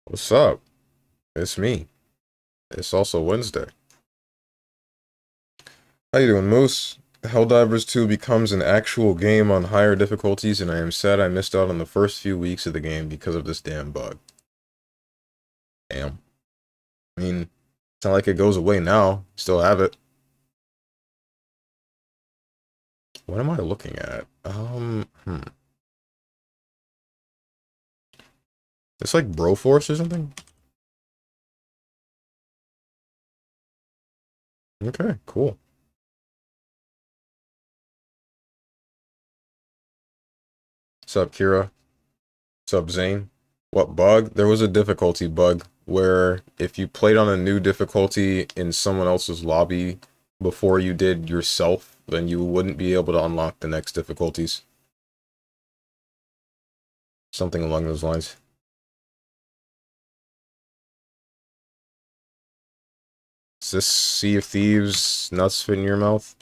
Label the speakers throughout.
Speaker 1: What's up? It's me. It's also Wednesday. How you doing, Moose? Helldivers 2 becomes an actual game on higher difficulties, and I am sad I missed out on the first few weeks of the game because of this damn bug. Damn. I mean, it's not like it goes away now. Still have it. What am I looking at? It's like Broforce or something? Okay, cool. What's up, Kira? What's up, Zane? What bug? There was a difficulty bug where if you played on a new difficulty in someone else's lobby before you did yourself, then you wouldn't be able to unlock the next difficulties. Something along those lines. Is this Sea of Thieves nuts fit in your mouth?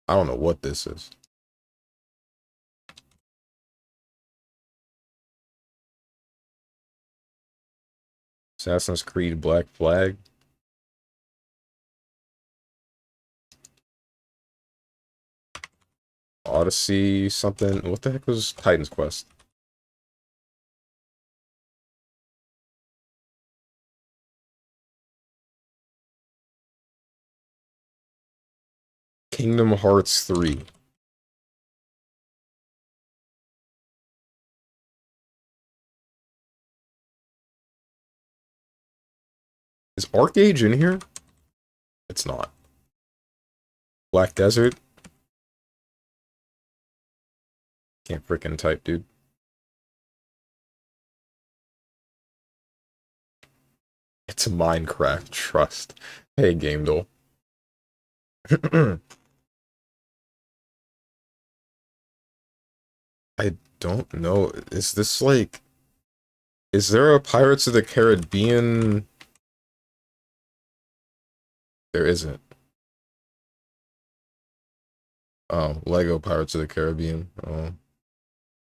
Speaker 1: I don't know what this is. Assassin's Creed Black Flag? Odyssey something? What the heck was Titan's Quest? Kingdom Hearts 3. Is Arcade in here? It's not. Black Desert? Can't frickin' type, dude. It's a Minecraft, trust. Hey, Game Doll. I don't know. Is this like... Is there a Pirates of the Caribbean? There isn't. Oh, Lego Pirates of the Caribbean. Oh,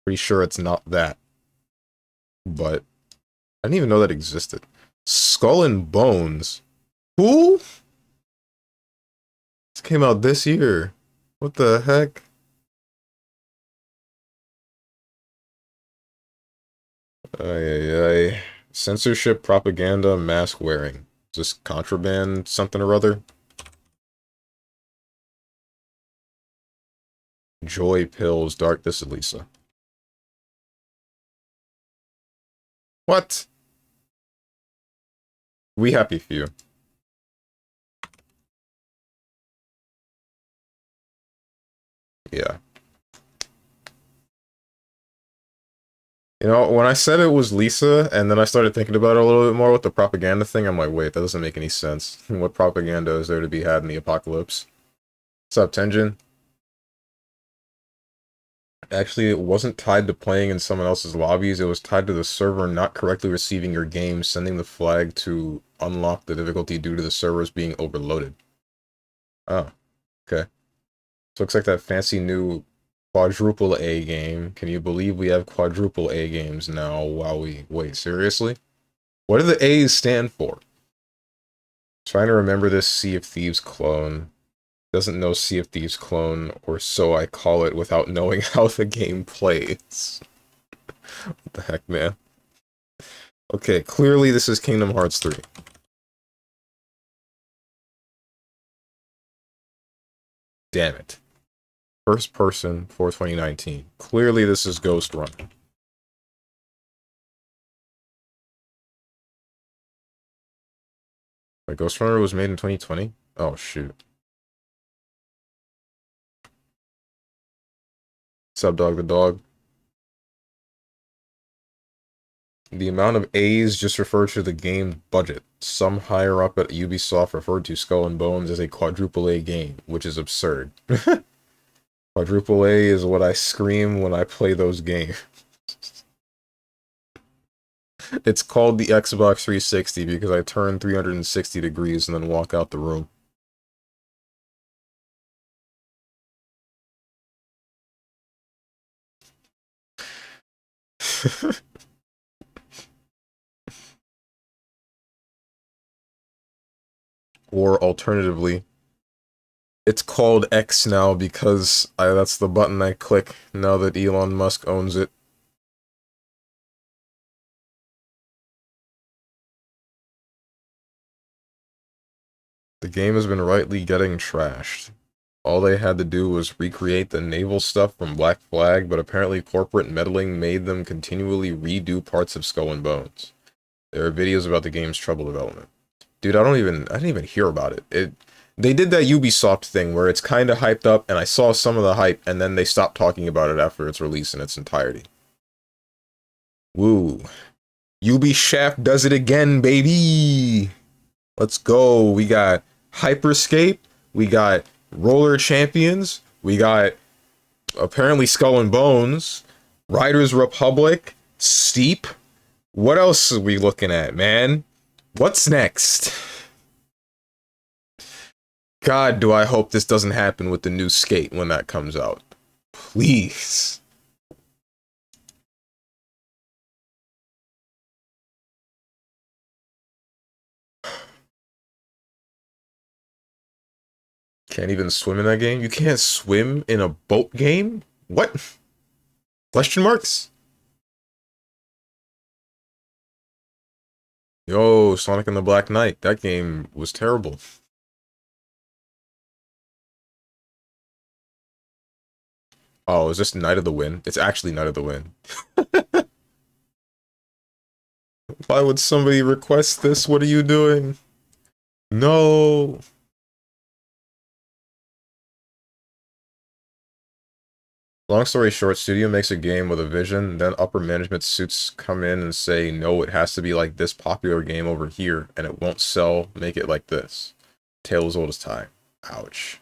Speaker 1: pretty sure it's not that. But I didn't even know that existed. Skull and Bones. Who? This came out this year. What the heck? Ay, ay, ay. Censorship, propaganda, mask wearing. Is this contraband something or other? Joy pills, dark. This is Lisa. What? We happy for you. Yeah. You know, when I said it was Lisa, and then I started thinking about it a little bit more with the propaganda thing, I'm like, wait, that doesn't make any sense. What propaganda is there to be had in the apocalypse? What's up, Tenjin? Actually, it wasn't tied to playing in someone else's lobbies, it was tied to the server not correctly receiving your game, sending the flag to unlock the difficulty due to the servers being overloaded. Oh, okay. So looks like that fancy new quadruple A game. Can you believe we have quadruple A games now while we... Wait, seriously? What do the A's stand for? Trying to remember this Sea of Thieves clone. Doesn't know Sea of Thieves clone, or so I call it without knowing how the game plays. What the heck, man? Okay, clearly this is Kingdom Hearts 3. Damn it. First person for 2019. Clearly this is Ghost Run. Wait, Ghost Runner was made in 2020? Oh, shoot. Sub Dog the Dog. The amount of A's just referred to the game budget. Some higher up at Ubisoft referred to Skull and Bones as a quadruple A game, which is absurd. Quadruple A is what I scream when I play those games. It's called the Xbox 360 because I turn 360 degrees and then walk out the room. Or alternatively, it's called X now because that's the button I click now that Elon Musk owns it. The game has been rightly getting trashed. All they had to do was recreate the naval stuff from Black Flag, but apparently corporate meddling made them continually redo parts of Skull and Bones. There are videos about the game's trouble development. Dude, I didn't even hear about it. They did that Ubisoft thing where it's kind of hyped up, and I saw some of the hype, and then they stopped talking about it after its release in its entirety. Woo. Ubisoft does it again, baby! Let's go. We got Hyperscape, we got Roller Champions, we got apparently Skull and Bones, Riders Republic, Steep. What else are we looking at, man? What's next? God, do I hope this doesn't happen with the new Skate when that comes out. Please. Can't even swim in that game? You can't swim in a boat game? What? Question marks? Yo, Sonic and the Black Knight. That game was terrible. Oh, is this Night of the Wind? It's actually Night of the Wind. Why would somebody request this? What are you doing? No. Long story short, studio makes a game with a vision, then upper management suits come in and say, no, it has to be like this popular game over here, and it won't sell, make it like this. Tale as old as time. Ouch.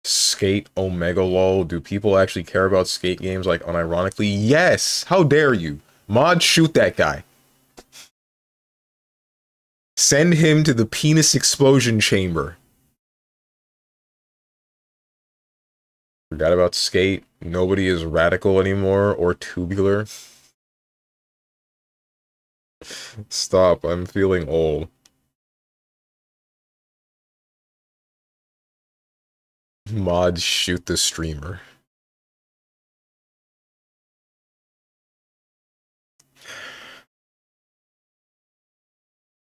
Speaker 1: Skate Omega lol. Do people actually care about skate games like unironically? Yes! How dare you? Mod, shoot that guy. Send him to the penis explosion chamber. Forgot about skate. Nobody is radical anymore or tubular. Stop, I'm feeling old. Mod, shoot the streamer.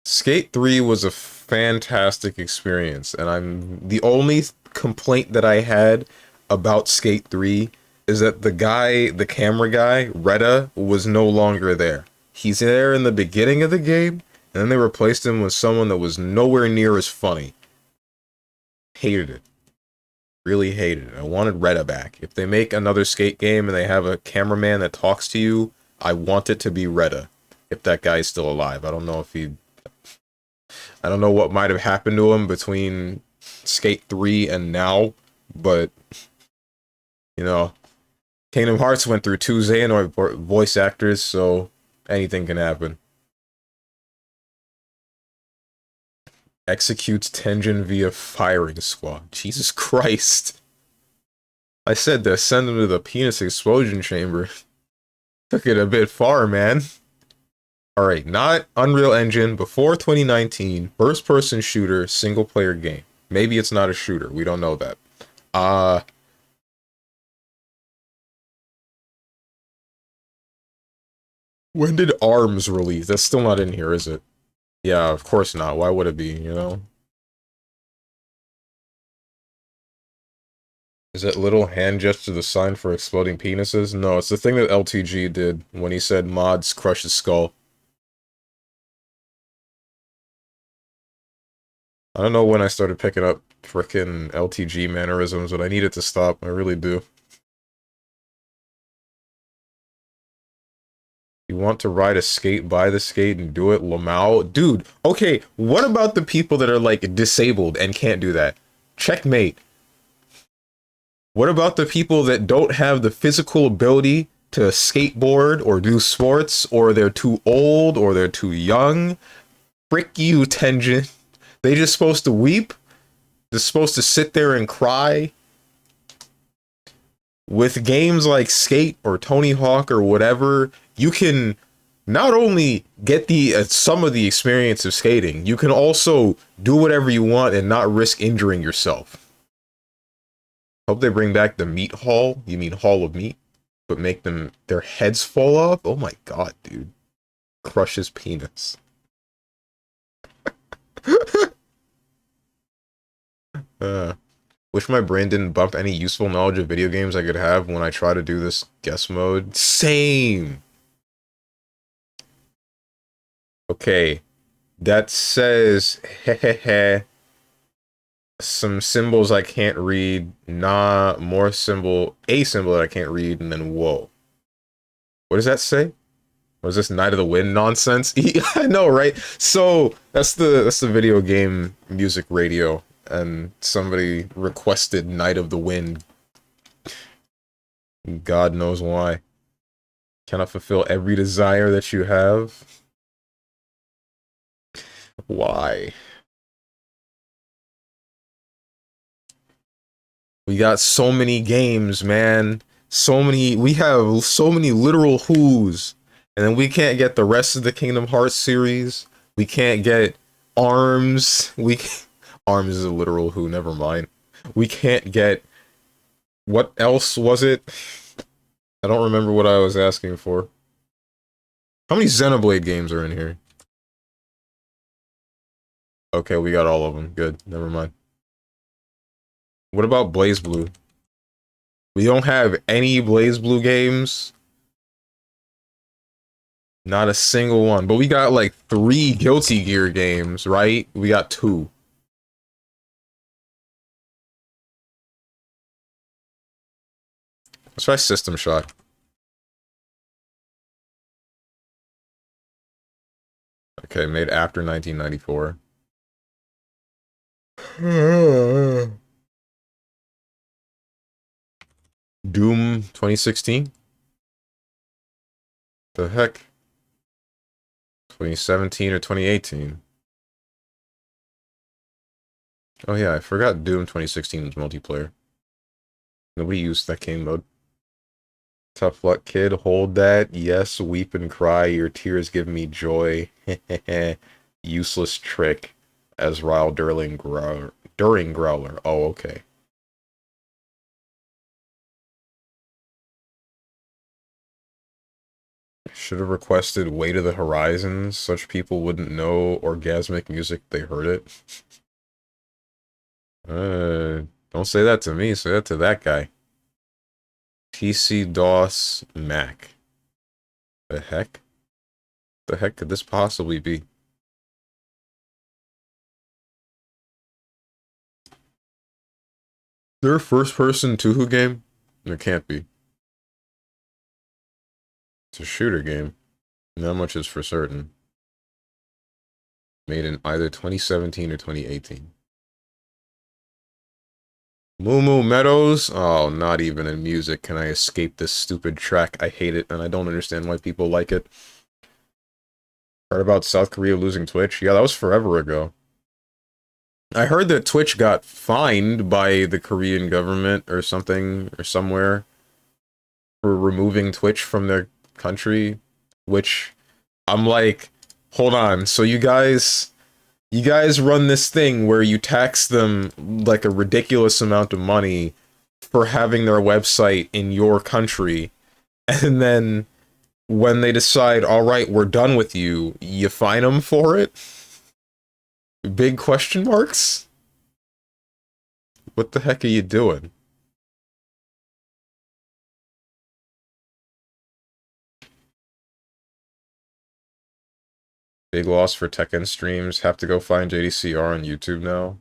Speaker 1: Skate 3 was a fantastic experience, and the only complaint that I had about Skate 3 is that the camera guy, Retta, was no longer there. He's there in the beginning of the game, and then they replaced him with someone that was nowhere near as funny. Hated it. Really hated it. I wanted Retta back. If they make another skate game and they have a cameraman that talks to you, I want it to be Retta. If that guy's still alive. I don't know what might have happened to him between Skate 3 and now, but, you know, Kingdom Hearts went through 2 Xehanort voice actors, so anything can happen. Executes Tenjin via firing squad. Jesus Christ. I said to send him to the penis explosion chamber. Took it a bit far, man. Alright, not Unreal Engine, before 2019, first-person shooter, single-player game. Maybe it's not a shooter, we don't know that. When did ARMS release? That's still not in here, is it? Yeah, of course not. Why would it be, you know? Is that little hand gesture the sign for exploding penises? No, it's the thing that LTG did when he said mods crush his skull. I don't know when I started picking up frickin' LTG mannerisms, but I need it to stop. I really do. You want to ride a skate, buy the skate, and do it, Lamau? Dude, okay, what about the people that are, like, disabled and can't do that? Checkmate. What about the people that don't have the physical ability to skateboard or do sports, or they're too old, or they're too young? Frick you, Tenjin. They just supposed to weep? They're supposed to sit there and cry? With games like Skate or Tony Hawk or whatever, you can not only get the some of the experience of skating, you can also do whatever you want and not risk injuring yourself. Hope they bring back the meat hall. You mean hall of meat? But make them their heads fall off? Oh my god, dude. Crush his penis. Wish my brain didn't bump any useful knowledge of video games I could have when I try to do this guess mode. Same! Okay. That says, hehehe, some symbols I can't read, nah, more symbol, a symbol that I can't read, and then whoa. What does that say? Was this Night of the Wind nonsense? I know, right? So that's the video game music radio, and somebody requested Night of the Wind. God knows why. Cannot fulfill every desire that you have. Why? We got so many games, man. We have so many literal who's. And then we can't get the rest of the Kingdom Hearts series. We can't get ARMS. ARMS is a literal who, never mind. We can't get... What else was it? I don't remember what I was asking for. How many Xenoblade games are in here? Okay, we got all of them. Good, never mind. What about BlazBlue? We don't have any BlazBlue games. Not a single one. But we got like 3 Guilty Gear games, right? We got 2. Let's try System Shock. Okay, made after 1994. Doom 2016? The heck? 2017 or 2018? Oh yeah, I forgot Doom 2016 was multiplayer. Nobody used that game mode. Tough luck, kid. Hold that. Yes, weep and cry. Your tears give me joy. Useless trick. Ezreal during Growler. Oh, okay. Should have requested Way to the Horizons. Such people wouldn't know orgasmic music they heard it. Don't say that to me. Say that to that guy. PC, DOS, Mac. The heck? The heck could this possibly be? There a first-person Tuhu game? There can't be. It's a shooter game. That much is for certain. Made in either 2017 or 2018. Moo Moo Meadows? Oh, not even in music can I escape this stupid track. I hate it, and I don't understand why people like it. Heard about South Korea losing Twitch? Yeah, that was forever ago. I heard that Twitch got fined by the Korean government or something, or somewhere, for removing Twitch from their country, which I'm like, hold on, so you guys run this thing where you tax them like a ridiculous amount of money for having their website in your country, and then when they decide, all right, we're done with you, you fine them for it? Big question marks? What the heck are you doing? Big loss for Tekken streams. Have to go find JDCR on YouTube now.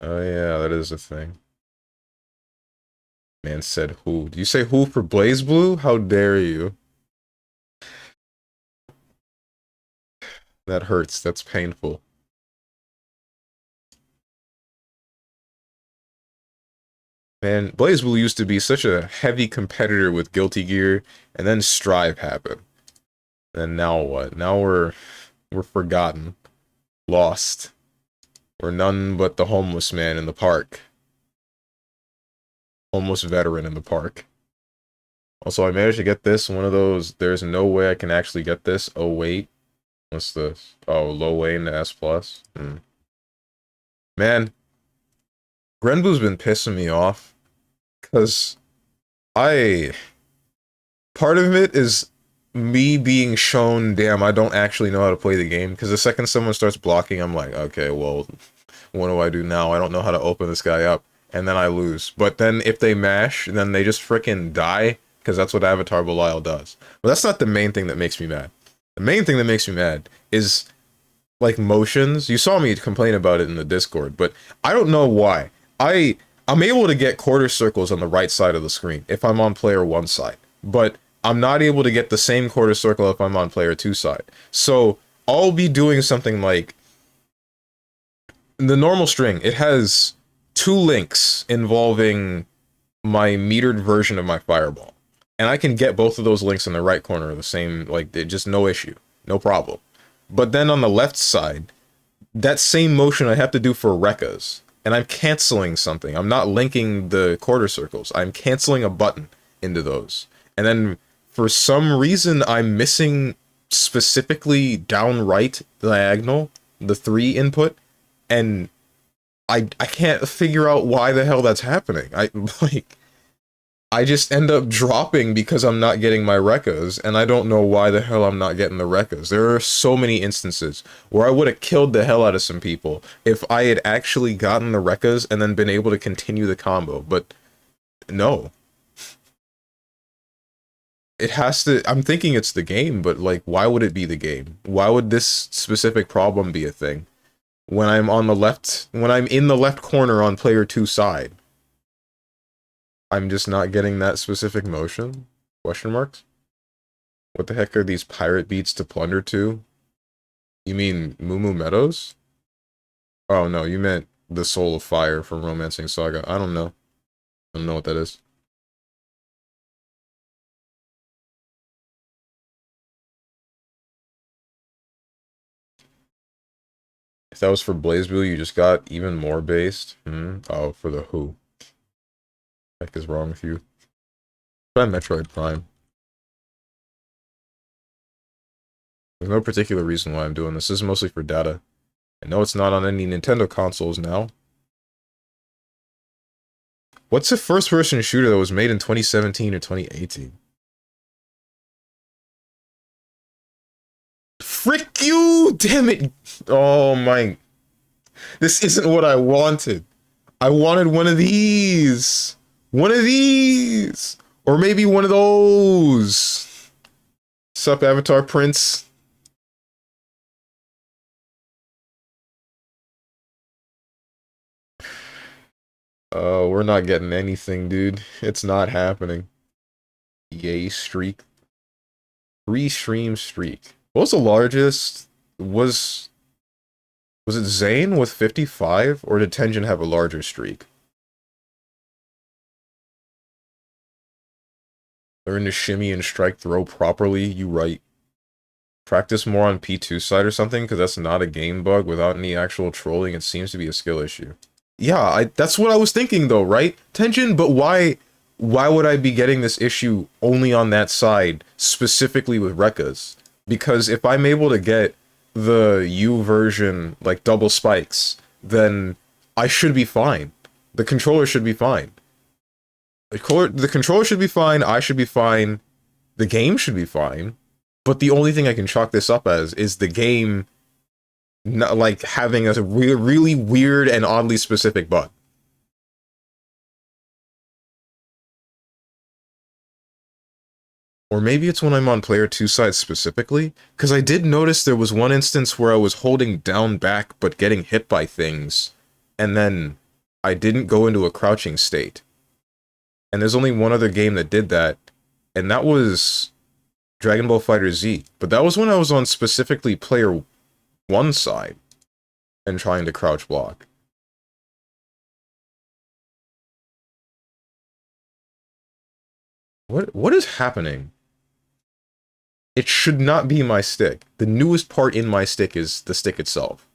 Speaker 1: Oh yeah, that is a thing. Man said who? Do you say who for BlazBlue? How dare you? That hurts. That's painful. Man, BlazBlue used to be such a heavy competitor with Guilty Gear, and then Strive happened. And now what? Now we're forgotten. Lost. We're none but the homeless man in the park. Homeless veteran in the park. Also, I managed to get this, one of those, there's no way I can actually get this. Oh, wait. What's this? Oh, low way into S+. plus. Man, Grenboo's been pissing me off, because I... Part of it is me being shown, damn, I don't actually know how to play the game, because the second someone starts blocking, I'm like, okay, well, what do I do now? I don't know how to open this guy up, and then I lose. But then if they mash, then they just frickin' die, because that's what Avatar Belial does. But that's not the main thing that makes me mad. The main thing that makes me mad is, like, motions. You saw me complain about it in the Discord, but I don't know why. I'm able to get quarter circles on the right side of the screen if I'm on player 1 side, but I'm not able to get the same quarter circle if I'm on player 2 side. So I'll be doing something like the normal string. It has 2 links involving my metered version of my fireball, and I can get both of those links in the right corner of the same, like, just no issue, no problem. But then on the left side, that same motion I have to do for Rekkas, and I'm canceling something. I'm not linking the quarter circles. I'm canceling a button into those. And then for some reason I'm missing specifically down right diagonal, the 3 input, and I can't figure out why the hell that's happening. I just end up dropping because I'm not getting my Rekkas, and I don't know why the hell I'm not getting the Rekkas. There are so many instances where I would have killed the hell out of some people if I had actually gotten the Rekkas and then been able to continue the combo, but no. It has to... I'm thinking it's the game, but, like, why would it be the game? Why would this specific problem be a thing? When I'm on the left... When I'm in the left corner on player 2 side, I'm just not getting that specific motion? Question marks? What the heck are these pirate beats to plunder to? You mean Moo Moo Meadows? Oh no, you meant the Soul of Fire from Romancing Saga. I don't know. I don't know what that is. If that was for BlazBlue, you just got even more based. Oh, for the who? What the heck is wrong with you? Try Metroid Prime. There's no particular reason why I'm doing this. This is mostly for data. I know it's not on any Nintendo consoles now. What's a first-person shooter that was made in 2017 or 2018? Frick you! Damn it! Oh my... This isn't what I wanted. I wanted one of these! One of these! Or maybe one of those! Sup, Avatar Prince? We're not getting anything, dude. It's not happening. Yay, streak. 3-stream streak. What was the largest? Was it Zane with 55? Or did Tenjin have a larger streak? Learn to shimmy and strike throw properly, you right. Practice more on P2 side or something, because that's not a game bug without any actual trolling. It seems to be a skill issue. Yeah, that's what I was thinking though, right? Tension, but why would I be getting this issue only on that side, specifically with Rekkas? Because if I'm able to get the U version, like double spikes, then I should be fine. The controller should be fine. The controller should be fine, I should be fine, the game should be fine, but the only thing I can chalk this up as is the game not, like, having a really weird and oddly specific bug. Or maybe it's when I'm on player 2 side specifically, because I did notice there was one instance where I was holding down back but getting hit by things, and then I didn't go into a crouching state. And there's only one other game that did that, and that was Dragon Ball Fighter Z. But that was when I was on specifically player 1 side and trying to crouch block. What is happening? It should not be my stick. The newest part in my stick is the stick itself.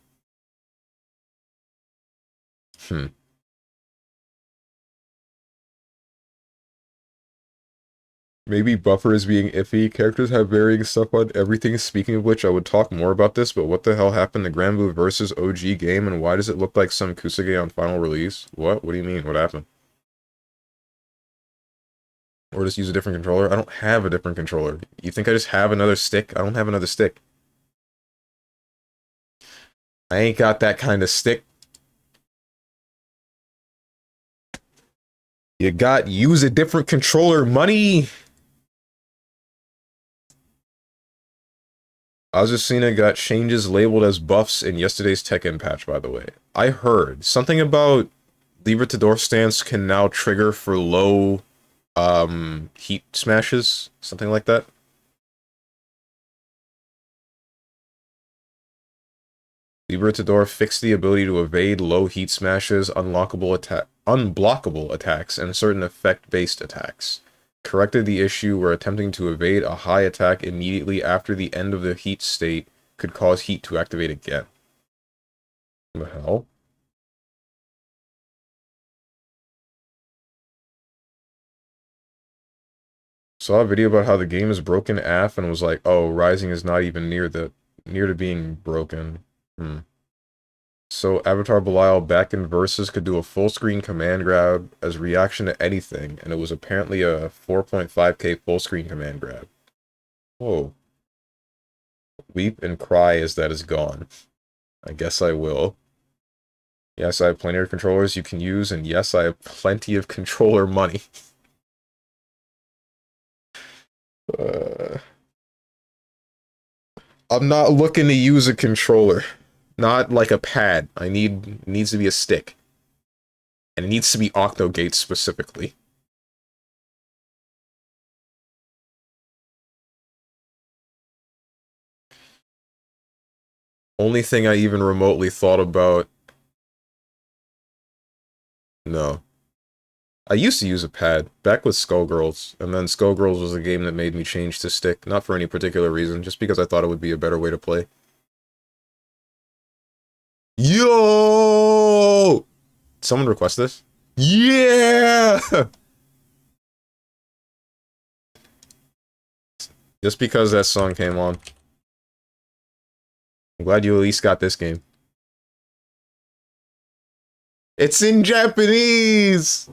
Speaker 1: Maybe buffer is being iffy. Characters have varying stuff on everything. Speaking of which, I would talk more about this, but what the hell happened to Granblue versus OG game, and why does it look like some Kusage on final release? What? What do you mean? What happened? Or just use a different controller? I don't have a different controller. You think I just have another stick? I don't have another stick. I ain't got that kind of stick. You got use a different controller money. Azucena got changes labeled as buffs in yesterday's Tekken patch, by the way. I heard something about Libertador stance can now trigger for low heat smashes, something like that. Libertador fixed the ability to evade low heat smashes, unblockable attacks, and certain effect-based attacks. Corrected the issue where attempting to evade a high attack immediately after the end of the heat state could cause heat to activate again. What the hell? Saw a video about how the game is broken AF and was like, oh, Rising is not even near to being broken. So Avatar Belial back in Versus could do a full screen command grab as reaction to anything, and it was apparently a 4.5k full screen command grab. Whoa. Weep and cry as that is gone. I guess I will. Yes, I have plenty of controllers you can use, and yes, I have plenty of controller money. I'm not looking to use a controller. Not like a pad. It needs to be a stick. And it needs to be Octogate specifically. Only thing I even remotely thought about... No. I used to use a pad, back with Skullgirls, and then Skullgirls was a game that made me change to stick, not for any particular reason, just because I thought it would be a better way to play. Yo! Someone request this? Yeah! Just because that song came on. I'm glad you at least got this game. It's in Japanese!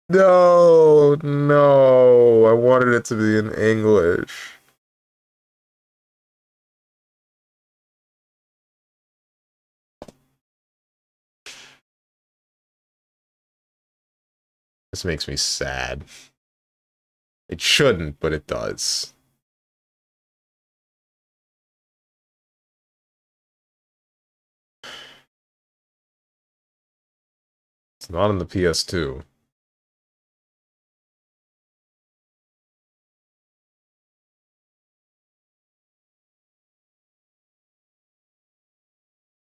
Speaker 1: No, no, I wanted it to be in English. This makes me sad. It shouldn't, but it does. It's not on the PS2.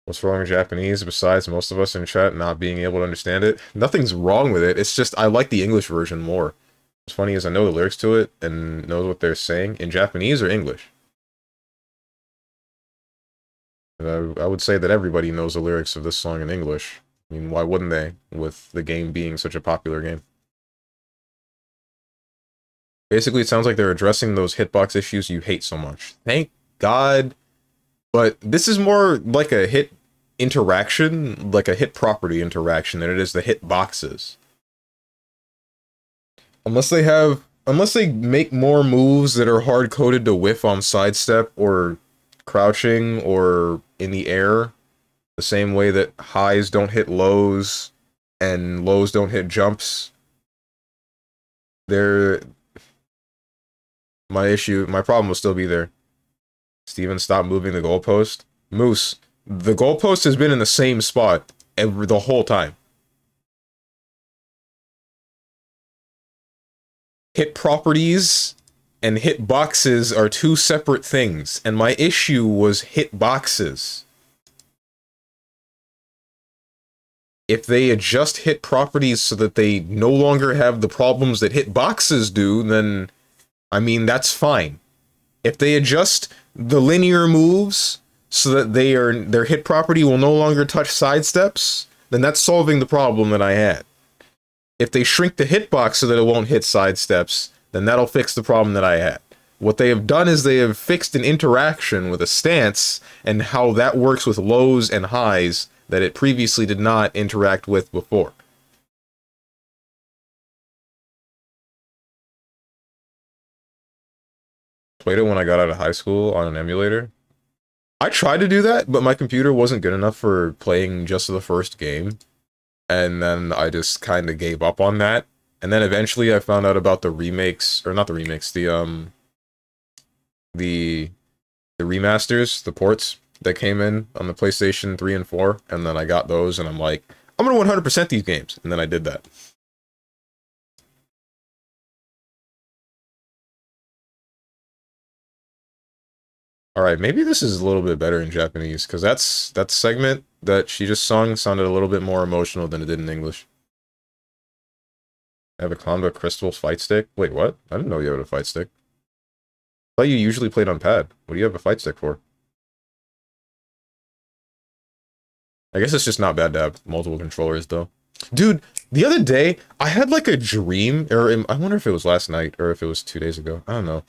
Speaker 1: What's wrong with Japanese besides most of us in chat not being able to understand it? Nothing's wrong with it. It's just I like the English version more. What's funny is I know the lyrics to it and know what they're saying in Japanese or English. I would say that everybody knows the lyrics of this song in English. I mean, why wouldn't they, with the game being such a popular game? Basically, it sounds like they're addressing those hitbox issues you hate so much. Thank God. But this is more like a hit interaction, like a hit property interaction, than it is the hit boxes. Unless they make more moves that are hard-coded to whiff on sidestep or crouching or in the air, the same way that highs don't hit lows and lows don't hit jumps. My problem will still be there. Steven, stop moving the goalpost. Moose, the goalpost has been in the same spot the whole time. Hit properties and hit boxes are two separate things, and my issue was hit boxes. If they adjust hit properties so that they no longer have the problems that hit boxes do, then, I mean, that's fine. If they adjust the linear moves so that their hit property will no longer touch sidesteps, then that's solving the problem that I had. If they shrink the hitbox so that it won't hit sidesteps, then that'll fix the problem that I had. What they have done is they have fixed an interaction with a stance and how that works with lows and highs that it previously did not interact with before. Played it when I got out of high school on an emulator. I tried to do that, but my computer wasn't good enough for playing just the first game. And then I just kind of gave up on that. And then eventually I found out about the remakes, or not the remakes, the remasters, the ports that came in on the PlayStation 3 and 4, and then I got those, and I'm like, I'm gonna 100% these games, and then I did that. Alright, maybe this is a little bit better in Japanese, because that segment that she just sung sounded a little bit more emotional than it did in English. I have a combat crystal fight stick? Wait, what? I didn't know you had a fight stick. I thought you usually played on pad. What do you have a fight stick for? I guess it's just not bad to have multiple controllers, though. Dude, the other day, I had like a dream, or I wonder if it was last night, or if it was 2 days ago. I don't know.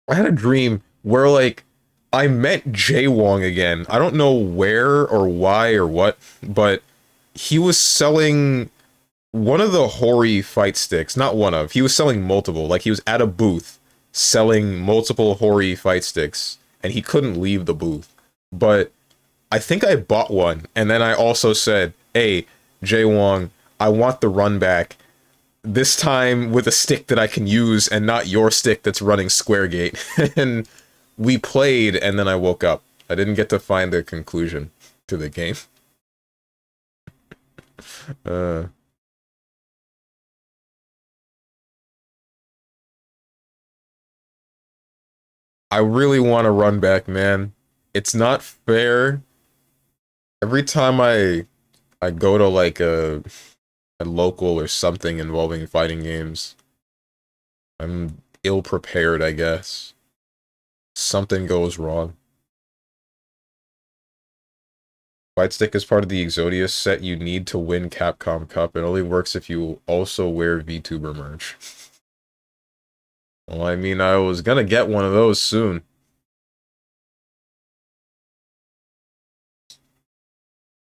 Speaker 1: I had a dream where, like, I met Jay Wong again. I don't know where or why or what, but he was selling one of the Hori fight sticks. Not one of. He was selling multiple. Like, he was at a booth selling multiple Hori fight sticks, and he couldn't leave the booth. But I think I bought one, and then I also said, hey, Jay Wong, I want the run back. This time with a stick that I can use and not your stick that's running Squaregate. And we played, and then I woke up. I didn't get to find a conclusion to the game. I really want to run back, man. It's not fair. Every time I go to like a local or something involving fighting games, I'm ill prepared, I guess. Something goes wrong. Fight stick is part of the Exodius set you need to win Capcom Cup. It only works if you also wear VTuber merch. Well, I mean, I was gonna get one of those soon.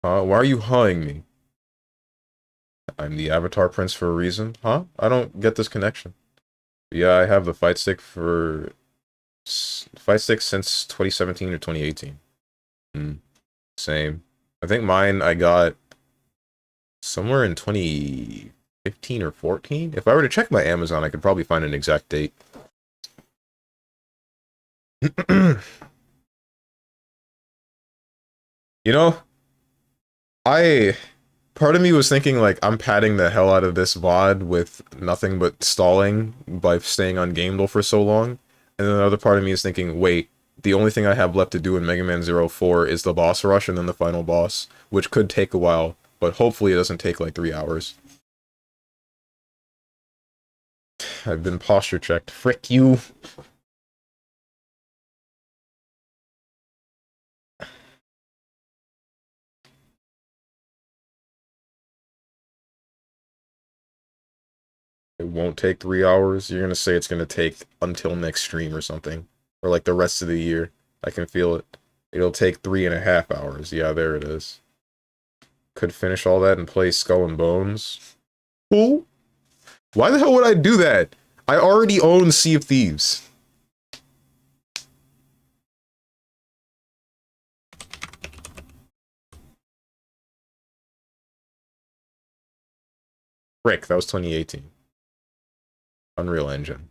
Speaker 1: Why are you hawing me? I'm the Avatar Prince for a reason. Huh? I don't get this connection. Yeah, I have the fight stick since 2017 or 2018. Same. I think mine I got somewhere in 2015 or 14. If I were to check my Amazon, I could probably find an exact date. You know, part of me was thinking like I'm padding the hell out of this VOD with nothing but stalling by staying on Gameduel for so long. And then the other part of me is thinking, wait, the only thing I have left to do in Mega Man 04 is the boss rush and then the final boss, which could take a while, but hopefully it doesn't take like 3 hours. I've been posture checked. Frick you. It won't take 3 hours. You're gonna say it's gonna take until next stream or something. Or like the rest of the year. I can feel it. It'll take 3.5 hours. Yeah, there it is. Could finish all that and play Skull and Bones. Cool. Why the hell would I do that? I already own Sea of Thieves. Frick, that was 2018. Unreal Engine.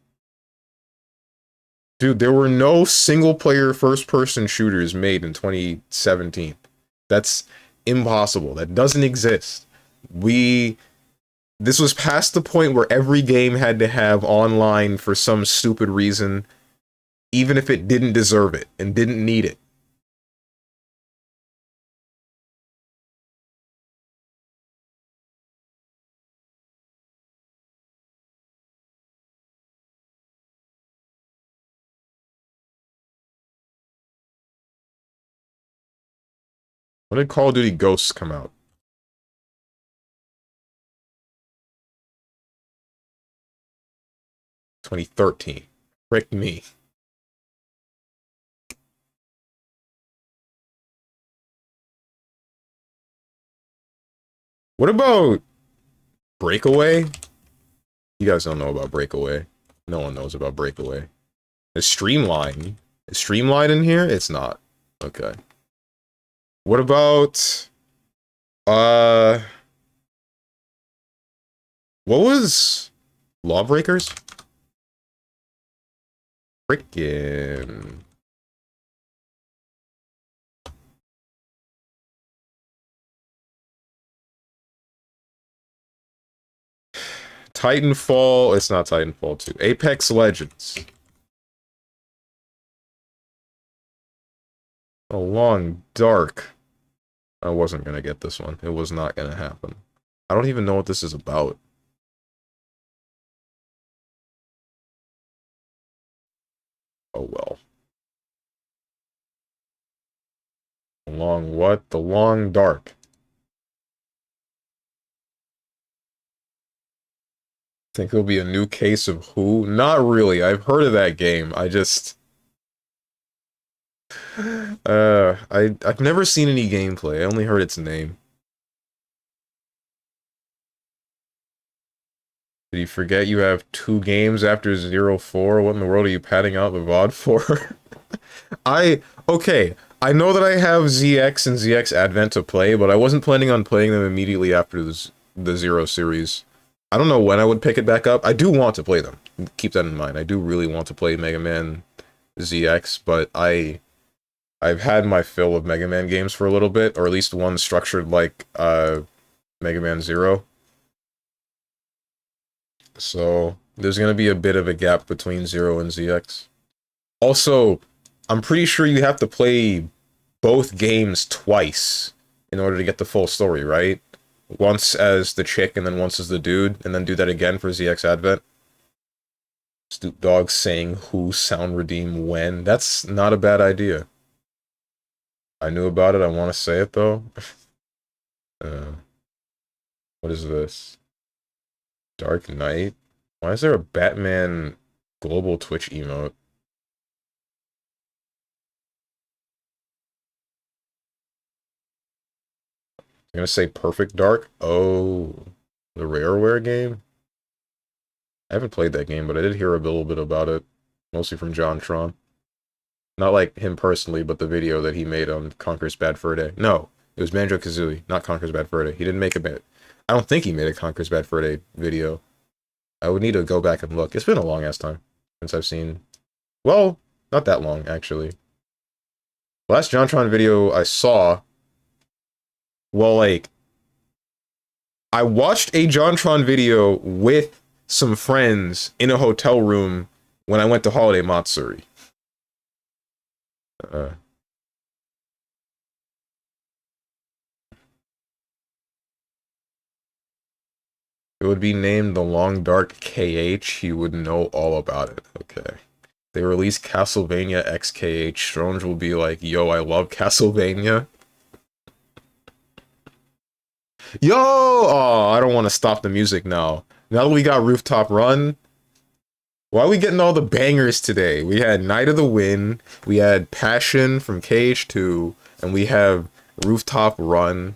Speaker 1: Dude, there were no single-player first-person shooters made in 2017. That's impossible. That doesn't exist. This was past the point where every game had to have online for some stupid reason, even if it didn't deserve it and didn't need it. When did Call of Duty Ghosts come out? 2013. Frick me. What about Breakaway? You guys don't know about Breakaway. No one knows about Breakaway. Is Streamline? Is Streamline in here? It's not. Okay. What about... What was... Lawbreakers? Frickin'... Titanfall... It's not Titanfall 2. Apex Legends. A Long Dark. I wasn't gonna get this one. It was not gonna happen. I don't even know what this is about. Oh well. The Long what? The Long Dark. Think it'll be a new case of who? Not really. I've heard of that game. I just... I've never seen any gameplay. I only heard its name. Did you forget you have 2 games after 04? What in the world are you padding out the VOD for? Okay, I know that I have ZX and ZX Advent to play, but I wasn't planning on playing them immediately after the Zero series. I don't know when I would pick it back up. I do want to play them. Keep that in mind. I do really want to play Mega Man ZX, but I've had my fill of Mega Man games for a little bit, or at least one structured like Mega Man Zero. So there's gonna be a bit of a gap between Zero and ZX. Also, I'm pretty sure you have to play both games twice in order to get the full story, right? Once as the chick and then once as the dude, and then do that again for ZX Advent. Stoop Dog saying who sound redeem when. That's not a bad idea. I knew about it, I want to say it though. What is this? Dark Knight? Why is there a Batman global Twitch emote? I'm gonna say Perfect Dark? Oh, the Rareware game? I haven't played that game, but I did hear a little bit about it. Mostly from John Tron. Not like him personally, but the video that he made on Conker's Bad Fur Day. No, it was Banjo-Kazooie, not Conker's Bad Fur Day. He didn't make a bit. I don't think he made a Conker's Bad Fur Day video. I would need to go back and look. It's been a long-ass time since I've seen... Well, not that long, actually. The last JonTron video I saw... Well, like... I watched a JonTron video with some friends in a hotel room when I went to Holiday Matsuri. It would be named The Long Dark KH. You would know all about it. Okay. They release Castlevania XKH. Strange will be like, yo, I love Castlevania. Yo! Oh, I don't want to stop the music now. Now that we got Rooftop Run, why are we getting all the bangers today? We had Night of the Wind, we had Passion from KH2, and we have Rooftop Run.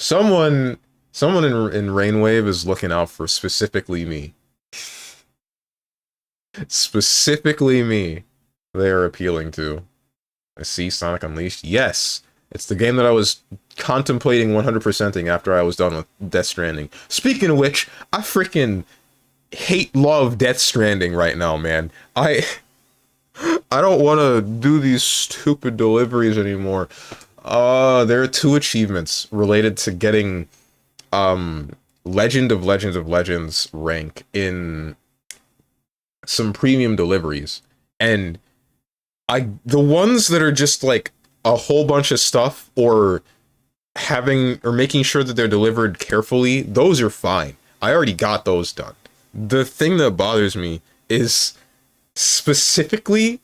Speaker 1: Someone in Rainwave is looking out for specifically me. Specifically me. They are appealing to. I see Sonic Unleashed. Yes! It's the game that I was contemplating 100%ing after I was done with Death Stranding. Speaking of which, I freaking love Death Stranding right now, man. I don't want to do these stupid deliveries anymore. There are 2 achievements related to getting Legend of Legends of Legends rank in some premium deliveries, and the ones that are just like a whole bunch of stuff or making sure that they're delivered carefully, those are fine. I already got those done. The thing that bothers me is specifically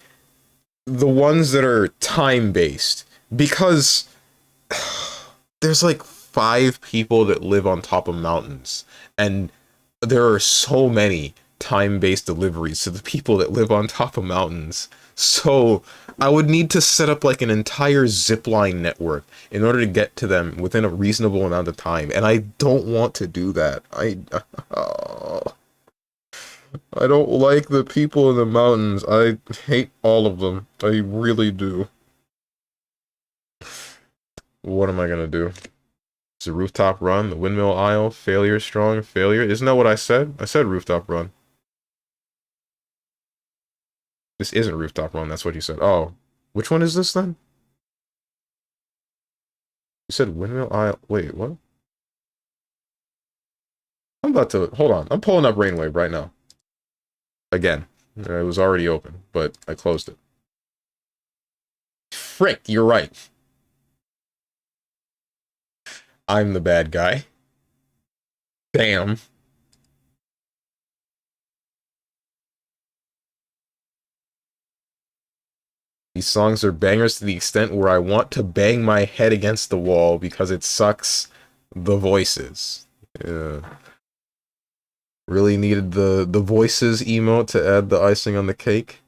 Speaker 1: the ones that are time-based, because there's like 5 people that live on top of mountains, and there are so many time-based deliveries to the people that live on top of mountains. So I would need to set up like an entire zipline network in order to get to them within a reasonable amount of time. And I don't want to do that. I don't like the people in the mountains. I hate all of them. I really do. What am I gonna do? It's a rooftop run, the windmill aisle, failure, strong, failure. Isn't that what I said? I said rooftop run. This isn't rooftop run, that's what you said. Oh, which one is this then? You said windmill aisle. Wait, what? I'm about to, hold on. I'm pulling up Rainwave right now. Again. It was already open, but I closed it. Frick, you're right. I'm the bad guy. Damn. These songs are bangers to the extent where I want to bang my head against the wall because it sucks the voices. Yeah. Really needed the voices emote to add the icing on the cake.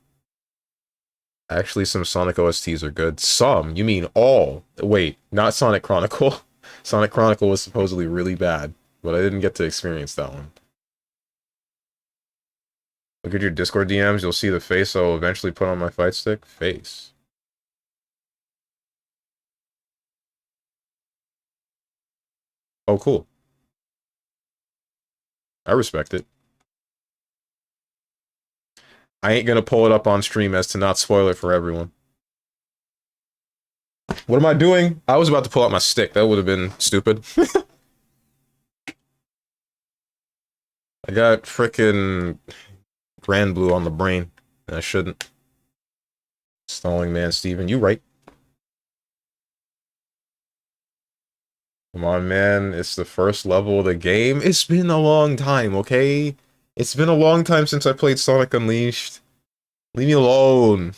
Speaker 1: Actually, some Sonic OSTs are good. Some? You mean all? Wait, not Sonic Chronicle. Sonic Chronicle was supposedly really bad, but I didn't get to experience that one. Look at your Discord DMs, you'll see the face I will eventually put on my fight stick. Face. Oh, cool. I respect it. I ain't gonna pull it up on stream as to not spoil it for everyone. What am I doing? I was about to pull out my stick. That would have been stupid. I got frickin' Grand Blue on the brain. And I shouldn't. StrongmanSteven, you right. Come on, man. It's the first level of the game. It's been a long time, okay? It's been a long time since I played Sonic Unleashed. Leave me alone.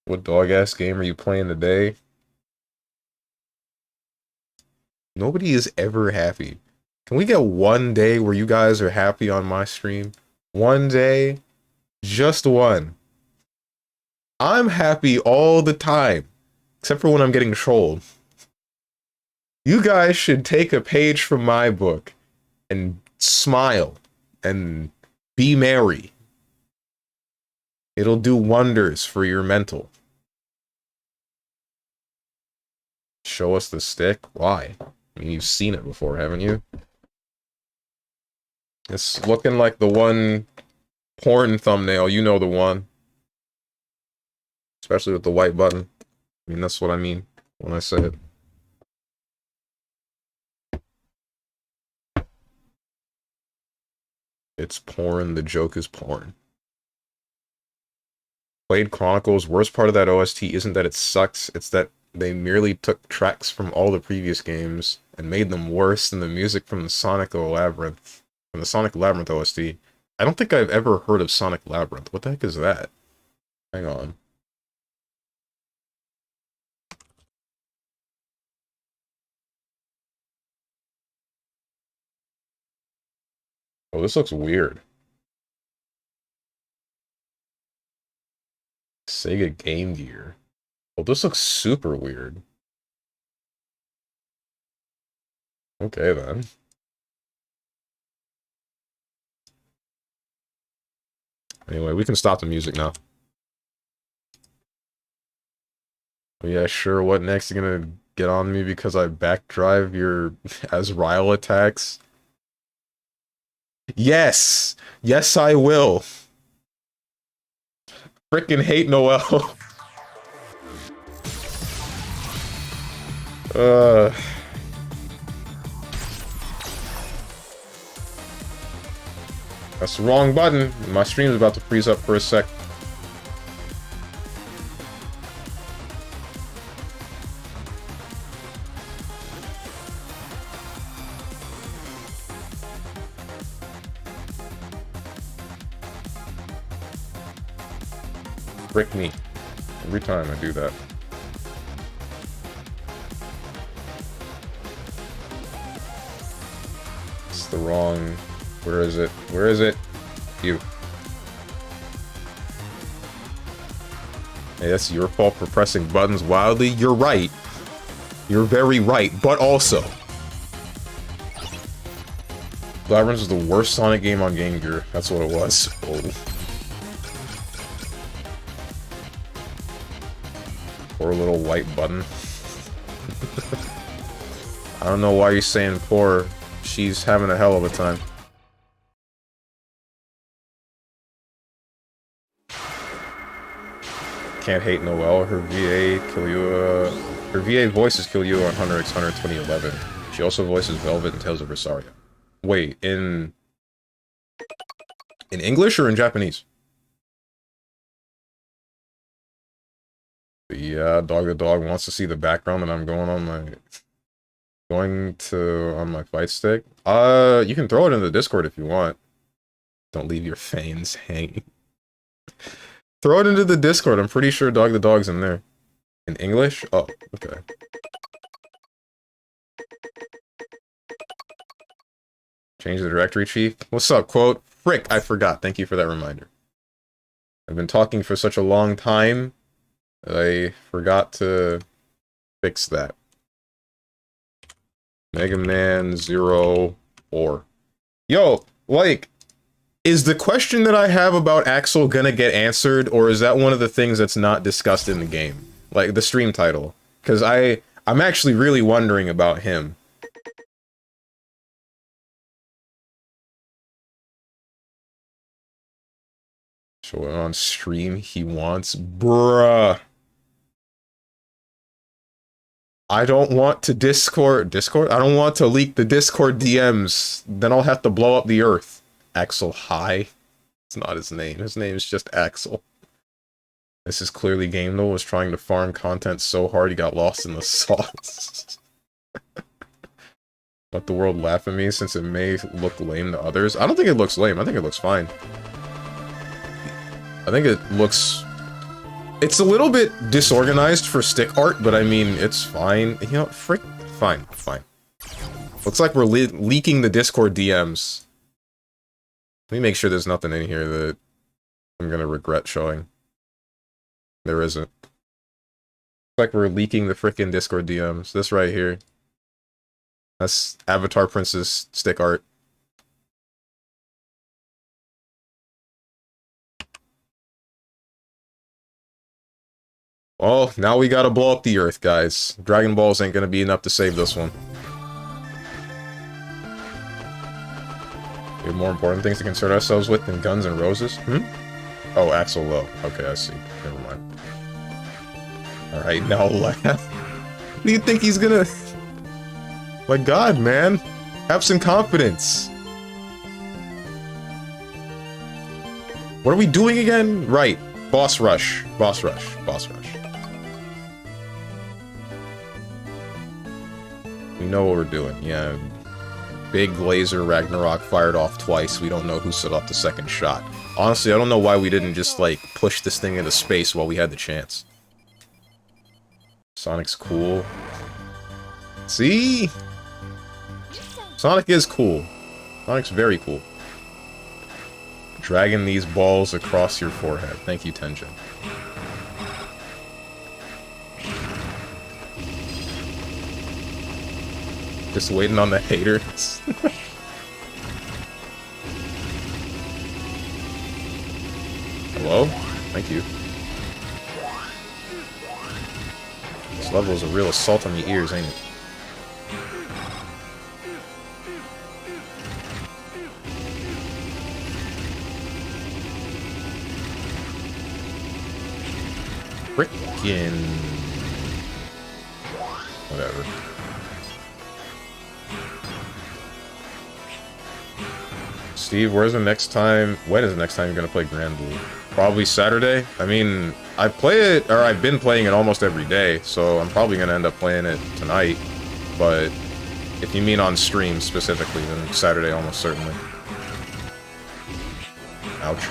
Speaker 1: What dog-ass game are you playing today? Nobody is ever happy. Can we get one day where you guys are happy on my stream? One day? Just one. I'm happy all the time. Except for when I'm getting trolled. You guys should take a page from my book and smile and be merry. It'll do wonders for your mental. Show us the stick? Why? I mean, you've seen it before, haven't you? It's looking like the one porn thumbnail. You know the one. Especially with the white button. I mean, that's what I mean when I say it. It's porn. The joke is porn. Played Chronicles. Worst part of that OST isn't that it sucks. It's that they merely took tracks from all the previous games and made them worse than the music from the Sonic Labyrinth. From the Sonic Labyrinth OST. I don't think I've ever heard of Sonic Labyrinth. What the heck is that? Hang on. Oh, this looks weird. Sega Game Gear. Oh, this looks super weird. Okay, then. Anyway, we can stop the music now. Yeah, sure, what next? You're gonna get on me because I backdrive your Azrael attacks? Yes! Yes, I will! Frickin' hate Noel. That's the wrong button. My stream's about to freeze up for a sec. Frick me. Every time I do that. That's the wrong... Where is it? Where is it? You. Hey, that's your fault for pressing buttons wildly. You're right. You're very right, but also... Labyrinth is the worst Sonic game on Game Gear. That's what it was. Oh. Poor little white button. I don't know why you're saying poor. She's having a hell of a time. Can't hate Noelle. Her VA Killua. Her VA voices Killua on Hunter x Hunter 2011. She also voices Velvet and Tales of Rosaria. Wait, in English or in Japanese? Yeah, Dog the Dog wants to see the background that I'm going on my fight stick. You can throw it in the Discord if you want. Don't leave your fangs hanging. Throw it into the Discord. I'm pretty sure Dog the Dog's in there. In English? Oh, okay. Change the directory, Chief. What's up, quote? Frick, I forgot. Thank you for that reminder. I've been talking for such a long time that I forgot to fix that. Mega Man 04. Yo, like, is the question that I have about Axel gonna get answered, or is that one of the things that's not discussed in the game? Like, the stream title. Because I'm actually really wondering about him. Show it on stream he wants. Bruh. I don't want to Discord? I don't want to leak the Discord DMs. Then I'll have to blow up the earth. Axel High. It's not his name. His name is just Axel. This is clearly Gamedel was trying to farm content so hard he got lost in the sauce. Let the world laugh at me since it may look lame to others. I don't think it looks lame. I think it looks fine. I think it looks... It's a little bit disorganized for stick art, but I mean, it's fine. You know, frick... Fine, fine. Looks like we're leaking the Discord DMs. Let me make sure there's nothing in here that I'm gonna regret showing. There isn't. Looks like we're leaking the frickin' Discord DMs. This right here. That's Avatar Princess stick art. Well, now we gotta blow up the earth, guys. Dragon Balls ain't gonna be enough to save this one. We have more important things to concern ourselves with than guns and roses? Hmm? Oh, Axel Low. Okay, I see. Never mind. Alright, now laugh. What do you think he's gonna... My god, man. Have some confidence. What are we doing again? Right. Boss rush. Boss rush. Boss rush. We know what we're doing, yeah. Big laser Ragnarok fired off twice. We don't know who set off the second shot. Honestly, I don't know why we didn't just, like, push this thing into space while we had the chance. Sonic's cool. See? Sonic is cool. Sonic's very cool. Dragging these balls across your forehead. Thank you, Tenjin. Just waiting on the haters. Hello? Thank you. This level is a real assault on the ears, ain't it? Frickin'... Whatever. Steve, where's the next time? When is the next time you're gonna play Grand Blue? Probably Saturday? I mean, I play it, or I've been playing it almost every day, so I'm probably gonna end up playing it tonight. But if you mean on stream specifically, then Saturday almost certainly. Ouch.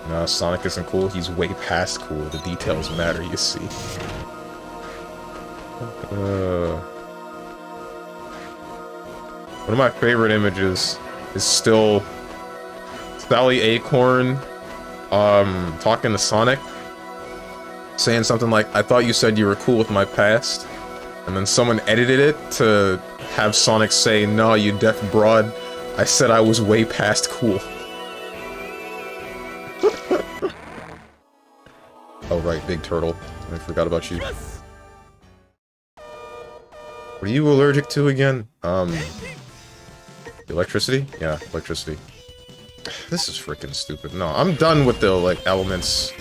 Speaker 1: No, Sonic isn't cool. He's way past cool. The details matter, you see. One of my favorite images is still Sally Acorn talking to Sonic, saying something like, "I thought you said you were cool with my past," and then someone edited it to have Sonic say, "No, you deaf broad, I said I was way past cool." Oh right, Big Turtle. I forgot about you. What are you allergic to again? Electricity? Yeah, electricity. This is freaking stupid. No, I'm done with the, like, elements.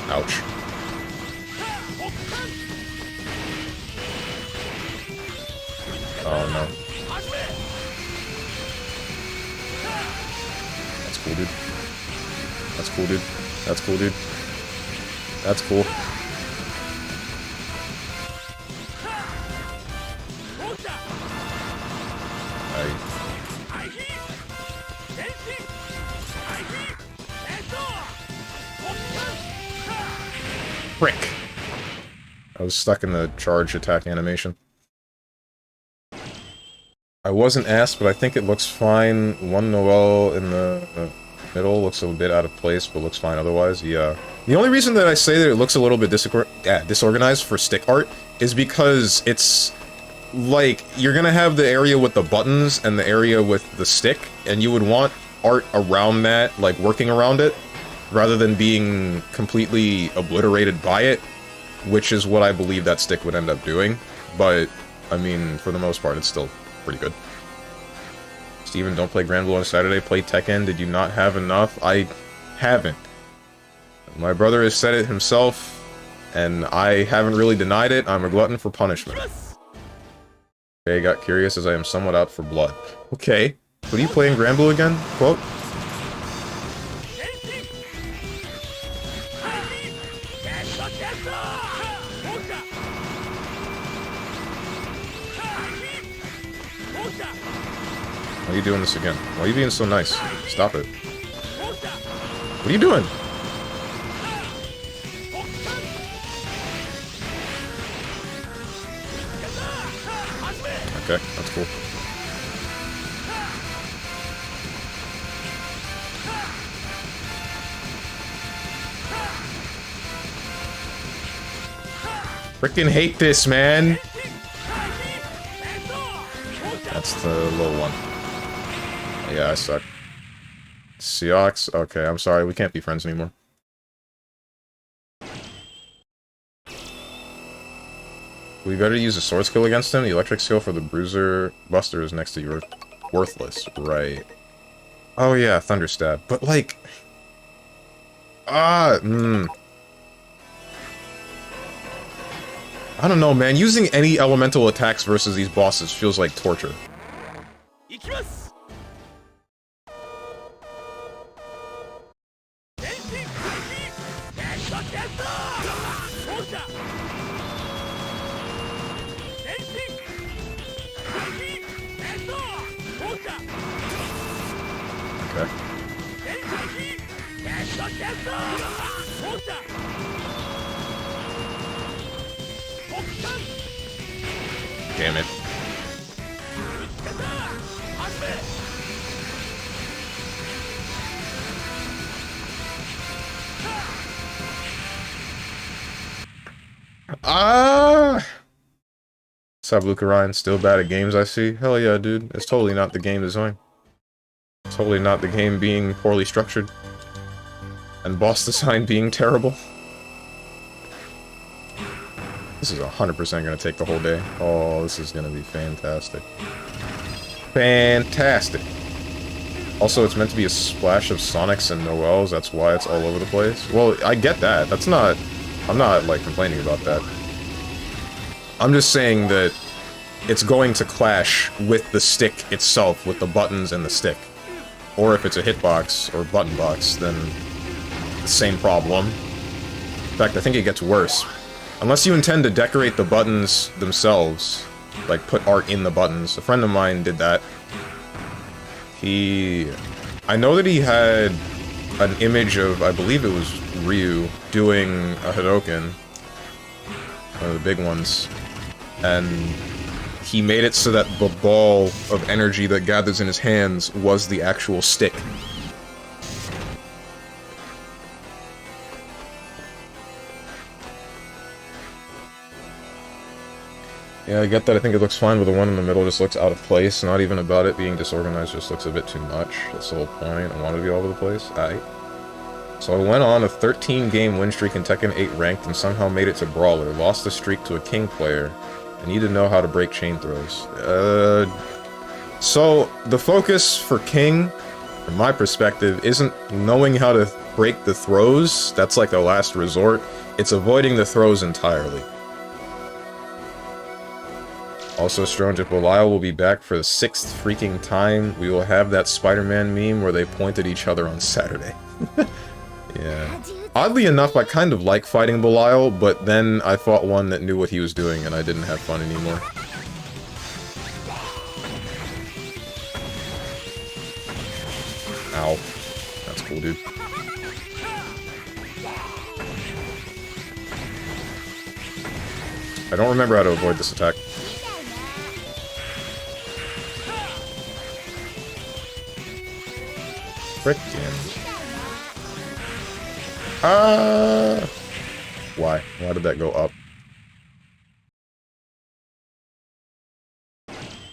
Speaker 1: Ouch. Oh, no. That's cool, dude. That's cool, dude. That's cool, dude. That's cool. Frick! I was stuck in the charge attack animation. I wasn't asked, but I think it looks fine. One Noel in the middle looks a bit out of place, but looks fine otherwise, yeah. The only reason that I say that it looks a little bit disorganized for stick art is because it's like, you're gonna have the area with the buttons and the area with the stick, and you would want art around that, like working around it, rather than being completely obliterated by it, which is what I believe that stick would end up doing. But, I mean, for the most part, it's still pretty good. Steven, don't play Grand Blue on Saturday, play Tekken. Did you not have enough? I haven't. My brother has said it himself, and I haven't really denied it. I'm a glutton for punishment. Okay, got curious as I am somewhat out for blood. Okay, what are you playing Grand Blue again? Quote? Why are you doing this again? Why are you being so nice? Stop it. What are you doing? Okay, that's cool. Freaking hate this, man! That's the little one. Yeah, I suck. Seox? Okay, I'm sorry, we can't be friends anymore. We better use a sword skill against him. The electric skill for the bruiser buster is next to your worthless. Right. Oh yeah, Thunderstab. But like... I don't know, man. Using any elemental attacks versus these bosses feels like torture. Okay. Damn it. What's up, Luca Ryan? Still bad at games, I see? Hell yeah, dude. It's totally not the game design. Totally not the game being poorly structured. And boss design being terrible. This is 100% gonna take the whole day. Oh, this is gonna be fantastic. Fantastic! Also, it's meant to be a splash of Sonics and Noels, that's why it's all over the place. Well, I get that. That's not... I'm not, like, complaining about that. I'm just saying that it's going to clash with the stick itself, with the buttons and the stick. Or if it's a hitbox or button box, then the same problem. In fact, I think it gets worse. Unless you intend to decorate the buttons themselves, like put art in the buttons. A friend of mine did that. I know that he had an image of, I believe it was Ryu, doing a Hadouken. One of the big ones. And he made it so that the ball of energy that gathers in his hands was the actual stick. Yeah, I get that. I think it looks fine, but the one in the middle just looks out of place. Not even about it being disorganized, just looks a bit too much. That's the whole point. I wanted to be all over the place. Aight. So I went on a 13-game win streak in Tekken 8 ranked and somehow made it to Brawler. Lost the streak to a King player. I need to know how to break chain throws. So the focus for King, from my perspective, isn't knowing how to break the throws. That's like the last resort. It's avoiding the throws entirely. Also, Strange, if Belial will be back for the 6th freaking time, we will have that Spider-Man meme where they point at each other on Saturday. Yeah. Oddly enough, I kind of like fighting Belial, but then I fought one that knew what he was doing and I didn't have fun anymore. Ow. That's cool, dude. I don't remember how to avoid this attack. Frickin'. Why? Why did that go up?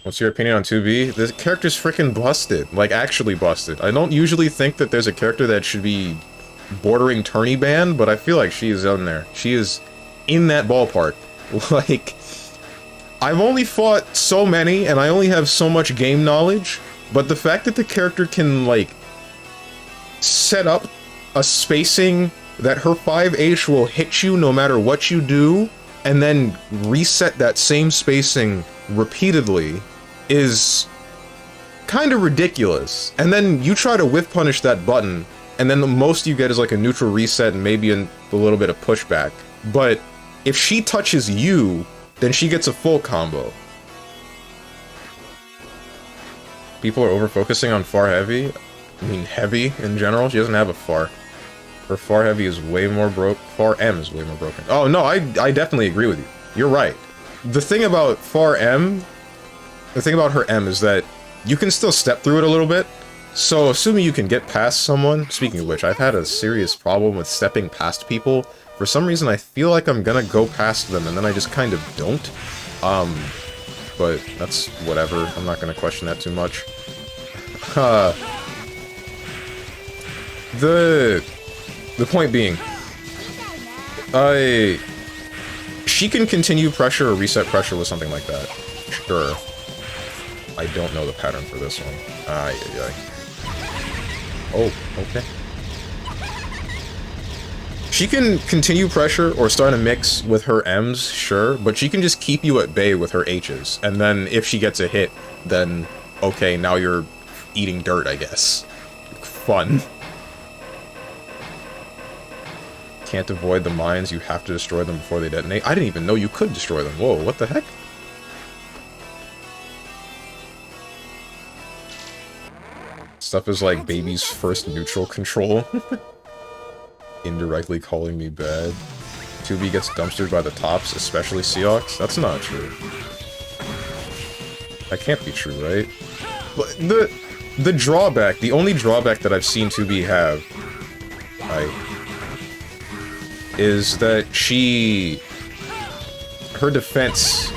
Speaker 1: What's your opinion on 2B? This character's freaking busted. Like, actually busted. I don't usually think that there's a character that should be bordering tourney ban, but I feel like she is in there. She is in that ballpark. Like, I've only fought so many, and I only have so much game knowledge, but the fact that the character can, like, set up a spacing that her 5H will hit you no matter what you do, and then reset that same spacing repeatedly is kind of ridiculous. And then you try to whiff punish that button, and then the most you get is like a neutral reset and maybe a little bit of pushback. But if she touches you, then she gets a full combo. People are over-focusing on far heavy. I mean, heavy in general. She doesn't have a far. Her far heavy is way more broke. Far M is way more broken. Oh, no, I definitely agree with you. You're right. The thing about far M, the thing about her M is that you can still step through it a little bit. So, assuming you can get past someone, speaking of which, I've had a serious problem with stepping past people. For some reason, I feel like I'm gonna go past them, and then I just kind of don't. But that's whatever. I'm not gonna question that too much. The point being, she can continue pressure or reset pressure with something like that. Sure. I don't know the pattern for this one. Oh, okay. She can continue pressure or start a mix with her M's, sure, but she can just keep you at bay with her H's. And then if she gets a hit, then, okay, now you're eating dirt, I guess. Fun. Can't avoid the mines, you have to destroy them before they detonate. I didn't even know you could destroy them. Whoa, what the heck? Stuff is like baby's first neutral control. Indirectly calling me bad. 2B gets dumpstered by the tops, especially Seox? That's not true. That can't be true, right? But the drawback, the only drawback that I've seen 2B have, is that her defense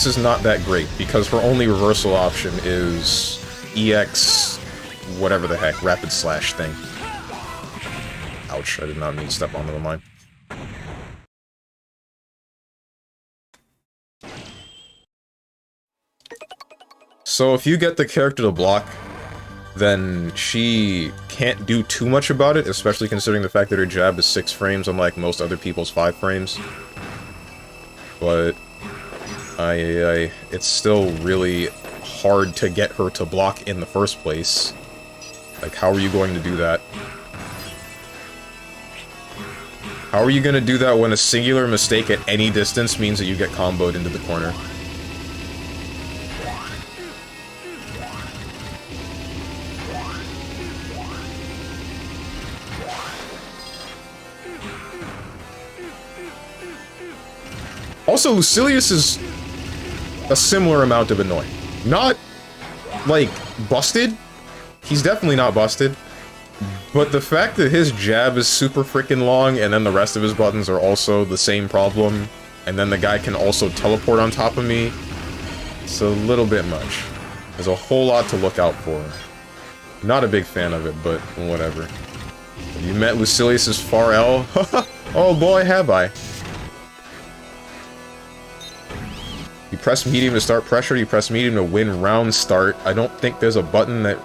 Speaker 1: is not that great, because her only reversal option is EX, whatever the heck, rapid slash thing. Ouch, I did not mean to step onto the mine. So if you get the character to block, then she can't do too much about it, especially considering the fact that her jab is 6 frames, unlike most other people's 5 frames. But it's still really hard to get her to block in the first place. Like, how are you going to do that? How are you going to do that when a singular mistake at any distance means that you get comboed into the corner? Also, Lucilius is a similar amount of annoying. Not, like, busted. He's definitely not busted. But the fact that his jab is super freaking long, and then the rest of his buttons are also the same problem, and then the guy can also teleport on top of me, it's a little bit much. There's a whole lot to look out for. Not a big fan of it, but whatever. Have you met Lucilius's far L? Oh boy, have I. You press medium to start pressure, you press medium to win round start. I don't think there's a button that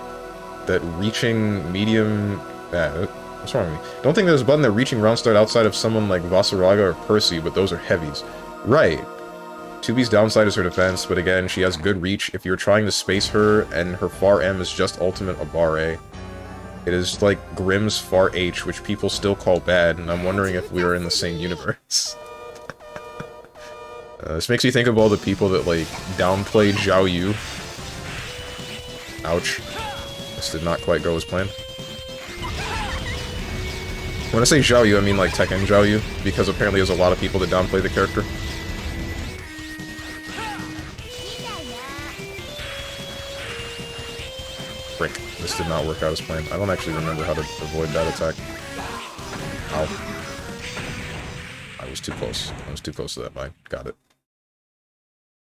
Speaker 1: reaching medium... what's wrong with me? I don't think there's a button that reaching round start outside of someone like Vasaraga or Percy, but those are heavies. Right. 2B's downside is her defense, but again, she has good reach. If you're trying to space her, and her far M is just ultimate a bar A. It is like Grimm's far H, which people still call bad, and I'm wondering if we are in the same universe. This makes me think of all the people that, like, downplay Zhao Yu. Ouch. This did not quite go as planned. When I say Zhao Yu, I mean, like, Tekken Zhao Yu, because apparently there's a lot of people that downplay the character. Frick. This did not work out as planned. I don't actually remember how to avoid that attack. Ow. I was too close. I was too close to that vine. Got it.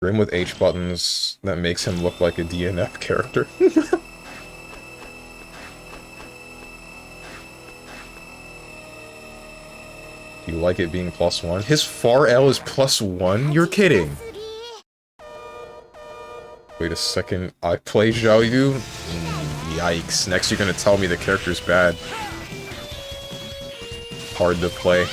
Speaker 1: Grim with H buttons, that makes him look like a DNF character. Do you like it being +1? His far L is +1? You're kidding! Wait a second, I play Zhao Yu? Yikes, next you're gonna tell me the character's bad. Hard to play.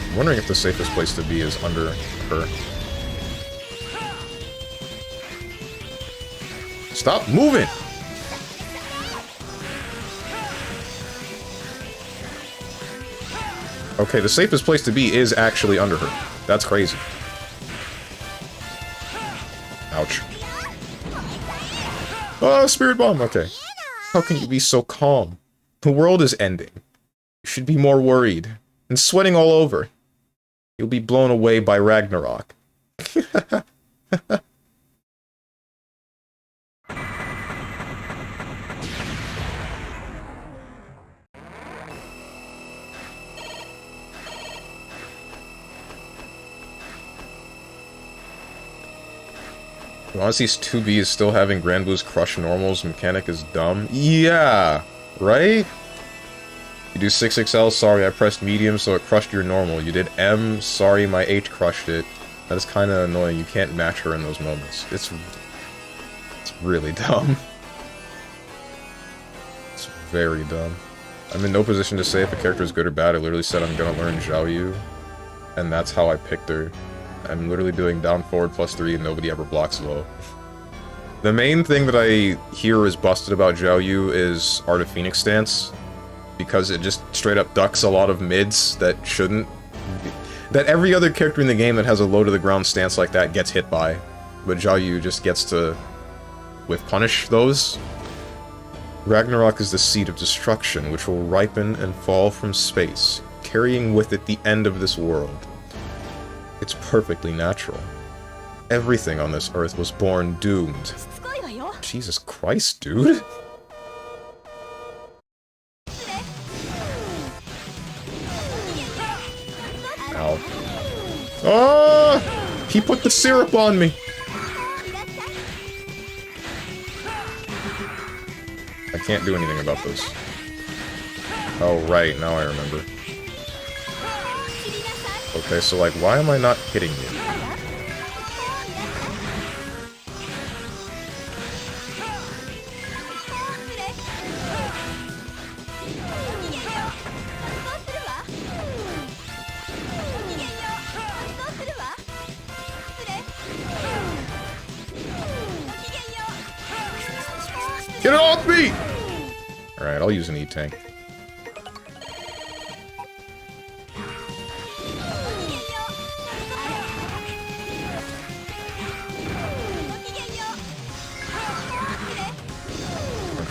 Speaker 1: I'm wondering if the safest place to be is under her. Stop moving! Okay, the safest place to be is actually under her. That's crazy. Ouch. Oh, Spirit Bomb! Okay. How can you be so calm? The world is ending. You should be more worried. And sweating all over. You'll be blown away by Ragnarok. Honestly, 2B is still having Grand Blue's crush normals mechanic is dumb. Yeah, right? You do 6XL, sorry, I pressed medium, so it crushed your normal. You did M, sorry, my H crushed it. That is kind of annoying. You can't match her in those moments. It's really dumb. It's very dumb. I'm in no position to say if a character is good or bad. I literally said I'm gonna learn Zhao Yu, and that's how I picked her. I'm literally doing down forward +3 and nobody ever blocks low. The main thing that I hear is busted about Zhao Yu is Art of Phoenix stance. Because it just straight up ducks a lot of mids that shouldn't. That every other character in the game that has a low to the ground stance like that gets hit by. But Zhao Yu just gets to whiff punish those. Ragnarok is the seed of destruction, which will ripen and fall from space, carrying with it the end of this world. It's perfectly natural. Everything on this earth was born doomed. Jesus Christ, dude. Ow. Oh! He put the syrup on me! I can't do anything about this. Oh, right, now I remember. Okay, so, like, why am I not hitting you? Get it off me! Alright, I'll use an E-Tank.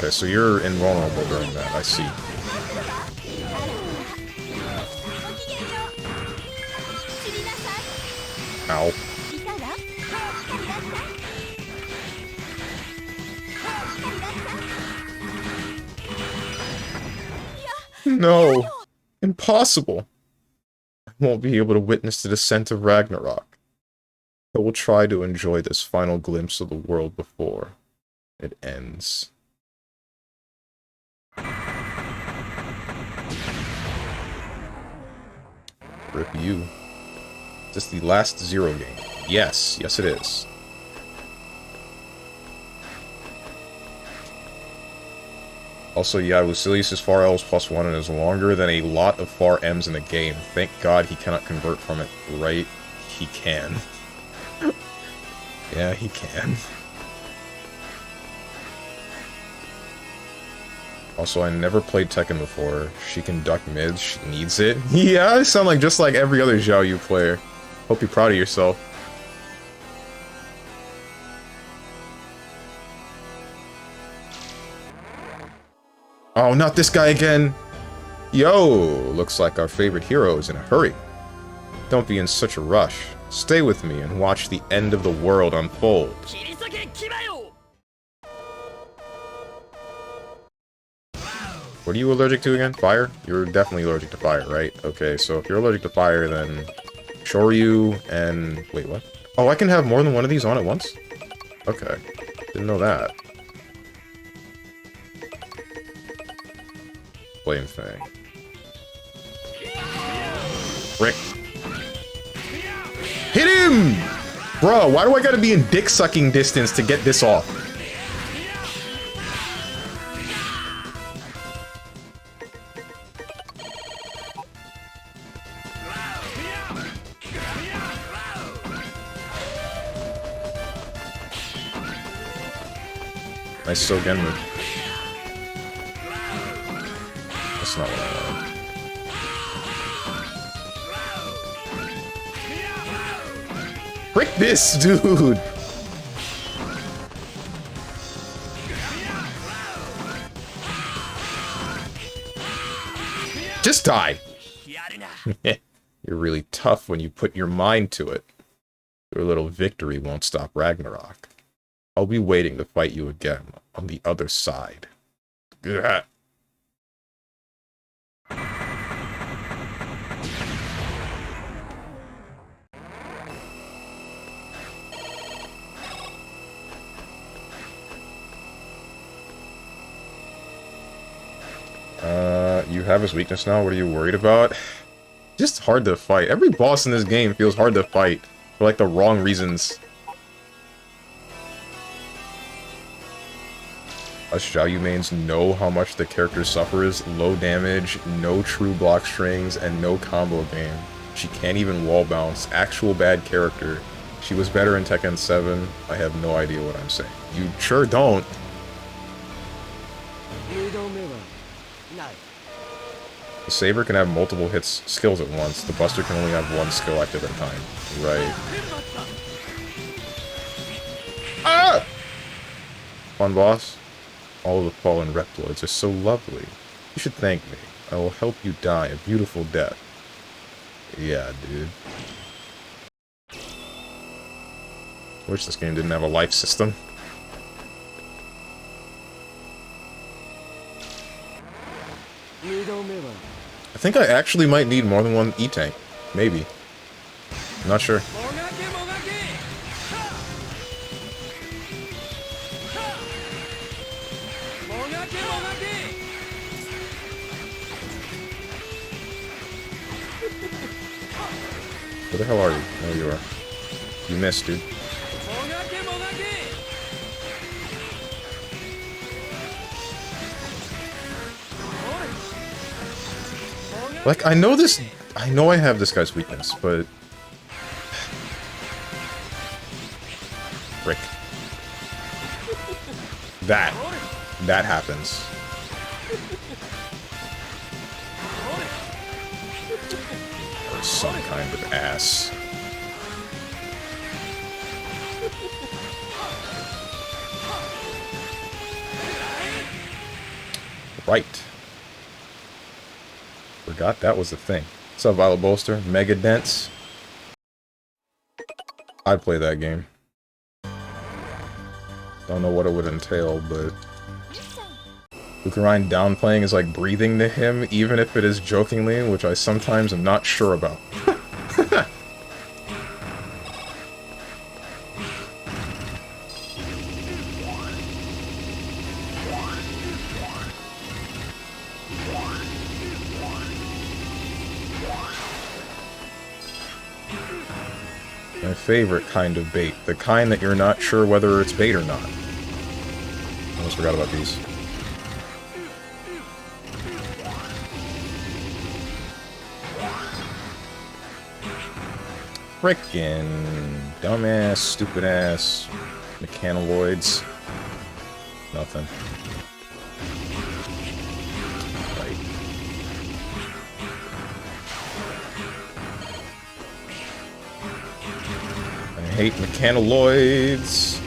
Speaker 1: Okay, so you're invulnerable during that, I see. Ow. No! Impossible! I won't be able to witness the descent of Ragnarok. I will try to enjoy this final glimpse of the world before it ends. Rip you. Is this the last Zero game? Yes. Yes, it is. Also, yeah, Lucilius' far L's +1 and is longer than a lot of far M's in the game. Thank God he cannot convert from it. Right? He can. Yeah, he can. Also, I never played Tekken before. She can duck mid, she needs it. Yeah, I sound like just like every other Xiao Yu player. Hope you're proud of yourself. Oh, not this guy again! Yo, looks like our favorite hero is in a hurry. Don't be in such a rush. Stay with me and watch the end of the world unfold. What are you allergic to again? Fire? You're definitely allergic to fire, right? Okay, so if you're allergic to fire, then Shoryu and... Wait, what? Oh, I can have more than one of these on at once? Okay. Didn't know that. Flame Fang. Frick. Hit him! Bro, why do I gotta be in dick-sucking distance to get this off? Nice Sogenmu. That's not what I wanted. Frick this, dude! Just die! You're really tough when you put your mind to it. Your little victory won't stop Ragnarok. I'll be waiting to fight you again on the other side. Ugh. You have his weakness now? What are you worried about? Just hard to fight. Every boss in this game feels hard to fight for, like, the wrong reasons. Us Xiao Yu mains know how much the character suffers. Low damage, no true block strings, and no combo game. She can't even wall bounce. Actual bad character. She was better in Tekken 7. I have no idea what I'm saying. You sure don't. The Saber can have multiple skills at once. The Buster can only have one skill active at a time. Right. Ah! Fun boss. All of the fallen Reploids are so lovely. You should thank me. I will help you die a beautiful death. Yeah, dude. Wish this game didn't have a life system. I think I actually might need more than one E-Tank. Maybe. I'm not sure. Where the hell are you? Oh, you are. You missed, dude. Like, I know this... I know I have this guy's weakness, but... Frick. That happens. Or some kind of ass. Forgot that was a thing. What's up, Violet Bolster? Mega Dense. I'd play that game. Don't know what it would entail, but... Lucarine downplaying is like breathing to him, even if it is jokingly, which I sometimes am not sure about. My favorite kind of bait. The kind that you're not sure whether it's bait or not. I almost forgot about these. Frickin' dumbass, stupid ass mechanoloids. Nothing. Right. I hate mechanoloids.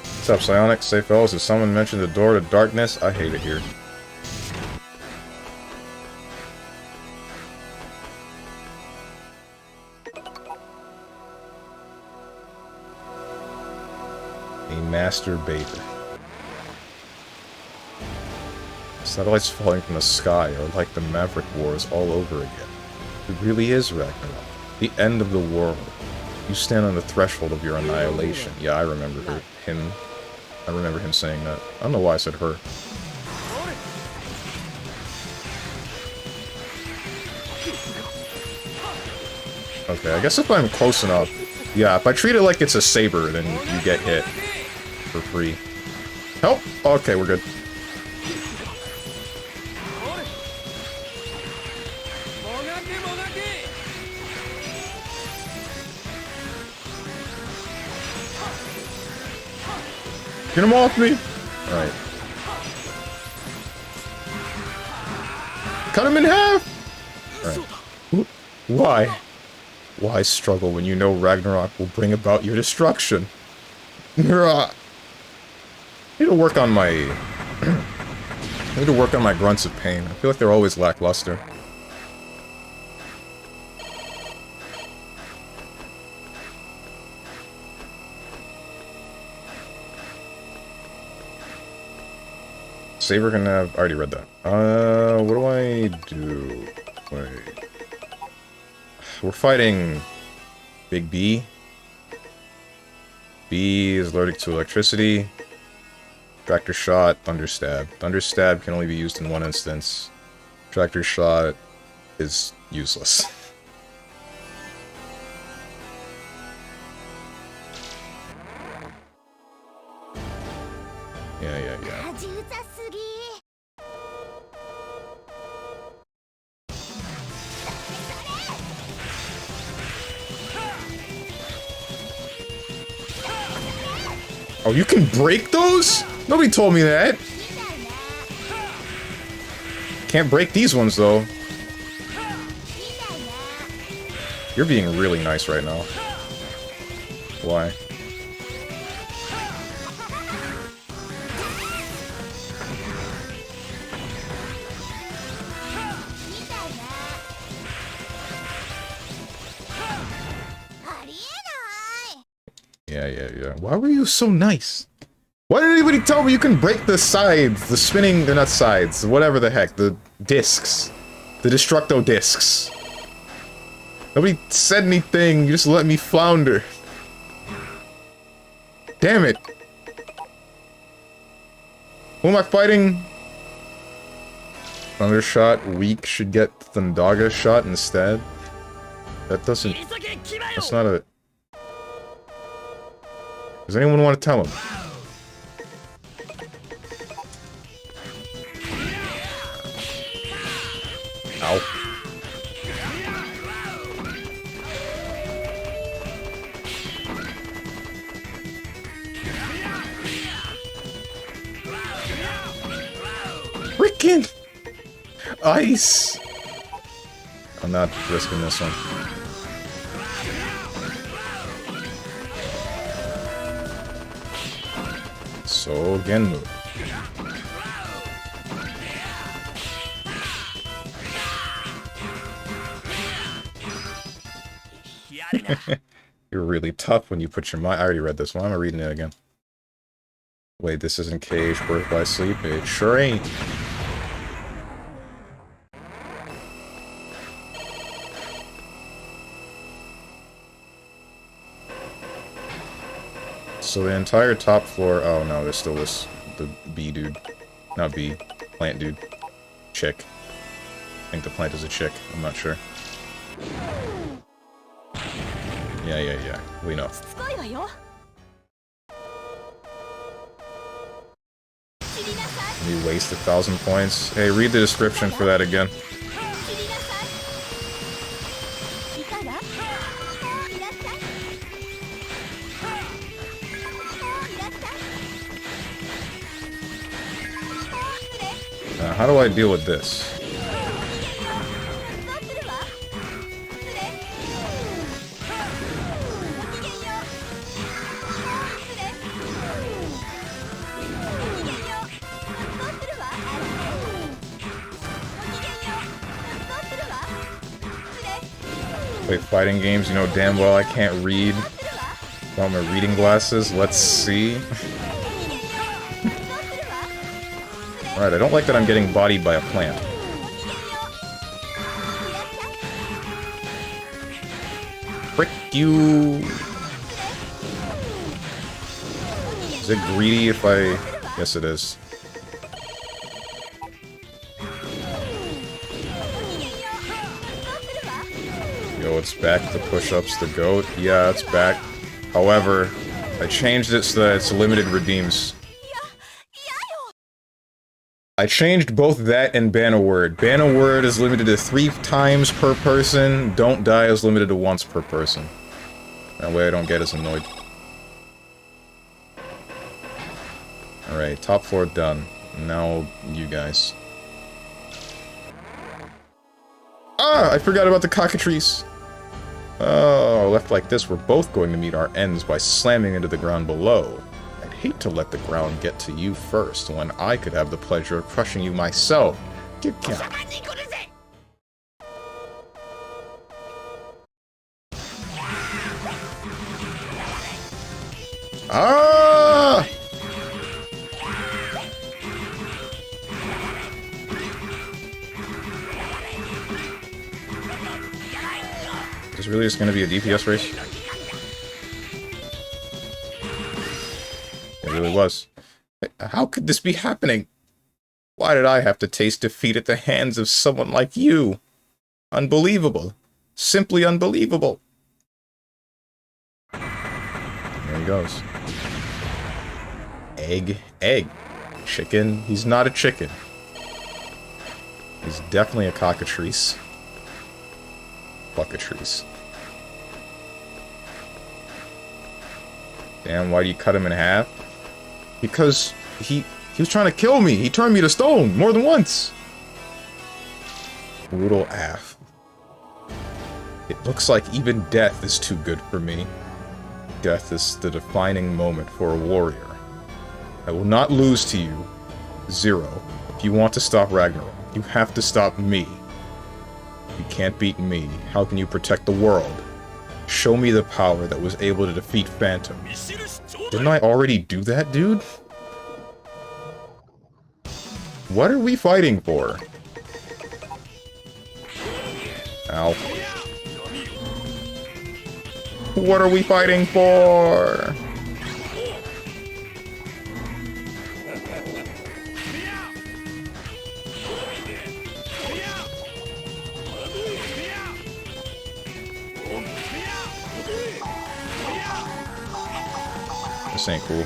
Speaker 1: What's up, Psionic? Say, fellas, if someone mentioned the door to darkness, I hate it here. Master baiter. Satellites falling from the sky are like the Maverick Wars all over again. It really is Ragnarok. The end of the world. You stand on the threshold of your annihilation. Yeah, I remember him. I remember him saying that. I don't know why I said her. Okay, I guess if I'm close enough... Yeah, if I treat it like it's a saber, then you get hit. For free. Help! Okay, we're good. Get him off me! Alright. Cut him in half! Alright. Why? Why struggle when you know Ragnarok will bring about your destruction? I need to work on my... I need to work on my grunts of pain. I feel like they're always lackluster. Saber can have... I already read that. What do I do? Wait. We're fighting... Big B. B is allergic to electricity. Tractor shot, thunder stab. Thunder stab can only be used in one instance. Tractor shot is useless. Yeah. Oh, you can break those? Nobody told me that. Can't break these ones, though. You're being really nice right now. Why? Yeah. Why were you so nice? Why did anybody tell me you can break the sides? The spinning... They're not sides. Whatever the heck. The discs. The Destructo discs. Nobody said anything. You just let me flounder. Damn it. Who am I fighting? Thunder shot. Weak should get Thundaga shot instead. That doesn't... That's not a... Does anyone want to tell him? Ow. Frickin' ice! I'm not risking this one. So, Genmu. You're really tough when you put your mind. I already read this one. I'm reading it again. Wait, this isn't cage birth by sleep. It sure ain't. So the entire top floor... Oh no, there's still this... The bee dude. Not bee. Plant dude. Chick. I think the plant is a chick. I'm not sure. Yeah. We know. You waste 1,000 points. Hey, read the description for that again. How do I deal with this? Play fighting games, you know damn well I can't read without my reading glasses. Let's see. Alright, I don't like that I'm getting bodied by a plant. Frick you! Is it greedy if I... Yes, it is. Yo, it's back. The push-ups, the goat. Yeah, it's back. However, I changed it so that it's limited redeems. I changed both that and ban a word. Ban a word is limited to 3 times per person. Don't die is limited to once per person. That way I don't get as annoyed. Alright, top floor done. Now, you guys. Ah! I forgot about the cockatrice! Oh, left like this, we're both going to meet our ends by slamming into the ground below. I'd hate to let the ground get to you first, when I could have the pleasure of crushing you myself. Get down. Ah! Is this really just going to be a DPS race? It really was. How could this be happening? Why did I have to taste defeat at the hands of someone like you? Unbelievable. Simply unbelievable. There he goes. Egg. Egg. Chicken. He's not a chicken. He's definitely a cockatrice. Buckatrice. Damn, why do you cut him in half? Because he was trying to kill me. He turned me to stone more than once. Brutal AF. It looks like even death is too good for me. Death is the defining moment for a warrior. I will not lose to you. Zero. If you want to stop Ragnarok, you have to stop me. You can't beat me. How can you protect the world? Show me the power that was able to defeat Phantom. Didn't I already do that, dude? What are we fighting for? Ow. What are we fighting for? This ain't cool.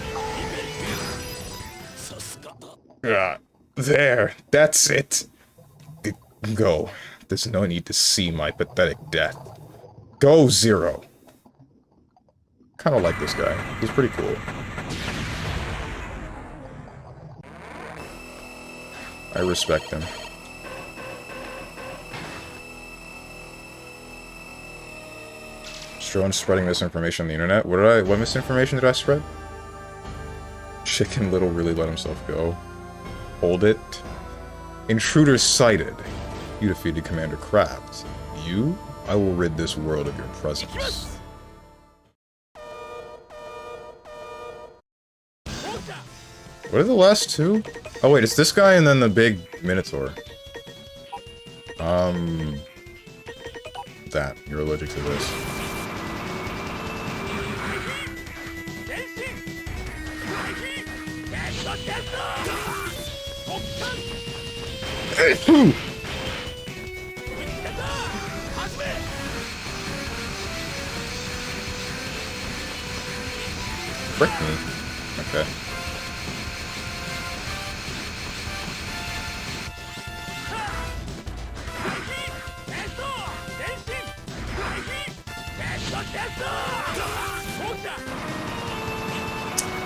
Speaker 1: There. That's it. Go. There's no need to see my pathetic death. Go, Zero. Kind of like this guy. He's pretty cool. I respect him. Strong spreading misinformation on the internet. What misinformation did I spread? Chicken Little really let himself go. Hold it. Intruder sighted. You defeated Commander Kraft. You? I will rid this world of your presence. What are the last two? Oh wait, it's this guy and then the big Minotaur. That. You're allergic to this. Frick me. Okay.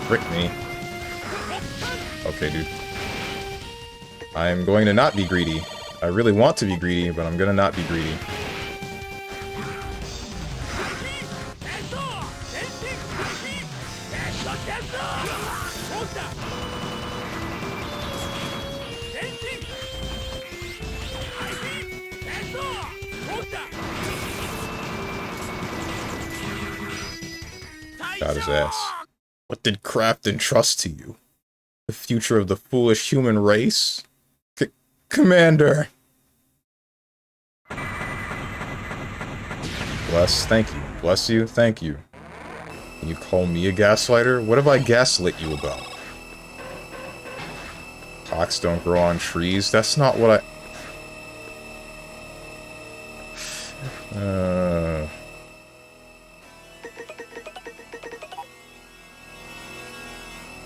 Speaker 1: Frick me. Okay, dude. I'm going to not be greedy. I really want to be greedy, but I'm gonna not be greedy. Got his ass. What did Craft entrust to you? The future of the foolish human race? Commander! Bless, thank you. Bless you, thank you. Can you call me a gaslighter? What have I gaslit you about? Clocks don't grow on trees? That's not what I...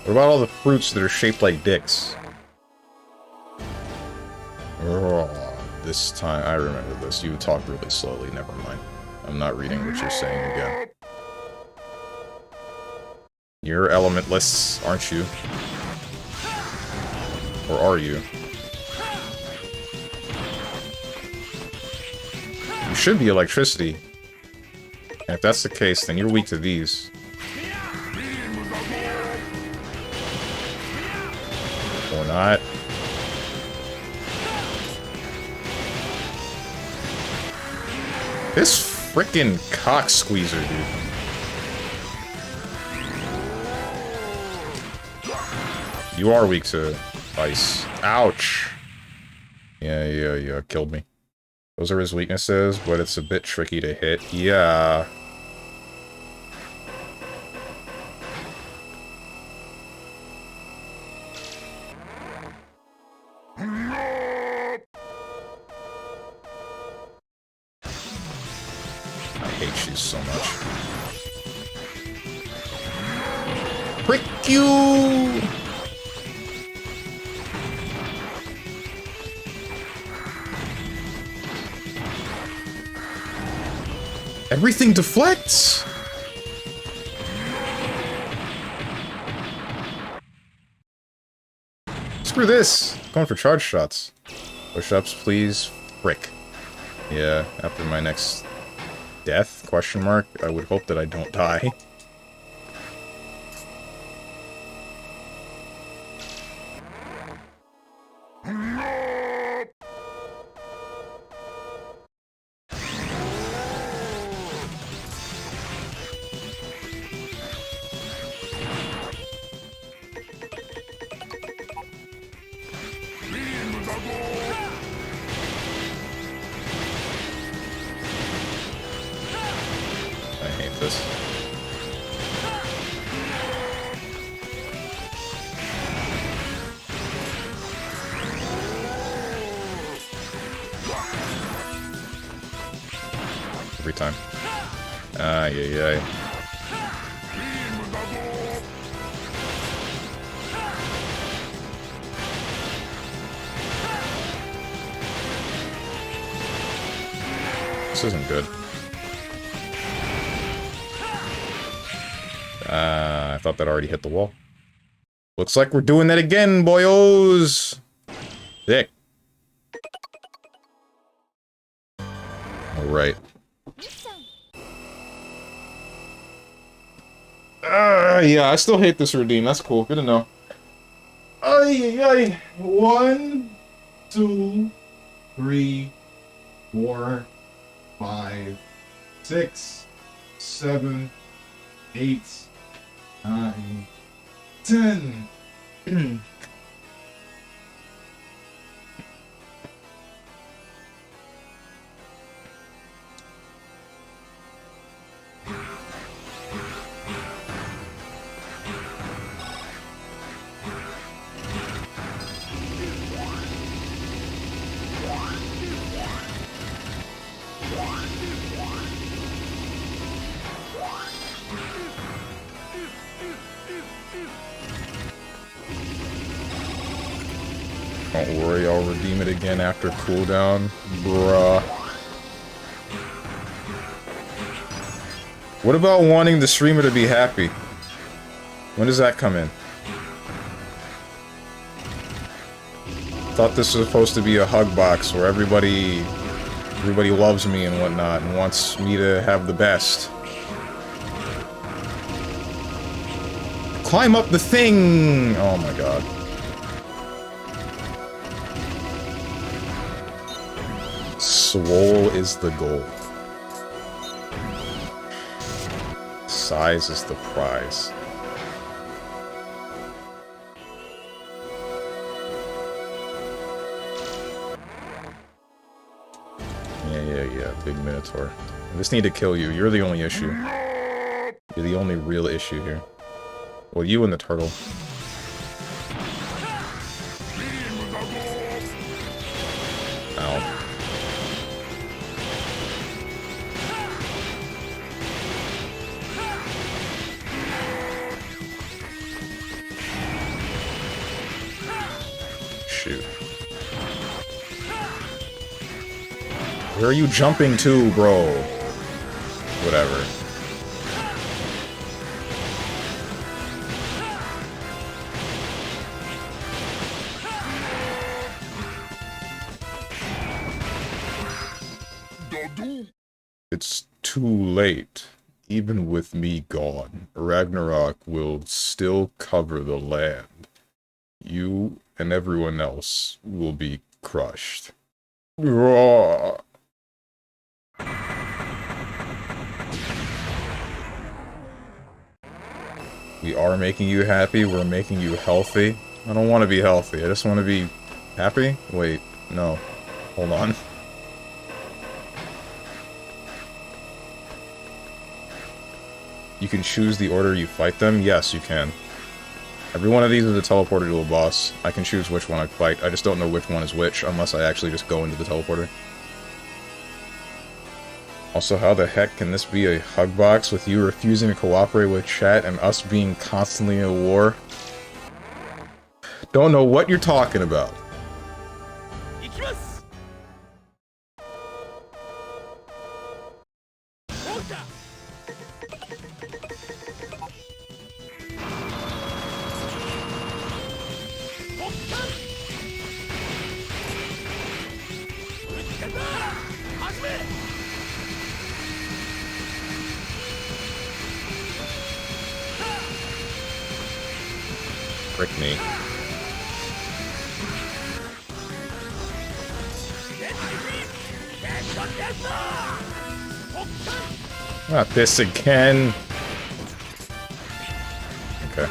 Speaker 1: What about all the fruits that are shaped like dicks? Oh, this time, I remember this. You talk really slowly, never mind. I'm not reading what you're saying again. You're elementless, aren't you? Or are you? You should be electricity. And if that's the case, then you're weak to these. Or not. This frickin' cock squeezer, dude. You are weak to ice. Ouch. Yeah, killed me. Those are his weaknesses, but it's a bit tricky to hit. Yeah. So much. Frick you! Everything deflects! Screw this! Going for charge shots. Push-ups, please. Frick. Yeah, after my next... death? Question mark. I would hope that I don't die. Every time. Ay. This isn't good. I thought that already hit the wall. Looks like we're doing that again, boyos! Sick. Alright. Yeah, I still hate this redeem. That's cool. Good to know. Ay. 1, 2, 3, 4, 5, 6, 7, 8, 9, 10. Don't worry, I'll redeem it again after cooldown. Bruh. What about wanting the streamer to be happy? When does that come in? Thought this was supposed to be a hug box where everybody loves me and whatnot and wants me to have the best. Climb up the thing! Oh my god. Swole is the goal. Size is the prize. Yeah, big Minotaur. I just need to kill you. You're the only issue. You're the only real issue here. Well, you and the turtle. Ow. Shoot. Where are you jumping to, bro? Whatever. It's too late. Even with me gone, Ragnarok will still cover the land. You and everyone else will be crushed. Raw. We are making you happy, we're making you healthy. I don't want to be healthy, I just want to be happy? Wait, no. Hold on. You can choose the order you fight them? Yes, you can. Every one of these is a teleporter to a boss. I can choose which one I fight, I just don't know which one is which, unless I actually just go into the teleporter. Also, how the heck can this be a hug box with you refusing to cooperate with chat and us being constantly in war? Don't know what you're talking about. Frick me. Not this again. Okay.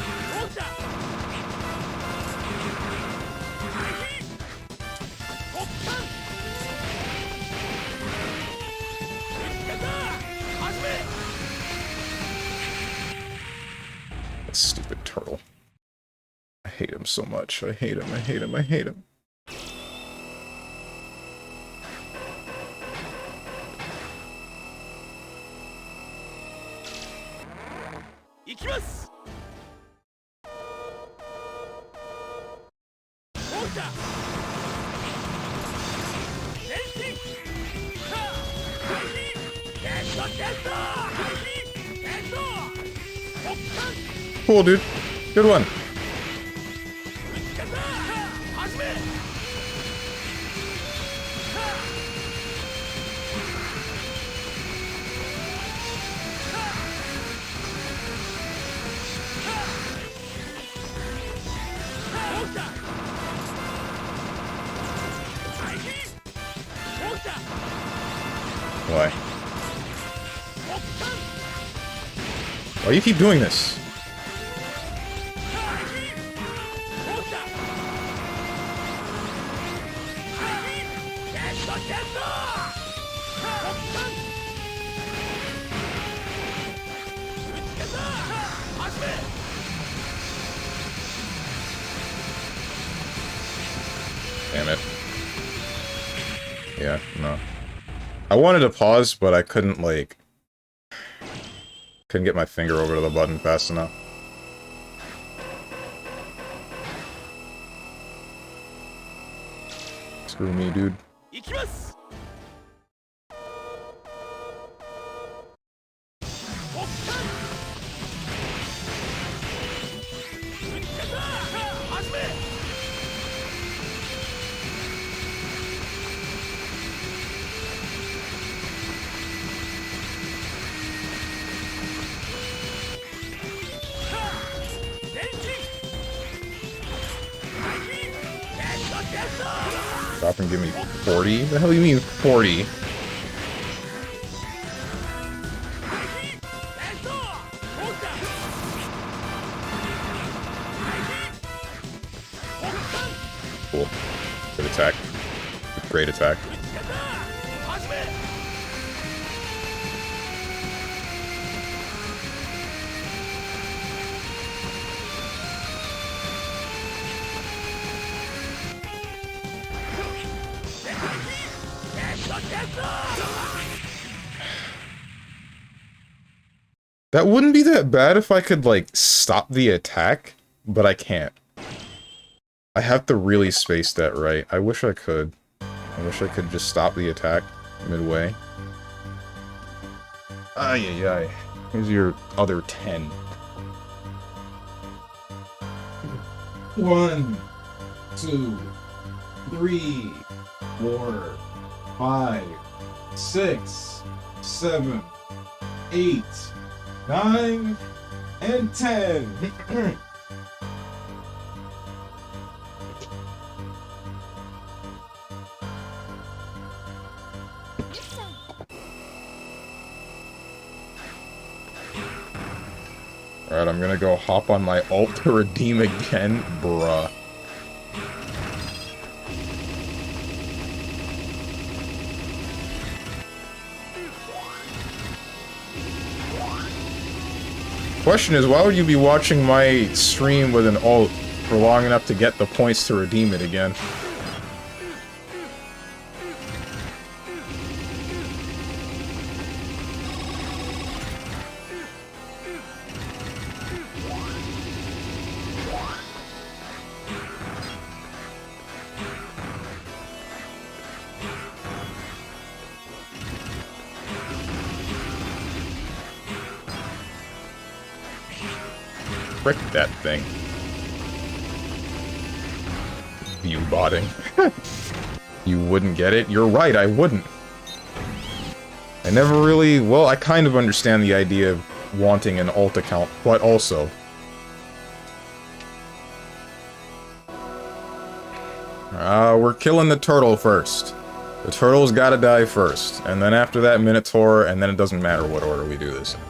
Speaker 1: That stupid turtle. I hate him so much. I hate him, I hate him, I hate him. Cool, dude. Good one. Why? Why do you keep doing this? Damn it. Yeah, no. I wanted to pause, but I couldn't, like... Couldn't get my finger over to the button fast enough. Screw me, dude. Stop and give me 40? The hell do you mean 40? Cool. Good attack. Great attack. That wouldn't be that bad if I could, like, stop the attack, but I can't. I have to really space that right. I wish I could. I wish I could just stop the attack midway. Ay, ay, ay. Here's your other 10. 1, 2, 3, 4, 5, 6, 7, 8, 9, and 10. Alright, I'm gonna go hop on my ult to redeem again, bruh. Question is, why would you be watching my stream with an ult for long enough to get the points to redeem it again? Frick that thing. View botting. You wouldn't get it? You're right, I wouldn't. I never really... Well, I kind of understand the idea of wanting an alt account, but also... we're killing the turtle first. The turtle's gotta die first, and then after that, Minotaur, and then it doesn't matter what order we do this in.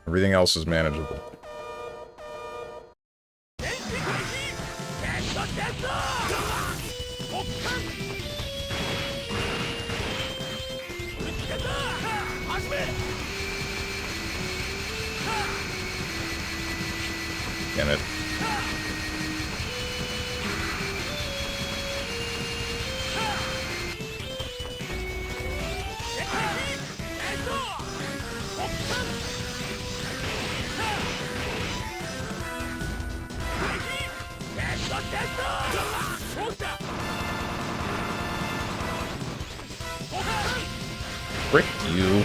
Speaker 1: Everything else is manageable. Damn it. Frick you.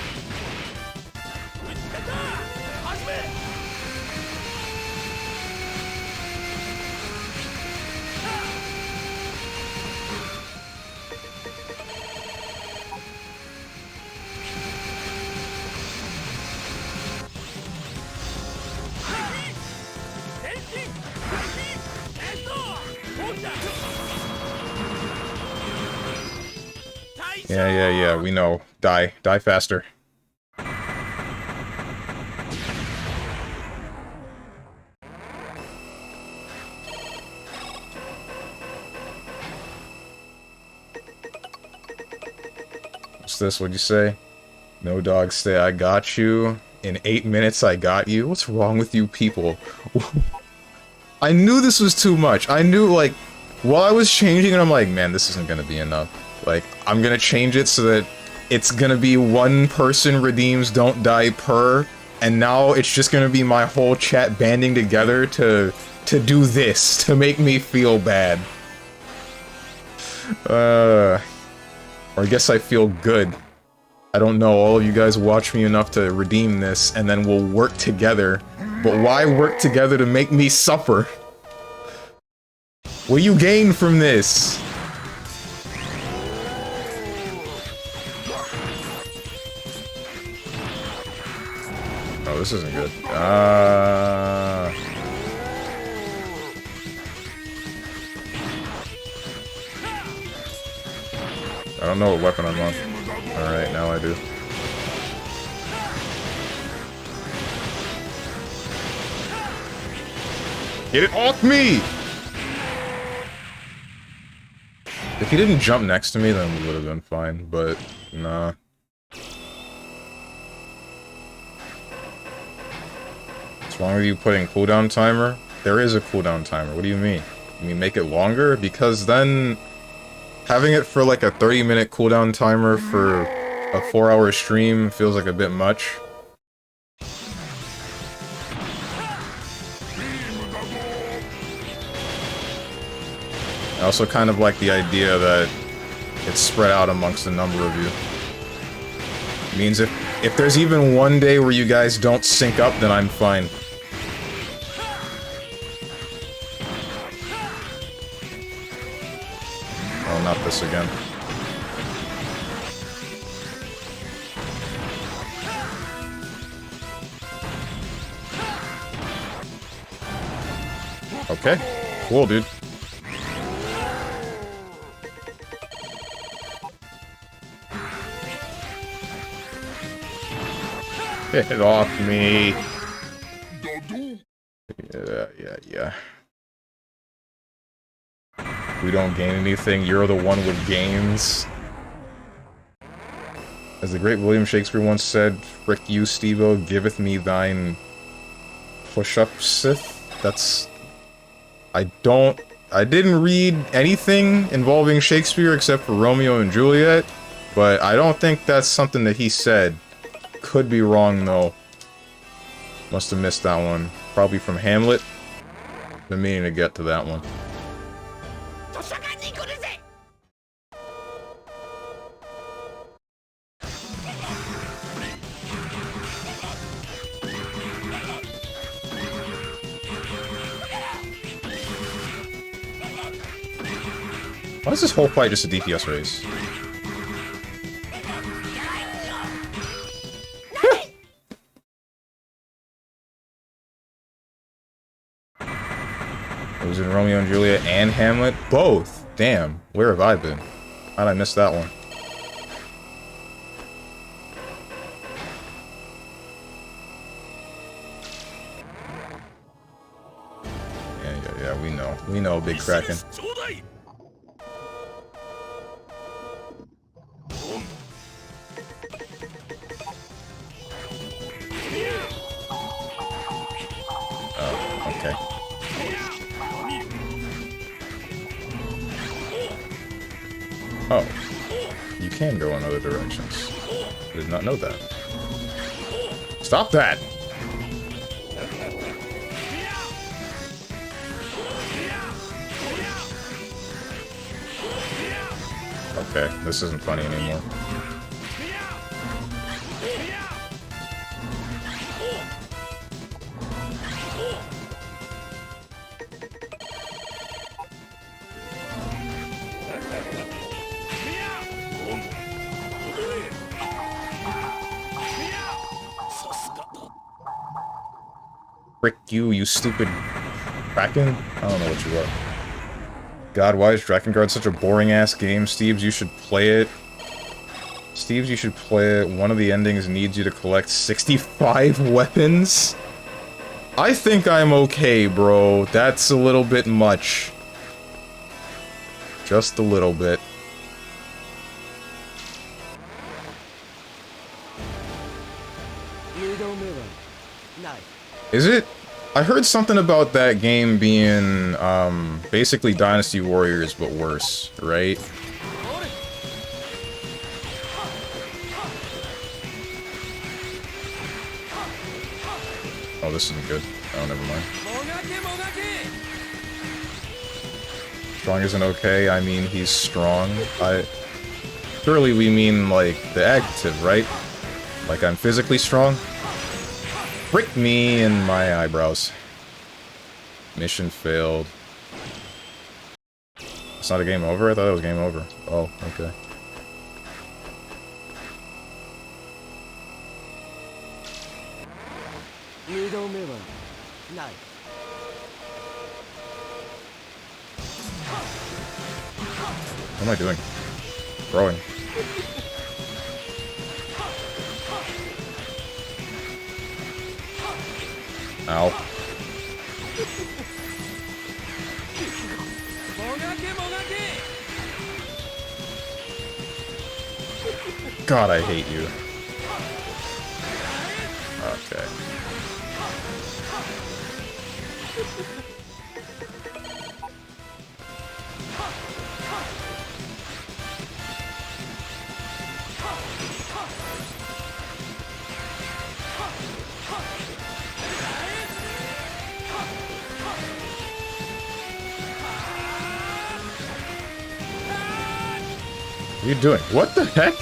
Speaker 1: Yeah, we know. Die. Die faster. What's this? What'd you say? No dog stay, I got you. In 8 minutes, I got you. What's wrong with you people? I knew this was too much. I knew, like, while I was changing it, I'm like, man, this isn't gonna be enough. Like, I'm gonna change it so that it's gonna be one person redeems don't die per, and now it's just gonna be my whole chat banding together to do this, to make me feel bad. Or I guess I feel good. I don't know, all of you guys watch me enough to redeem this, and then we'll work together. But why work together to make me suffer? What do you gain from this? Oh, this isn't good. I don't know what weapon I'm on. Alright, now I do. Get it off me! If he didn't jump next to me, then we would have been fine, but nah. What's wrong with you putting cooldown timer? There is a cooldown timer. What do you mean? You mean make it longer? Because then having it for like a 30-minute cooldown timer for a 4-hour stream feels like a bit much. I also kind of like the idea that it's spread out amongst a number of you. It means if there's even one day where you guys don't sync up, then I'm fine. Oh, not this again. Okay. Cool, dude. Get it off me. Yeah. We don't gain anything, you're the one with gains. As the great William Shakespeare once said, frick you, Steve-O, giveth me thine push-up-sith? That's... I didn't read anything involving Shakespeare except for Romeo and Juliet, but I don't think that's something that he said. Could be wrong, though. Must have missed that one. Probably from Hamlet. Been meaning to get to that one. Why is this whole fight just a DPS race? It was in Romeo and Juliet and Hamlet? Both! Damn, where have I been? How'd I miss that one? Yeah, we know. We know, Big Kraken. Oh, okay. Oh. You can go in other directions. I did not know that. Stop that! Okay, this isn't funny anymore. Frick you, you stupid Kraken? I don't know what you are. God, why is Drakengard such a boring-ass game, Steves? You should play it. Steve's, you should play it. One of the endings needs you to collect 65 weapons. I think I'm okay, bro. That's a little bit much. Just a little bit. Is it? I heard something about that game being, basically Dynasty Warriors, but worse, right? Oh, this isn't good. Oh, never mind. Strong isn't okay. I mean, he's strong. Surely we mean, like, the adjective, right? Like, I'm physically strong? Prick me in my eyebrows. Mission failed. It's not a game over? I thought it was game over. Oh, okay. What am I doing? Throwing. Ow. God, I hate you. Okay. What are you doing? What the heck?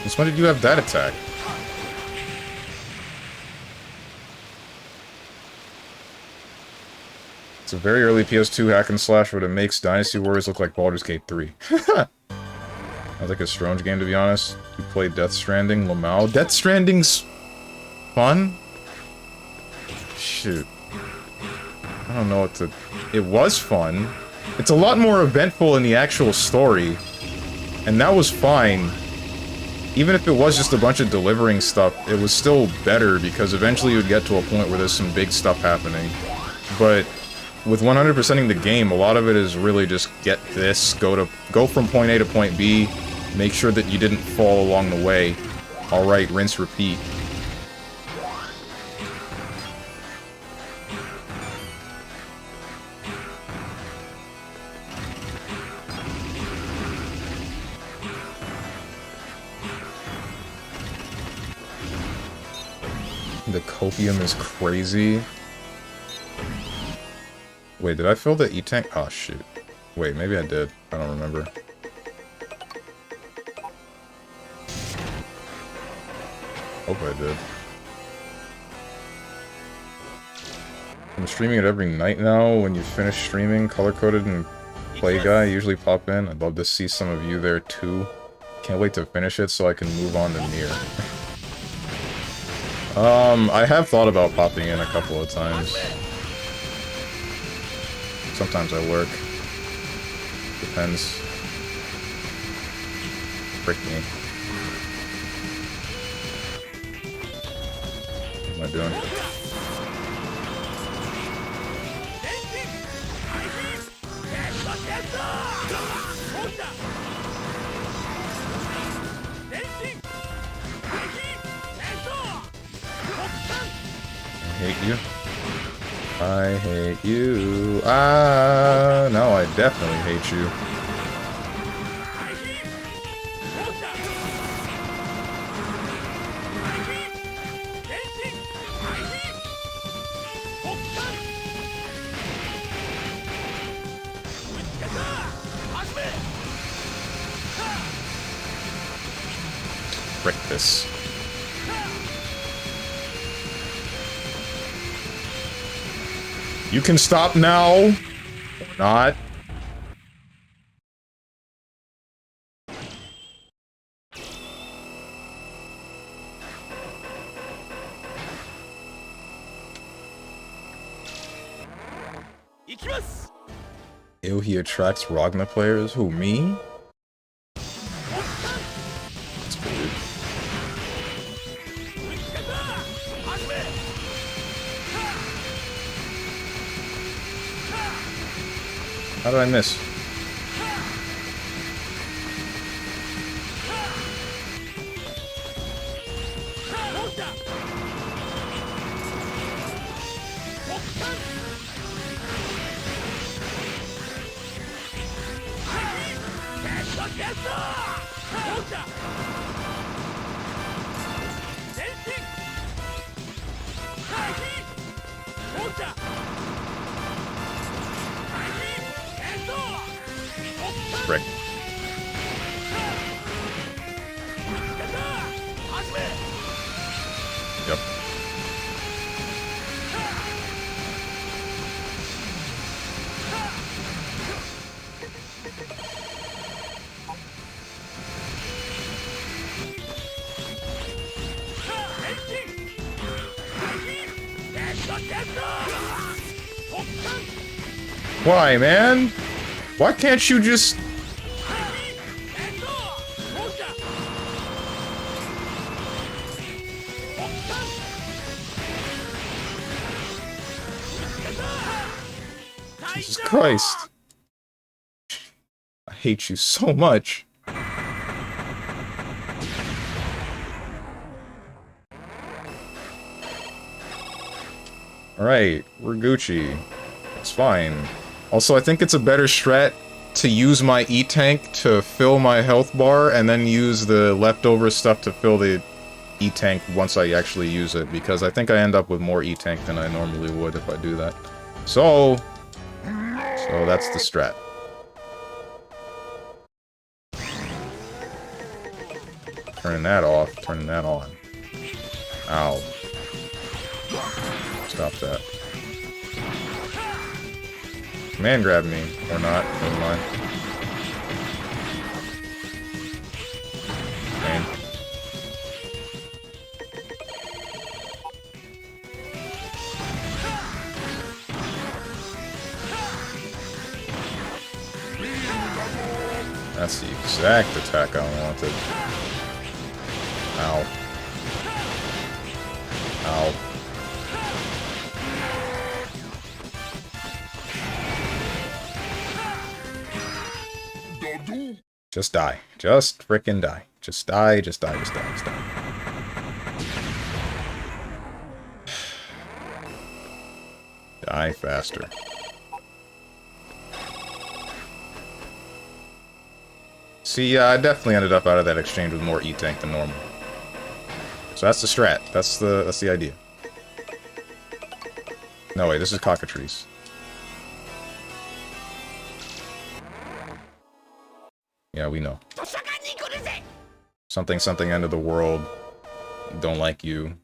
Speaker 1: Since when did you have that attack? It's a very early PS2 hack and slash, but it makes Dynasty Warriors look like Baldur's Gate 3. Sounds like a strange game, to be honest. You played Death Stranding, Lamau. Death Stranding's fun? Shoot. I don't know what to... It was fun. It's a lot more eventful in the actual story. And that was fine. Even if it was just a bunch of delivering stuff, it was still better because eventually you would get to a point where there's some big stuff happening. But with 100%ing the game, a lot of it is really just get this, go from point A to point B, make sure that you didn't fall along the way. Alright, rinse, repeat. The copium is crazy. Wait, did I fill the E-tank? Oh, shoot. Wait, maybe I did. I don't remember. Hope I did. I'm streaming it every night now. When you finish streaming, color-coded and play guy usually pop in. I'd love to see some of you there too. Can't wait to finish it so I can move on to Nier. I have thought about popping in a couple of times. Sometimes I work. Depends. Frick me. What am I doing? I hate you. I hate you. Ah, no, I definitely hate you. Frick this. You can stop now, or not. Ew, he attracts Ragna players? Who, me? How did I miss? Frick. Yep. Why, man? Why can't you just... Jesus Christ. I hate you so much. Alright, we're Gucci. It's fine. Also, I think it's a better strat to use my E-Tank to fill my health bar, and then use the leftover stuff to fill the E-Tank once I actually use it, because I think I end up with more E-Tank than I normally would if I do that. So that's the strat. Turning that off, turning that on. Ow. Stop that. Command grab me. Or not. Never mind. Pain. That's the exact attack I wanted. Ow. Ow. Just die. Just frickin' die. Just die, just die, just die, just die. Die faster. See, I definitely ended up out of that exchange with more E-Tank than normal. So that's the strat. That's the idea. No, wait, this is cockatrice. Yeah, we know. Something, something, end of the world. Don't like you.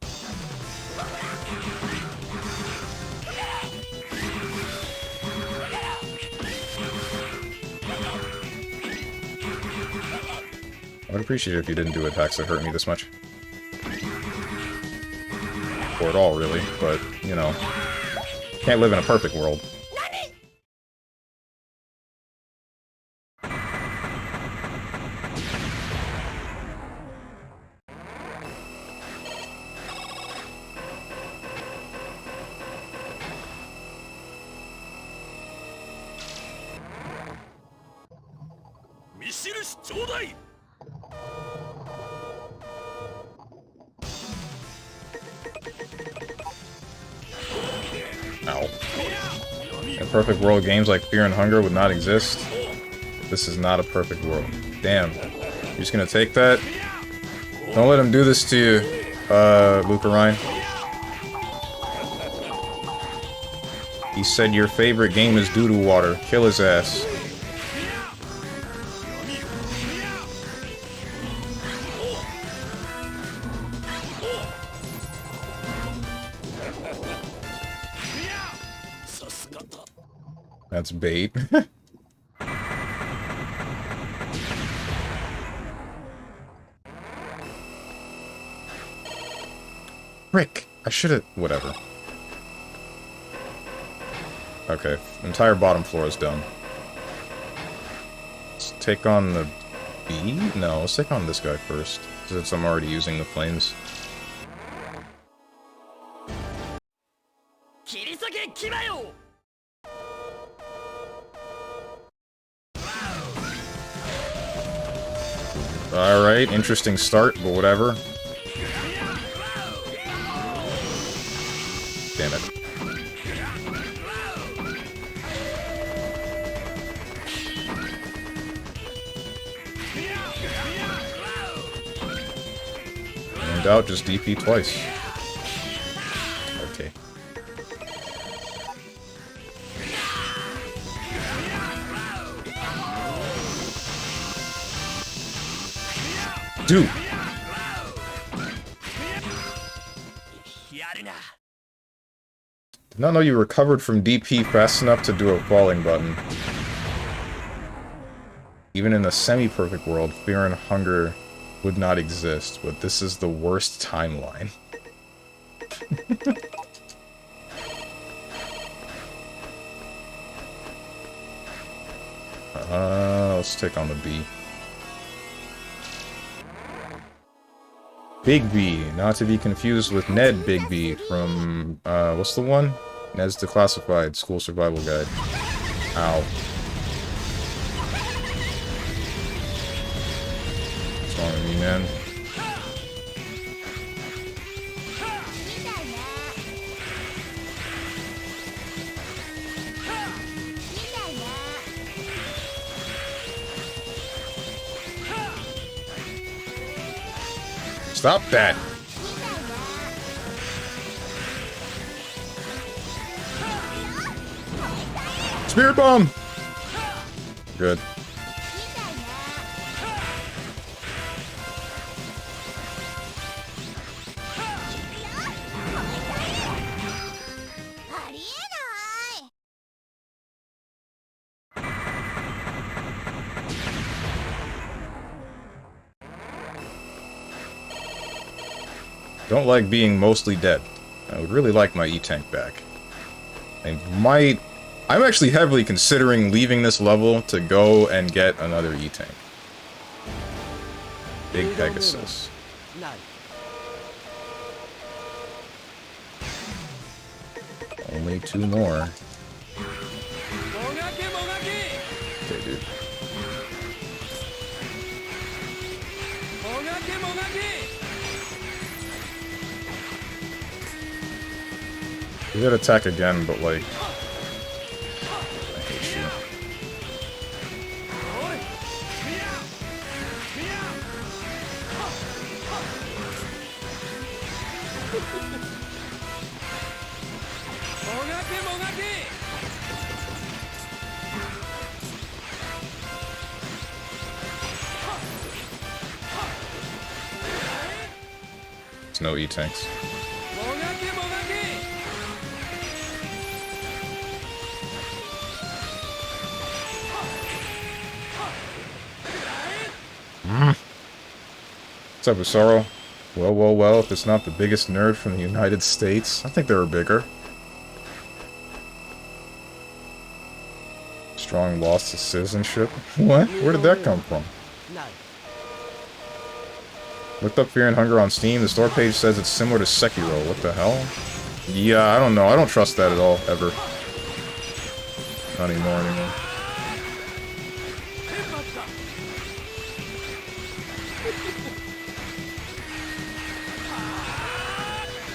Speaker 1: I would appreciate it if you didn't do attacks that hurt me this much. Or at all, really, but, you know. Can't live in a perfect world. Ow. In a perfect world, games like Fear and Hunger would not exist. This is not a perfect world. Damn. You're just gonna take that? Don't let him do this to you, Luca Ryan. He said your favorite game is doo-doo water. Kill his ass. That's bait. Rick, I should've... Whatever. Okay, entire bottom floor is done. Let's take on the bee? No, let's take on this guy first, since I'm already using the flames. Alright, interesting start, but whatever. Damn it. In doubt, just DP twice. Okay. Dude! Did not know you recovered from DP fast enough to do a falling button. Even in a semi-perfect world, fear and hunger would not exist, but this is the worst timeline. Let's take on the B. Big B, not to be confused with Ned Big B from, what's the one? Ned's Declassified School Survival Guide. Ow. What's wrong with me, man? Stop that! Spirit Bomb! Good. Don't like being mostly dead. I would really like my E-Tank back. I'm actually heavily considering leaving this level to go and get another E-Tank. Big Pegasus. Only 2 more. Okay, dude. We gotta attack again, but like... I hate you. There's no E-Tanks. What's up, Usoro? Well, well, well, if it's not the biggest nerd from the United States. I think they were bigger. Strong lost his citizenship? What? Where did that come from? Looked up Fear and Hunger on Steam. The store page says it's similar to Sekiro. What the hell? Yeah, I don't know. I don't trust that at all, ever. Not anymore.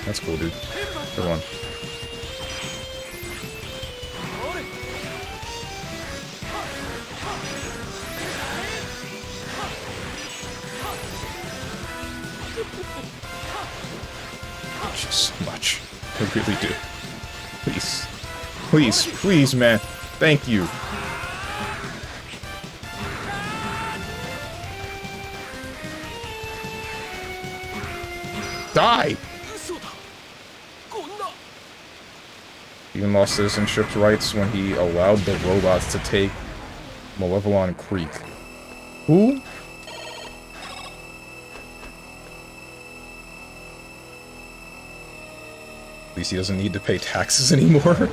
Speaker 1: That's cool, dude. Good one. Thank you so much. I really do. Please. Please, please, man. Thank you. Die! Even lost citizenship rights when he allowed the robots to take Malevelon Creek. Who? At least he doesn't need to pay taxes anymore.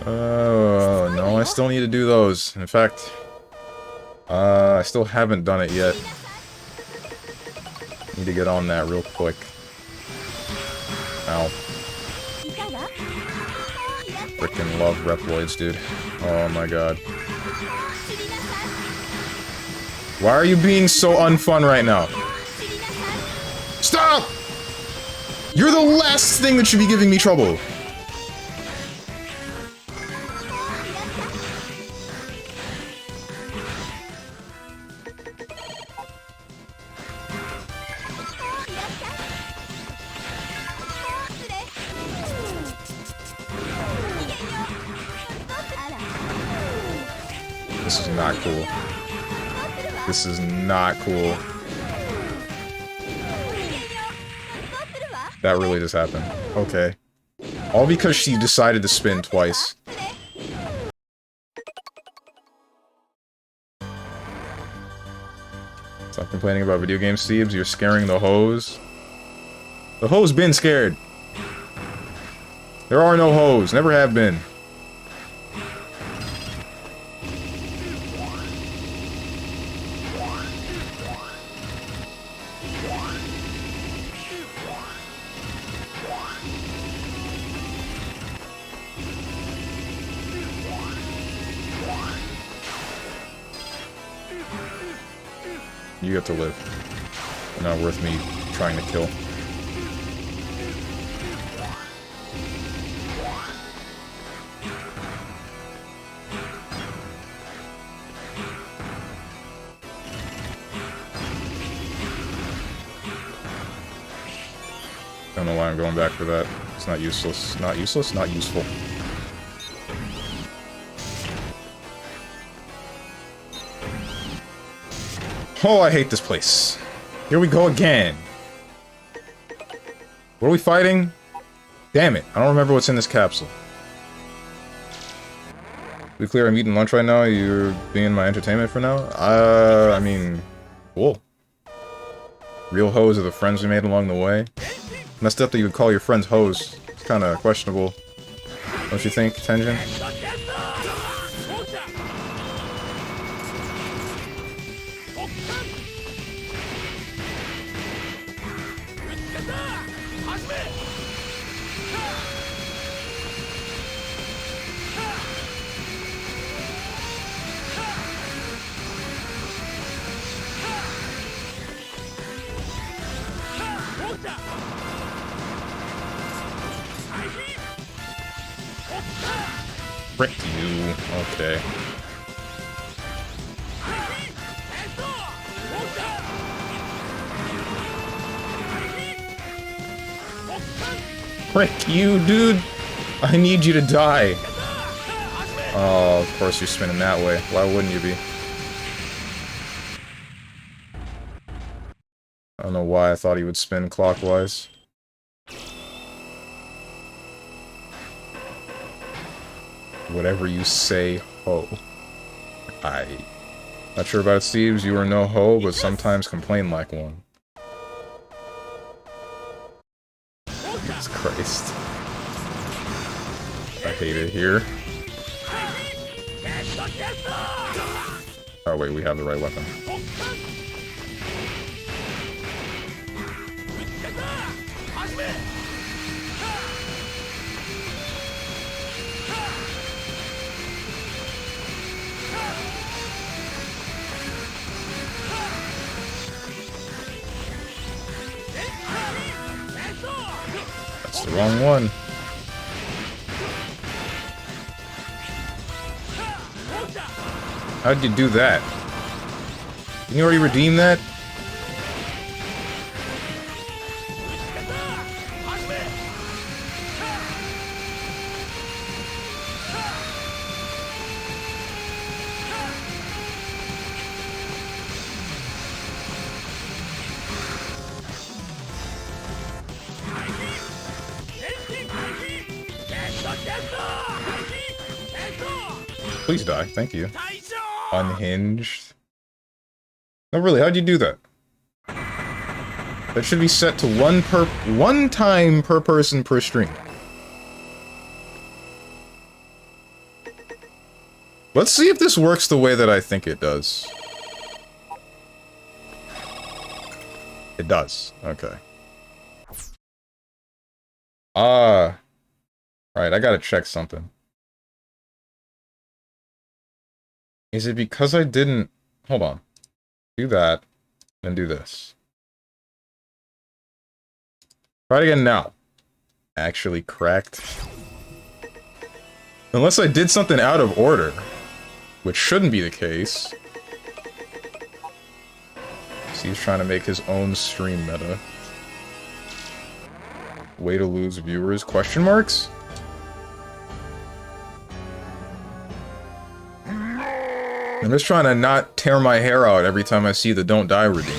Speaker 1: Oh, no, I still need to do those. In fact, I still haven't done it yet. Need to get on that real quick. Ow. Frickin' love Reploids, dude. Oh my god. Why are you being so unfun right now? Stop! You're the last thing that should be giving me trouble. This is not cool. This is not cool. That really just happened. Okay. All because she decided to spin twice. Stop complaining about video game Steves. You're scaring the hoes. The hoes been scared. There are no hoes. Never have been. You have to live. You're not worth me trying to kill. Don't know why I'm going back for that. It's not useless. Not useless, not useful. Oh, I hate this place. Here we go again. What are we fighting? Damn it, I don't remember what's in this capsule. We clear, I'm eating lunch right now. You're being my entertainment for now? I mean, cool. Real hoes are the friends we made along the way. Messed up that you would call your friends hoes. It's kind of questionable. Don't you think, Tenjin? Frick you. Okay. Frick you, dude! I need you to die! Oh, of course you're spinning that way. Why wouldn't you be? I don't know why I thought he would spin clockwise. Whatever you say, ho. Not sure about Steve's, you are no ho, but sometimes complain like one. Jesus Christ. I hate it here. Oh wait, we have the right weapon. That's the wrong one. How'd you do that? Didn't you already redeem that? Please die, thank you. Unhinged. No, really, how'd you do that? That should be set to one time per person per stream. Let's see if this works the way that I think it does. It does. Okay. Right, I gotta check something. Is it because I didn't... Hold on. Do that, and do this. Try it again now. Actually cracked. Unless I did something out of order, which shouldn't be the case. So he's trying to make his own stream meta. Way to lose viewers? Question marks? I'm just trying to not tear my hair out every time I see the don't die redeem.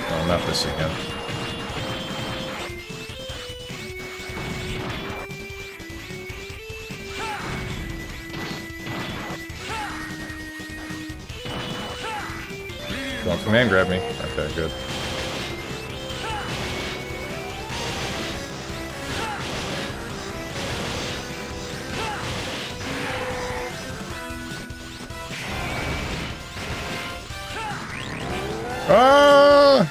Speaker 1: Oh, not this again. Don't command grab me. Okay, good. Ah!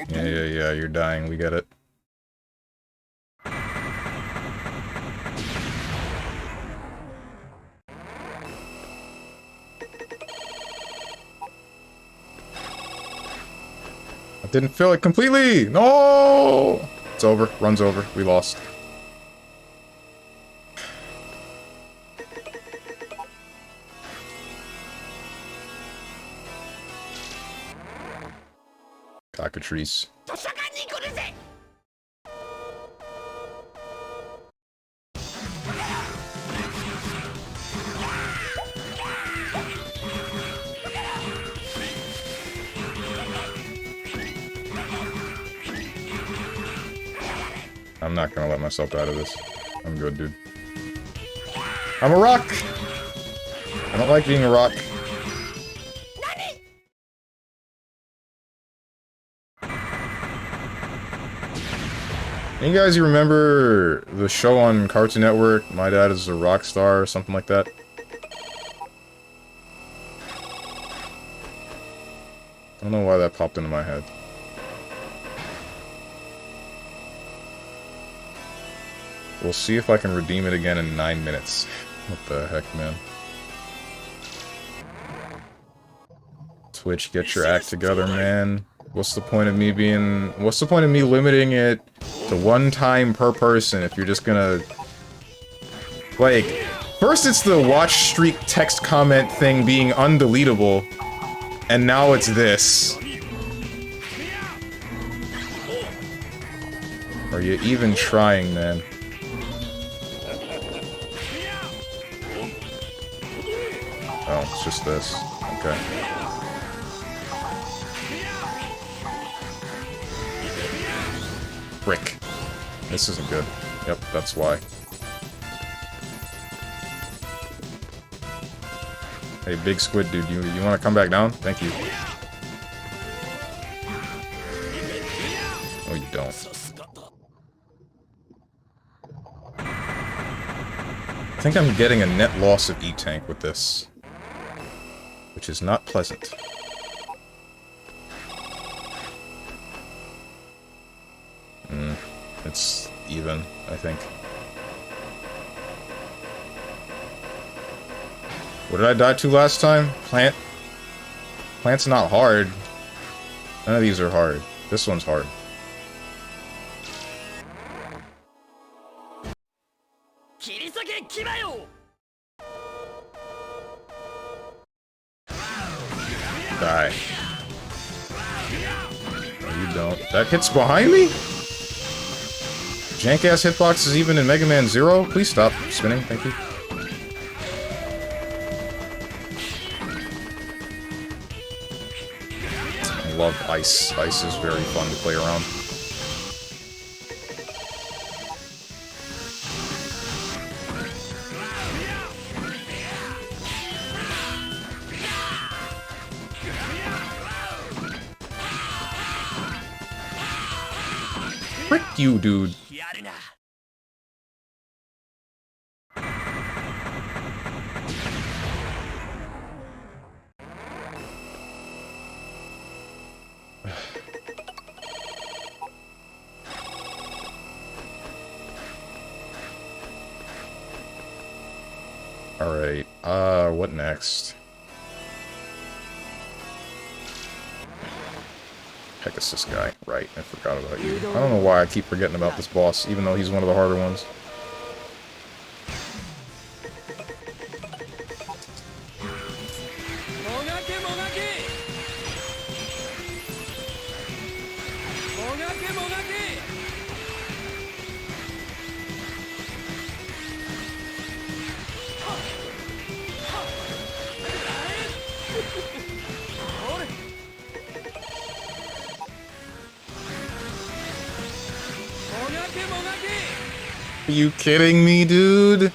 Speaker 1: Yeah, you're dying, we get it. I didn't fill it completely! No! It's over, runs over, we lost. Cockatrice. I'm not gonna let myself out of this. I'm good, dude. I'm a rock! I don't like being a rock. You guys, you remember the show on Cartoon Network, My Dad is a Rock Star, or something like that? I don't know why that popped into my head. We'll see if I can redeem it again in 9 minutes. What the heck, man? Twitch, get your act together, man. What's the point of me being... What's the point of me limiting it to 1 time per person if you're just gonna... Like, first it's the watch streak text comment thing being undeletable, and now it's this. Are you even trying, man? Oh, it's just this. Okay. Frick. This isn't good. Yep, that's why. Hey, big squid dude, you want to come back down? Thank you. Oh, you don't. I think I'm getting a net loss of E-Tank with this, which is not pleasant. It's even, I think. What did I die to last time? Plant? Plant's not hard. None of these are hard. This one's hard. Die. No, you don't. That hits behind me? Jank-ass hitboxes even in Mega Man 0? Please stop spinning, thank you. I love ice. Ice is very fun to play around. Frick you, dude. Alright, what next? Pegasus guy. Right, I forgot about you. I don't know why I keep forgetting about this boss, even though he's one of the harder ones. Are you kidding me, dude?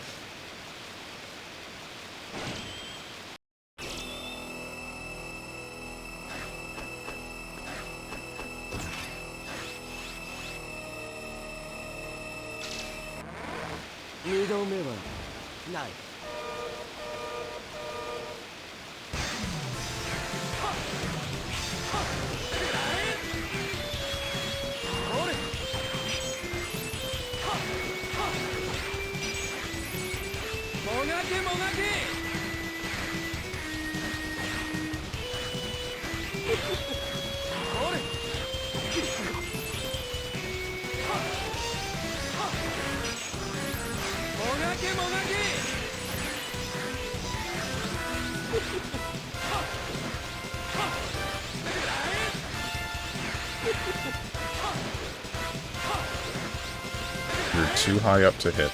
Speaker 1: You're too high up to hit.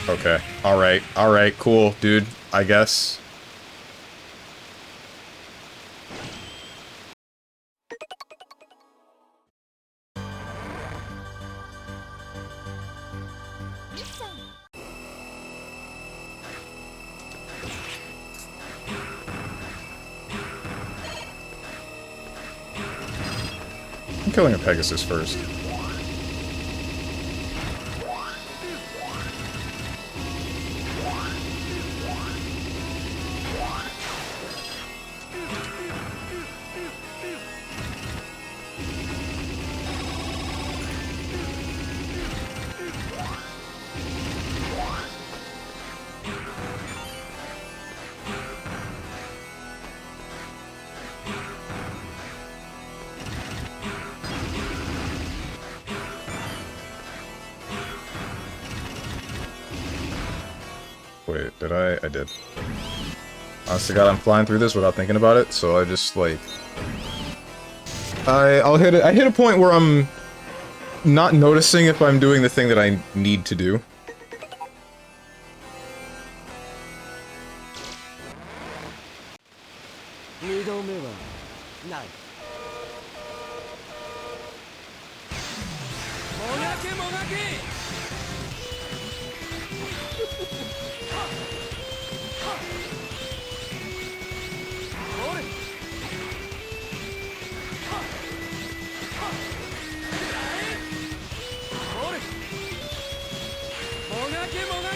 Speaker 1: Okay. Alright. Alright. Cool, dude. I guess. I'm killing a Pegasus first. Wait, did I? I did. Honest to God, I'm flying through this without thinking about it, so I just, like... I hit a point where I'm not noticing if I'm doing the thing that I need to do.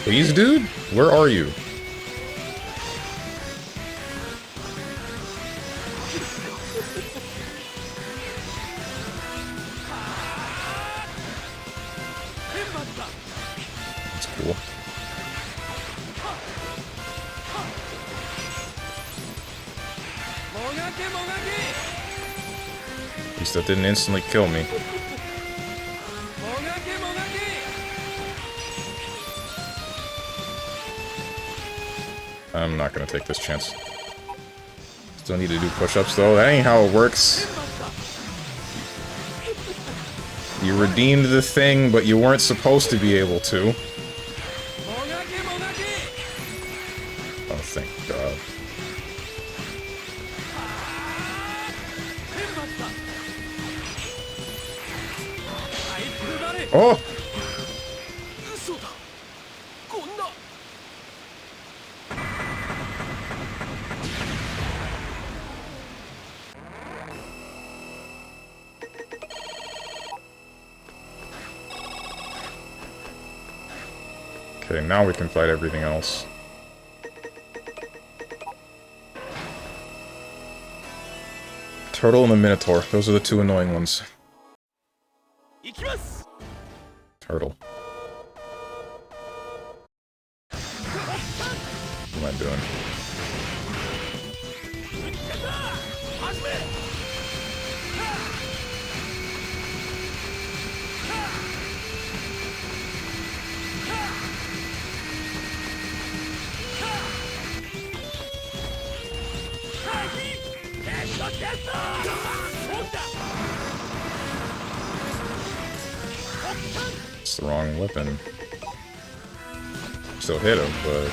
Speaker 1: Please, dude? Where are you? That's cool. At least that didn't instantly kill me. I'm not gonna take this chance. Still need to do push-ups though. That ain't how it works. You redeemed the thing, but you weren't supposed to be able to. Oh, thank God. Oh! Okay, now we can fight everything else. Turtle and the Minotaur. Those are the two annoying ones. Turtle. What am I doing? It's the wrong weapon. Still hit him, but...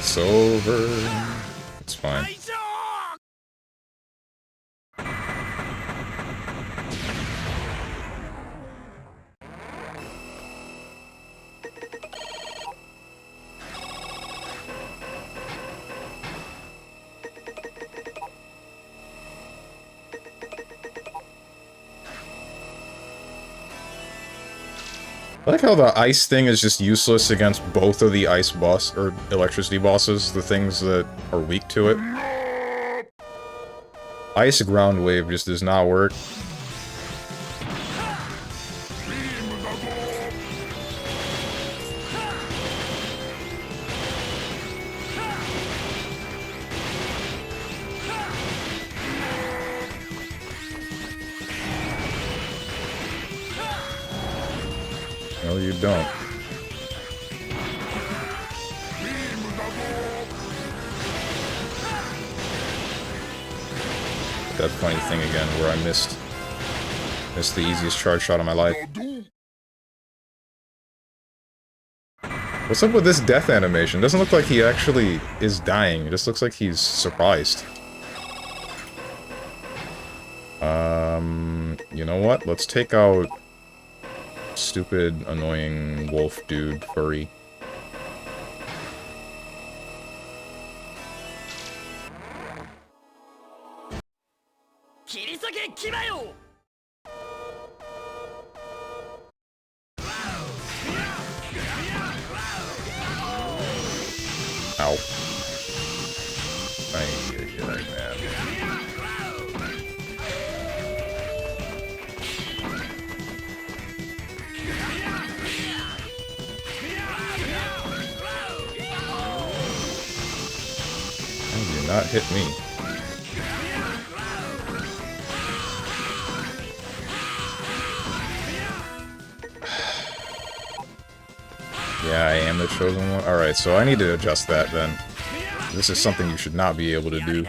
Speaker 1: It's over. It's fine. I like how the ice thing is just useless against both of the ice boss, or electricity bosses, the things that are weak to it. Ice ground wave just does not work. No, you don't. That funny thing again, where I missed the easiest charge shot of my life. What's up with this death animation? Doesn't look like he actually is dying. It just looks like he's surprised. You know what? Let's take out stupid, annoying wolf dude, furry. Ow. Ay, man. How do not hit me? Yeah, I am the chosen one. Alright, so I need to adjust that then. This is something you should not be able to do.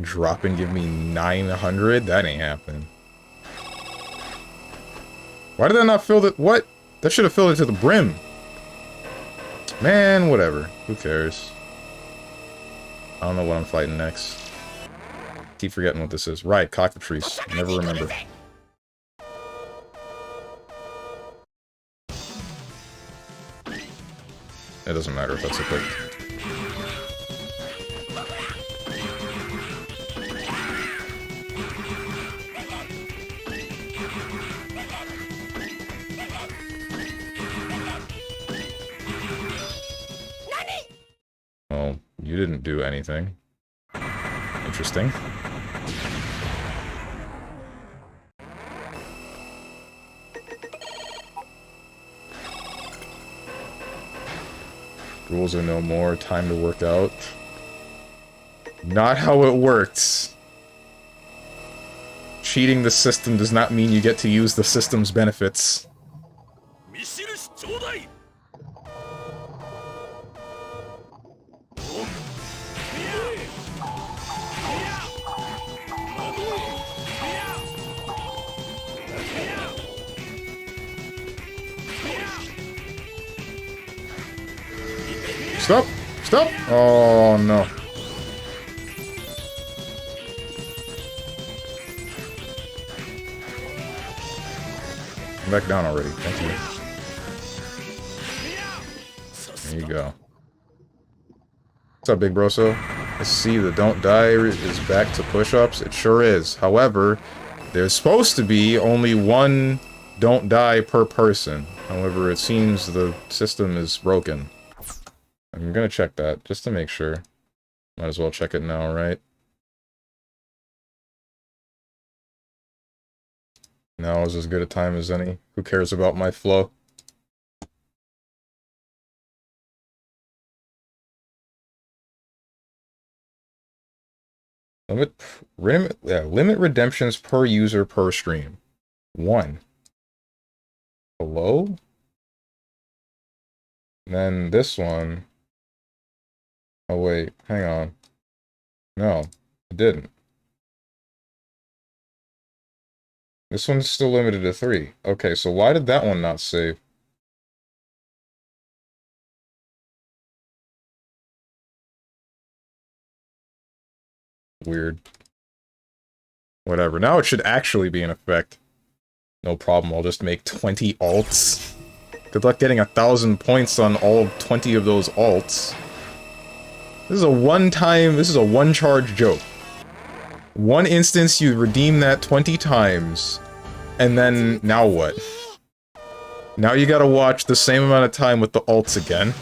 Speaker 1: Drop and give me 900? That ain't happening. Why did that not fill the... What? That should have filled it to the brim. Man, whatever. Who cares? I don't know what I'm fighting next. Keep forgetting what this is. Right, cockatrice. Never remember. It doesn't matter if that's equipped. Well, you didn't do anything. Interesting. Rules are no more. Time to work out. Not how it works. Cheating the system does not mean you get to use the system's benefits. Stop! Stop! Oh no. Come back down already. Thank you. There you go. What's up, Big Broso? I see the Don't Die is back to push-ups. It sure is. However, there's supposed to be only one Don't Die per person. However, it seems the system is broken. I'm gonna check that, just to make sure. Might as well check it now, right? Now is as good a time as any. Who cares about my flow? Limit redemptions per user per stream. 1. Hello? And then this one. Oh wait, hang on. No, it didn't. This one's still limited to 3. Okay, so why did that one not save? Weird. Whatever. Now it should actually be in effect. No problem, I'll just make 20 alts. Good luck getting 1,000 points on all 20 of those alts. This is a one-charge joke. One instance, you redeem that 20 times, and then, now what? Now you gotta watch the same amount of time with the alts again.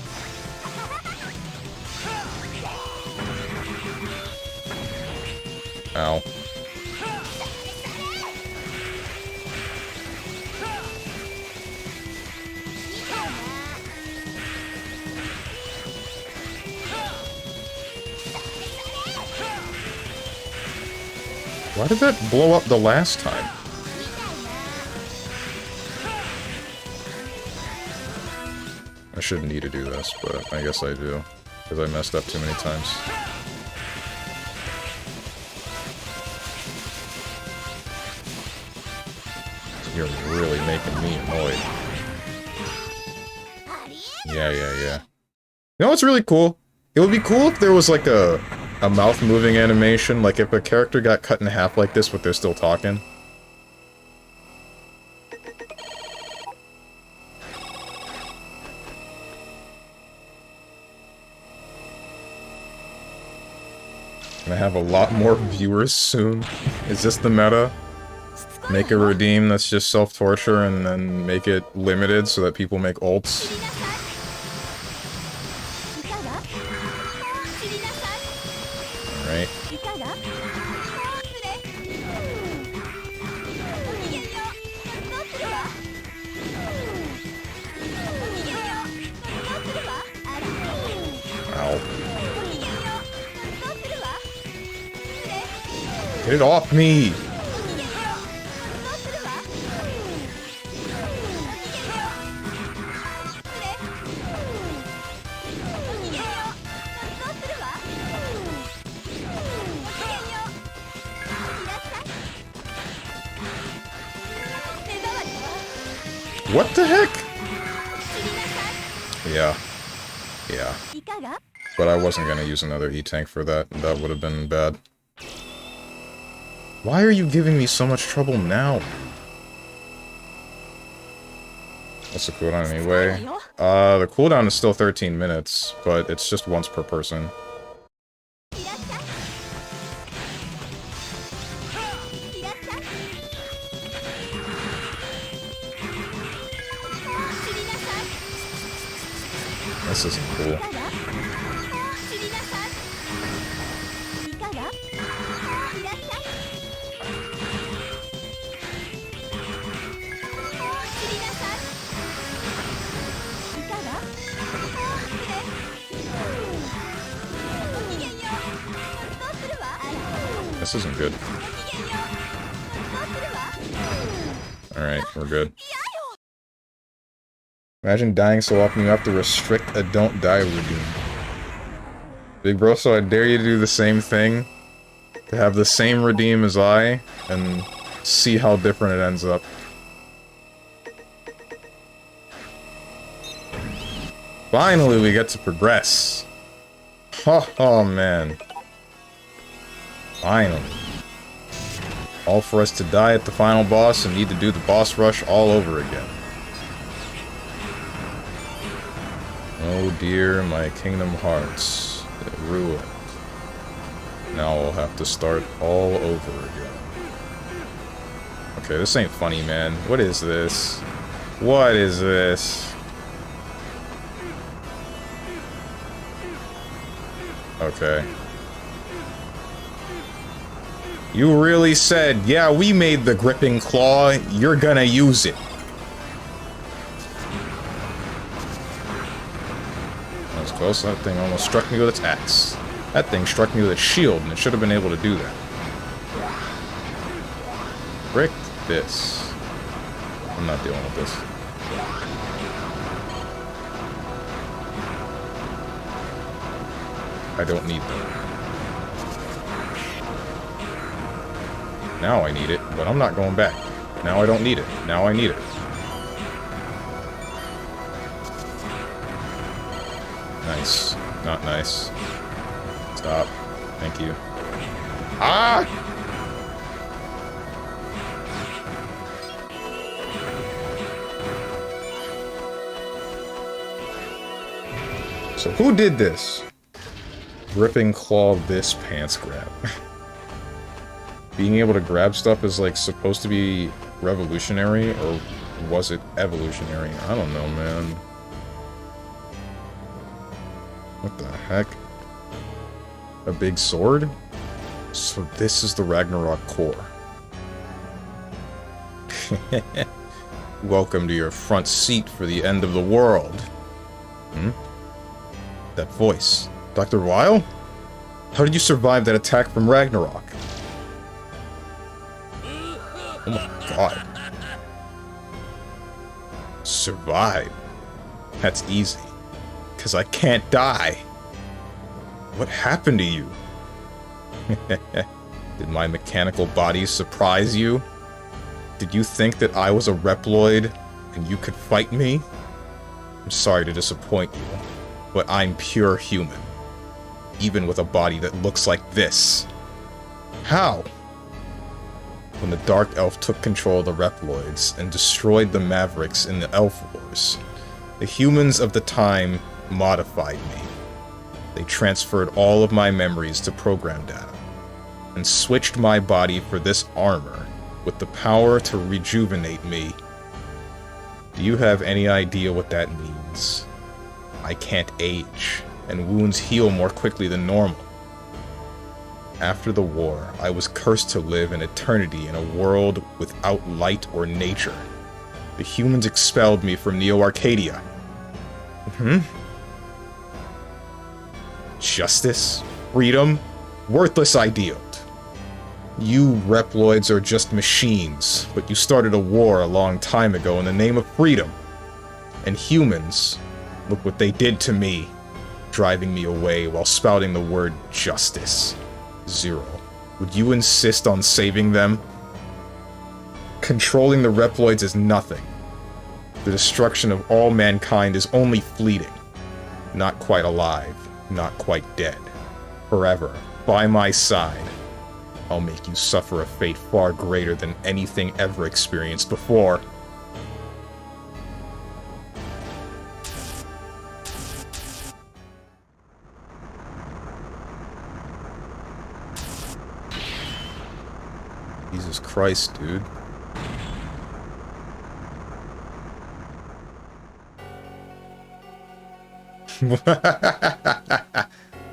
Speaker 1: Ow. Why did that blow up the last time? I shouldn't need to do this, but I guess I do. Because I messed up too many times. You're really making me annoyed. Yeah. You know what's really cool? It would be cool if there was like a mouth moving animation, like if a character got cut in half like this, but they're still talking. Gonna have a lot more viewers soon. Is this the meta? Make a redeem that's just self-torture and then make it limited so that people make ults? Alright. Ow. Get it off me! What the heck? Yeah. But I wasn't gonna use another E-Tank for that. That would have been bad. Why are you giving me so much trouble now? What's the cooldown anyway? The cooldown is still 13 minutes, but it's just once per person. This isn't cool. This isn't good. Alright, we're good. Imagine dying so often you have to restrict a don't die redeem. Big bro, so I dare you to do the same thing. To have the same redeem as I, and see how different it ends up. Finally, we get to progress. Oh man. Finally. All for us to die at the final boss and need to do the boss rush all over again. Oh dear, my Kingdom Hearts. They're ruined. Now I'll have to start all over again. Okay, this ain't funny, man. What is this? What is this? Okay. You really said, yeah, we made the gripping claw, you're gonna use it. That was close. That thing almost struck me with its axe. That thing struck me with its shield, and it should have been able to do that. Frick this. I'm not dealing with this. I don't need that. Now I need it, but I'm not going back. Now I don't need it. Now I need it. Nice. Not nice. Stop. Thank you. Ah! So who did this? Gripping claw this pants grab. Being able to grab stuff is like supposed to be revolutionary, or was it evolutionary? I don't know, man. What the heck? A big sword? So this is the Ragnarok core. Welcome to your front seat for the end of the world. Hmm? That voice. Dr. Weil? How did you survive that attack from Ragnarok? Oh my god. Survive? That's easy. 'Cause I can't die. What happened to you? Did my mechanical body surprise you? Did you think that I was a Reploid and you could fight me? I'm sorry to disappoint you, but I'm pure human. Even with a body that looks like this. How? When the Dark Elf took control of the Reploids and destroyed the Mavericks in the Elf Wars, the humans of the time modified me. They transferred all of my memories to program data, and switched my body for this armor with the power to rejuvenate me. Do you have any idea what that means? I can't age, and wounds heal more quickly than normal. After the war, I was cursed to live an eternity in a world without light or nature. The humans expelled me from Neo-Arcadia. Justice? Freedom? Worthless ideals. You Reploids are just machines, but you started a war a long time ago in the name of freedom. And humans, look what they did to me, driving me away while spouting the word justice. Zero. Would you insist on saving them? Controlling the Reploids is nothing. The destruction of all mankind is only fleeting. Not quite alive, not quite dead. Forever, by my side. I'll make you suffer a fate far greater than anything ever experienced before. Jesus Christ, dude.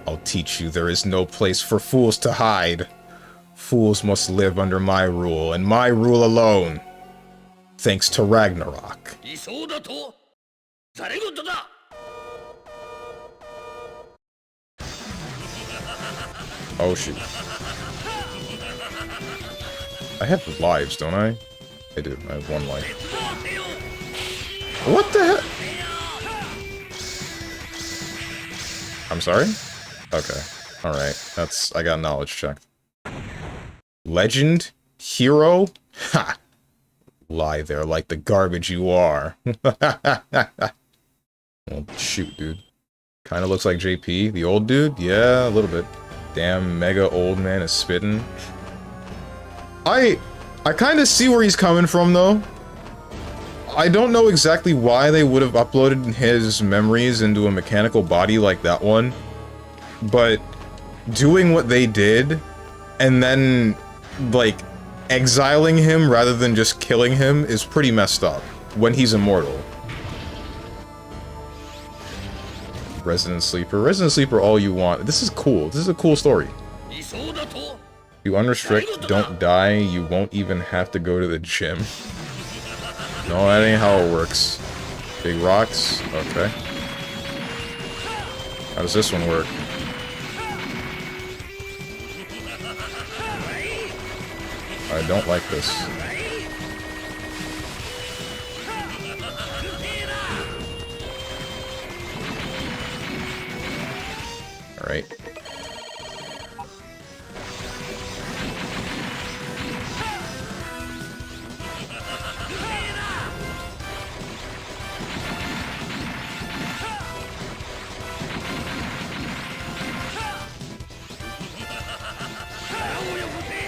Speaker 1: I'll teach you there is no place for fools to hide. Fools must live under my rule, and my rule alone. Thanks to Ragnarok. Oh shit. I have lives, don't I? I do. I have one life. What the hell? I'm sorry? Okay. Alright. I got knowledge checked. Legend? Hero? Ha! Lie there like the garbage you are. Well, shoot, dude. Kinda looks like JP. The old dude? Yeah, a little bit. Damn, mega old man is spitting. I kind of see where he's coming from, though. I don't know exactly why they would have uploaded his memories into a mechanical body like that one, but doing what they did, and then, like, exiling him rather than just killing him is pretty messed up when he's immortal. Resident Sleeper all you want. This is cool. This is a cool story. You unrestrict, don't die, you won't even have to go to the gym. No, that ain't how it works. Big rocks? Okay. How does this one work? I don't like this. Alright.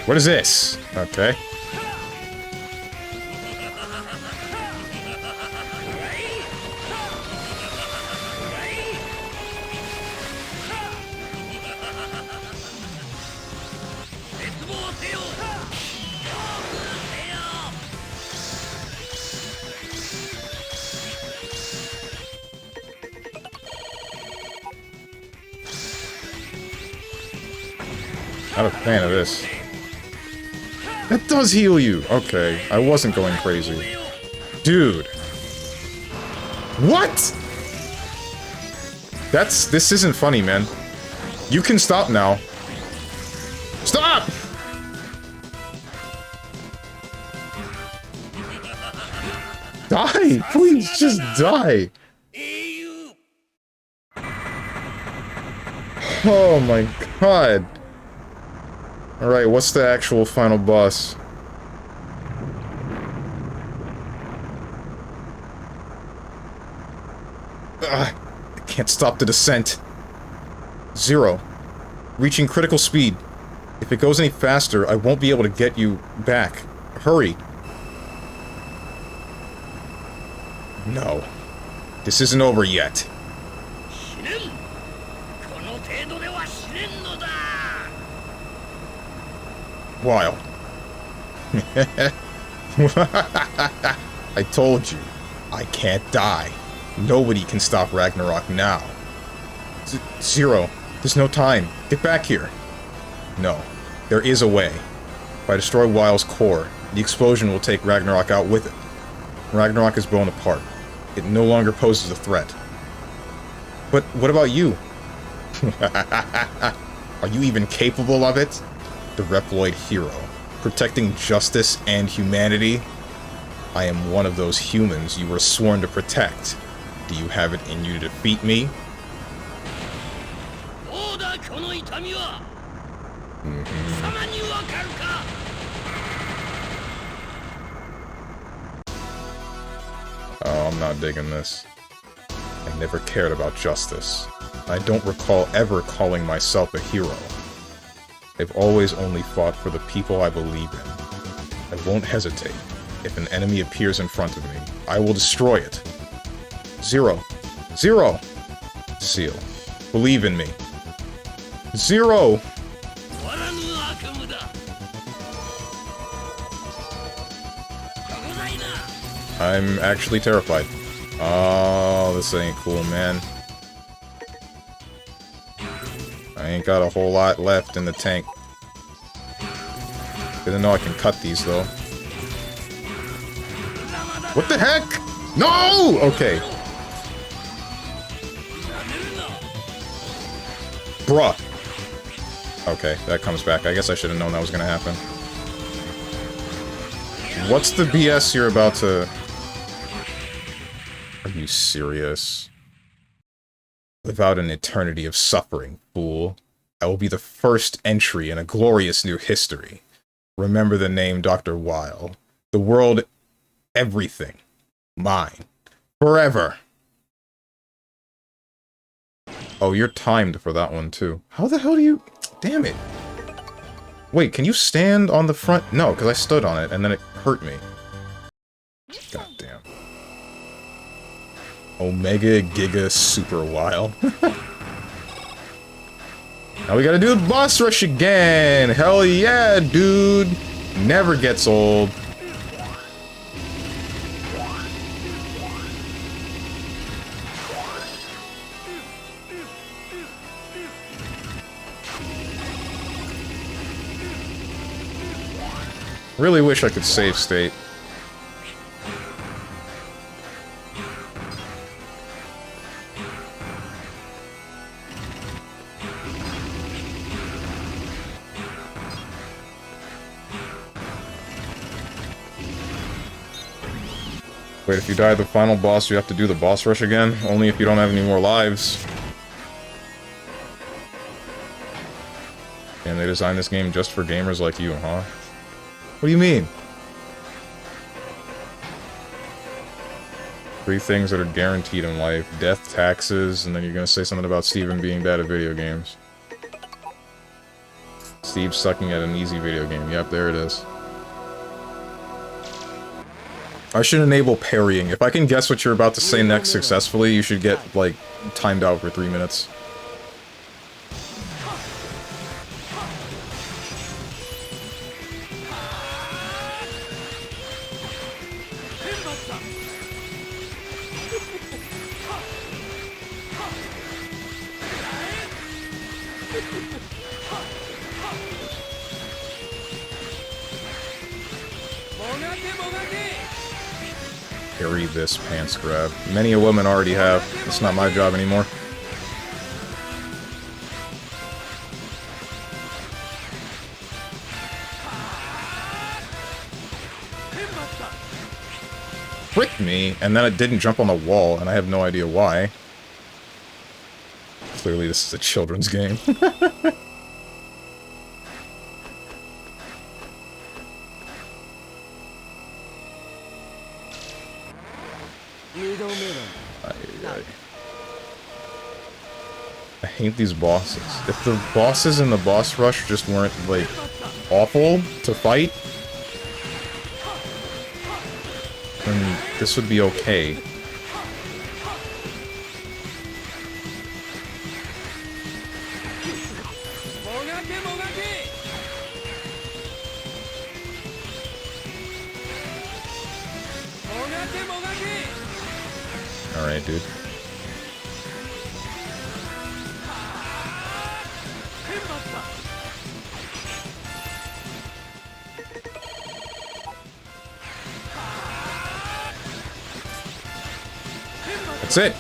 Speaker 1: What is this? Okay. Not a fan of this. That does heal you! Okay, I wasn't going crazy. Dude. What?! This isn't funny, man. You can stop now. Stop! Die! Please, just die! Oh my god. Alright, what's the actual final boss? Ugh, I can't stop the descent. 0. Reaching critical speed. If it goes any faster, I won't be able to get you back. Hurry. No. This isn't over yet. Wild. I told you, I can't die. Nobody can stop Ragnarok now. 0, there's no time. Get back here. No, there is a way. If I destroy Weil's core, the explosion will take Ragnarok out with it. Ragnarok is blown apart. It no longer poses a threat. But what about you? Are you even capable of it? The Reploid hero, protecting justice and humanity? I am one of those humans you were sworn to protect. Do you have it in you to defeat me? Oh, I'm not digging this. I never cared about justice. I don't recall ever calling myself a hero. I've always only fought for the people I believe in. I won't hesitate. If an enemy appears in front of me, I will destroy it. 0. 0! Seal. Believe in me. 0! I'm actually terrified. Oh, this ain't cool, man. I ain't got a whole lot left in the tank. Didn't know I can cut these, though. What the heck? No! Okay. Bruh. Okay, that comes back. I guess I should have known that was gonna happen. What's the BS you're about to... Are you serious? Without an eternity of suffering, fool. I will be the first entry in a glorious new history. Remember the name Dr. Weil. The world, everything. Mine. Forever. Oh, you're timed for that one, too. How the hell do you... Damn it. Wait, can you stand on the front? No, because I stood on it, and then it hurt me. God damn. Omega Giga Super Wild. Now we gotta do the boss rush again! Hell yeah, dude! Never gets old. Really wish I could save state. Wait, if you die at the final boss, you have to do the boss rush again? Only if you don't have any more lives. And they designed this game just for gamers like you, huh? What do you mean? 3 things that are guaranteed in life. Death, taxes, and then you're gonna say something about Steven being bad at video games. Steve sucking at an easy video game. Yep, there it is. I should enable parrying. If I can guess what you're about to say next successfully, you should get, like, timed out for 3 minutes. Parry this pants grab. Many a woman already have. It's not my job anymore. Tricked me, and then it didn't jump on the wall, and I have no idea why. Clearly this is a children's game. I hate these bosses. If the bosses in the boss rush just weren't, like, awful to fight, then this would be okay. Alright, dude. That's it.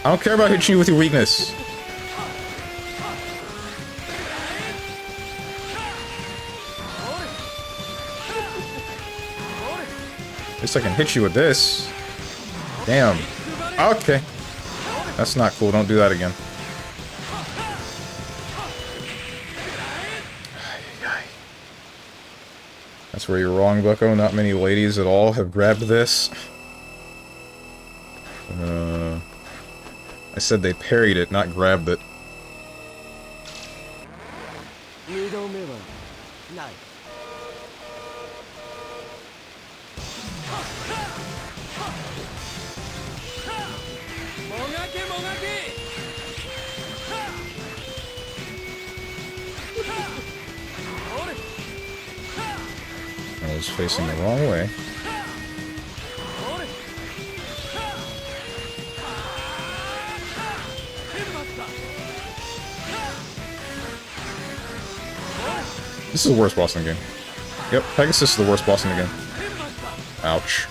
Speaker 1: I don't care about hitting you with your weakness. At least I can hit you with this. Damn. Okay. That's not cool. Don't do that again. That's where you're wrong, Bucko. Not many ladies at all have grabbed this. I said they parried it, not grabbed it. I was facing the wrong way. This is the worst boss in the game. Yep, Pegasus is the worst boss in the game. Ouch.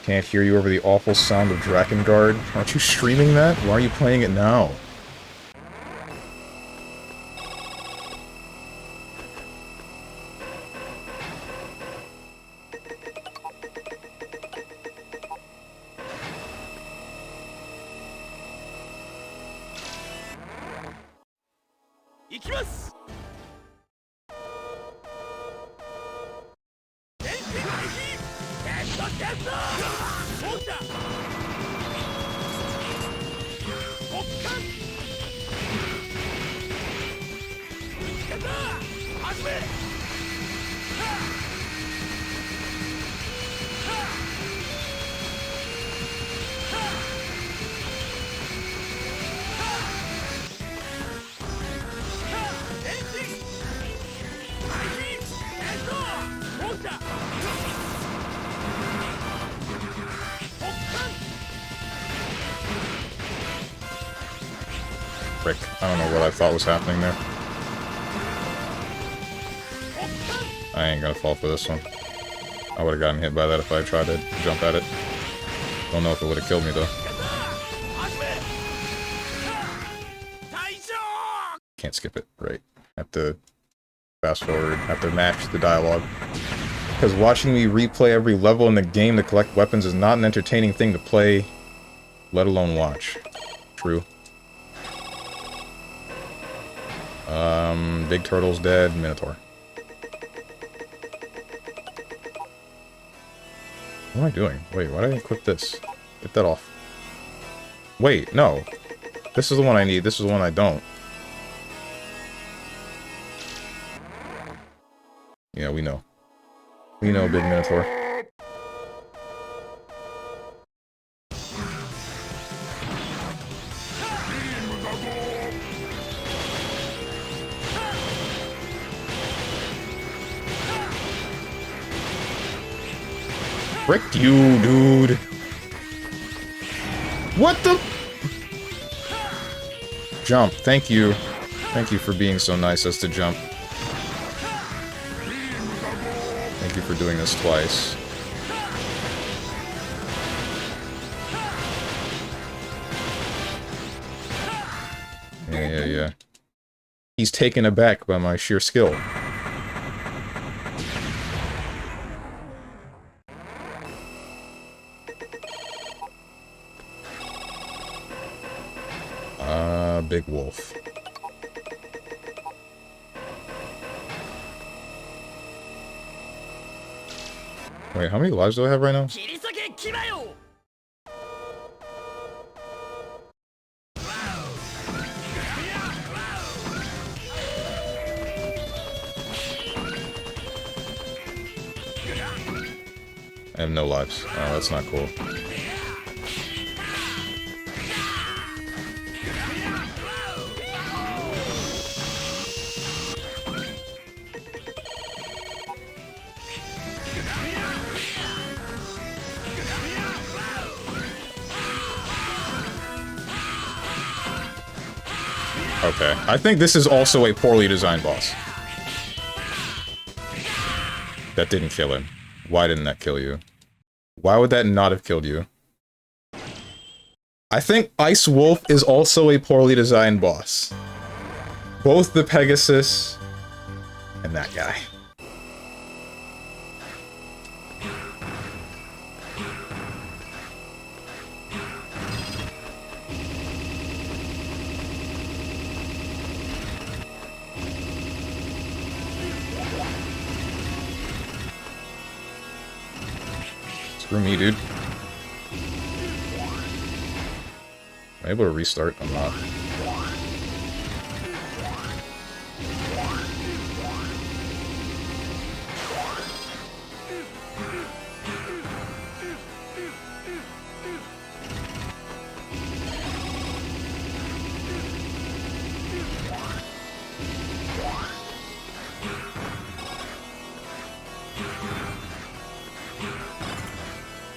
Speaker 1: Can't hear you over the awful sound of Drakengard. Aren't you streaming that? Why are you playing it now? Frick. I don't know what I thought was happening there. I ain't gonna fall for this one. I would've gotten hit by that if I tried to jump at it. Don't know if it would've killed me, though. Can't skip it, right. Have to fast forward, have to match the dialogue. Because watching me replay every level in the game to collect weapons is not an entertaining thing to play, let alone watch. True. Big Turtle's dead, Minotaur. What am I doing? Wait, why did I equip this? Get that off. Wait, no. This is the one I need, this is the one I don't. Yeah, we know. We know, Big Minotaur. Frick you, dude. What the? Jump. Thank you. Thank you for being so nice as to jump. Thank you for doing this twice. Yeah. He's taken aback by my sheer skill. Big wolf. Wait, how many lives do I have right now? I have no lives. Oh, that's not cool. Okay, I think this is also a poorly designed boss. That didn't kill him. Why didn't that kill you? Why would that not have killed you? I think Ice Wolf is also a poorly designed boss. Both the Pegasus and that guy. Screw me, dude. Am I able to restart? I'm not.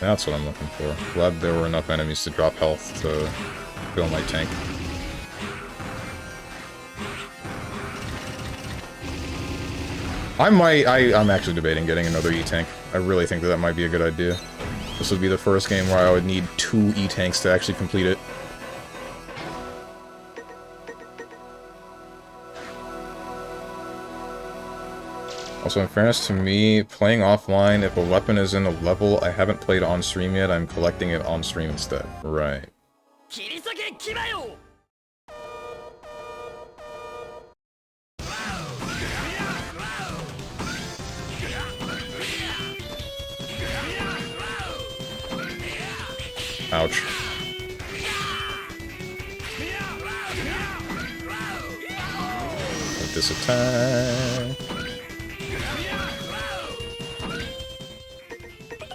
Speaker 1: That's what I'm looking for. Glad there were enough enemies to drop health to fill my tank. I'm actually debating getting another E-Tank. I really think that that might be a good idea. This would be the first game where I would need 2 E-Tanks to actually complete it. Also, in fairness to me, playing offline, if a weapon is in a level I haven't played on stream yet, I'm collecting it on stream instead. Right. Ouch. With this attack.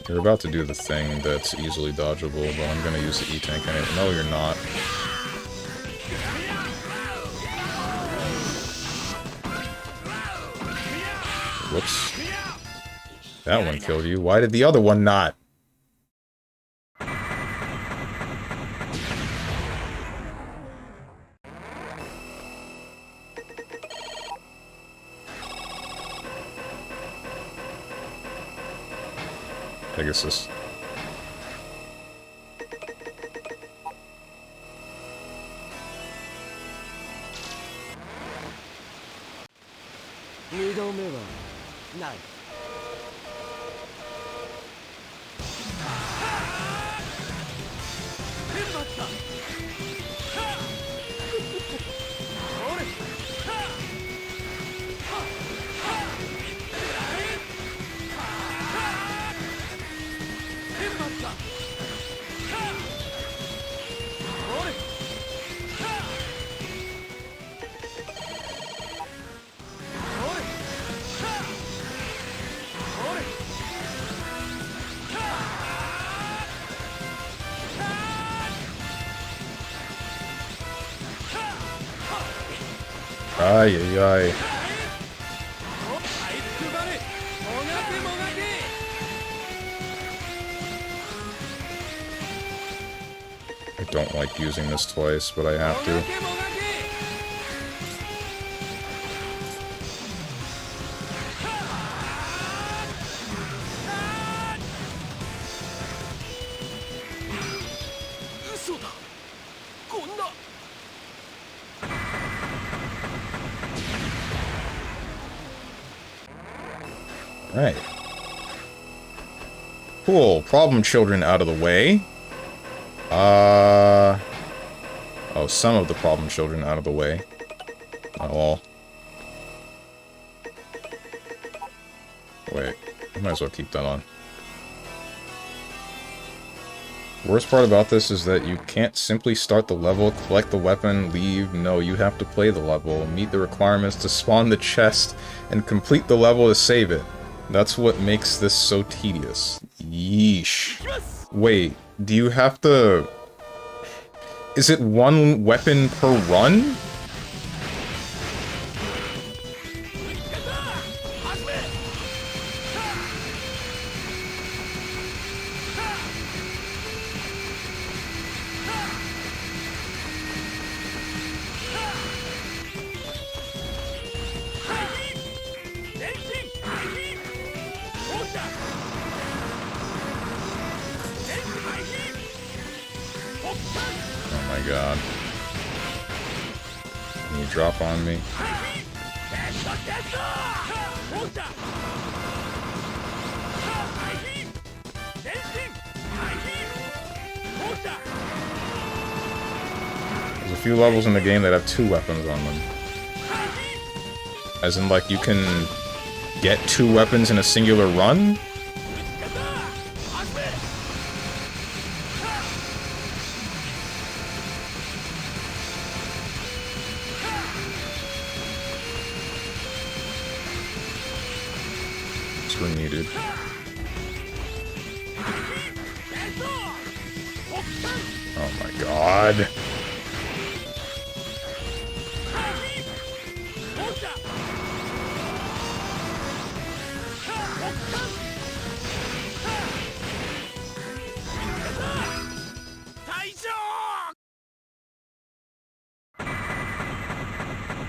Speaker 1: You're about to do the thing that's easily dodgeable, but I'm gonna use the E-Tank anyway. No, you're not. Whoops. That one killed you. Why did the other one not? Pegasus. Ay, ay, ay. I don't like using this twice, but I have to. Alright. Cool. Problem children out of the way. Oh, some of the problem children out of the way. Not all. Wait. I might as well keep that on. Worst part about this is that you can't simply start the level, collect the weapon, leave. No, you have to play the level, meet the requirements to spawn the chest, and complete the level to save it. That's what makes this so tedious. Yeesh. Wait, do you have to... Is it one weapon per run? God. Can you drop on me? There's a few levels in the game that have 2 weapons on them. As in, like, you can get 2 weapons in a singular run? Needed. Oh my god.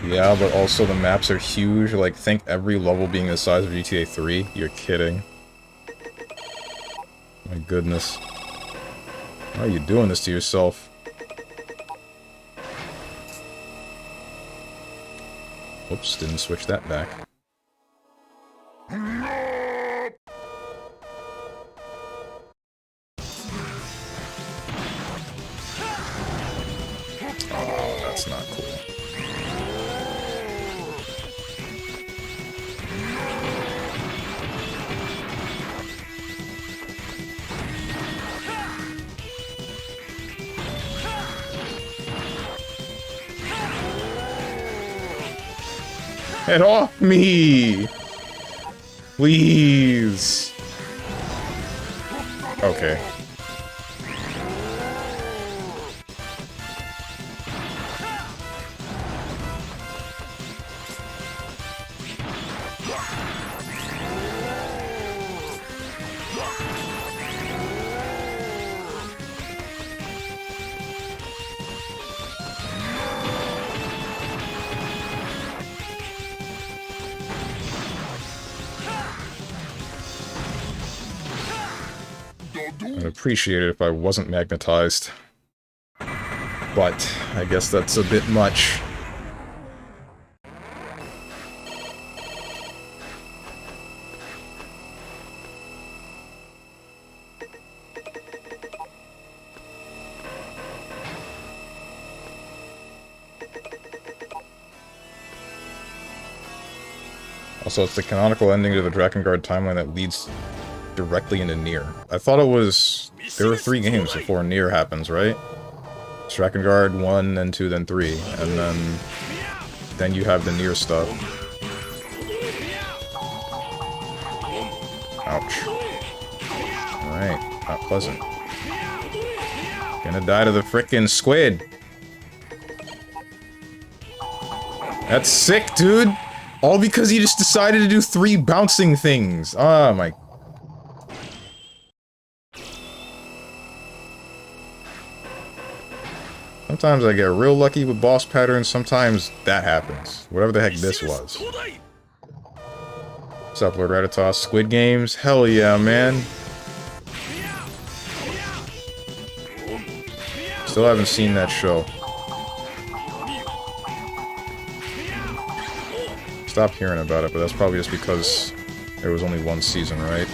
Speaker 1: Yeah, but also the maps are huge. Like, think every level being the size of GTA 3? You're kidding. My goodness. Why are you doing this to yourself? Oops, didn't switch that back. Oh, that's not cool. Get off me! Please! Okay. I'd appreciate it if I wasn't magnetized. But I guess that's a bit much. Also, it's the canonical ending to the Drakengard timeline that leads directly into Nier. I thought it was... There were 3 games before Nier happens, right? It's Drakengard 1, then 2, then 3. And then you have the Nier stuff. Ouch. Alright, not pleasant. Gonna die to the frickin' squid! That's sick, dude! All because he just decided to do 3 bouncing things! Oh my... Sometimes I get real lucky with boss patterns, sometimes that happens. Whatever the heck this was. What's up, Lord Ratatos? Squid Games? Hell yeah, man. Still haven't seen that show. Stopped hearing about it, but that's probably just because there was only 1 season, right?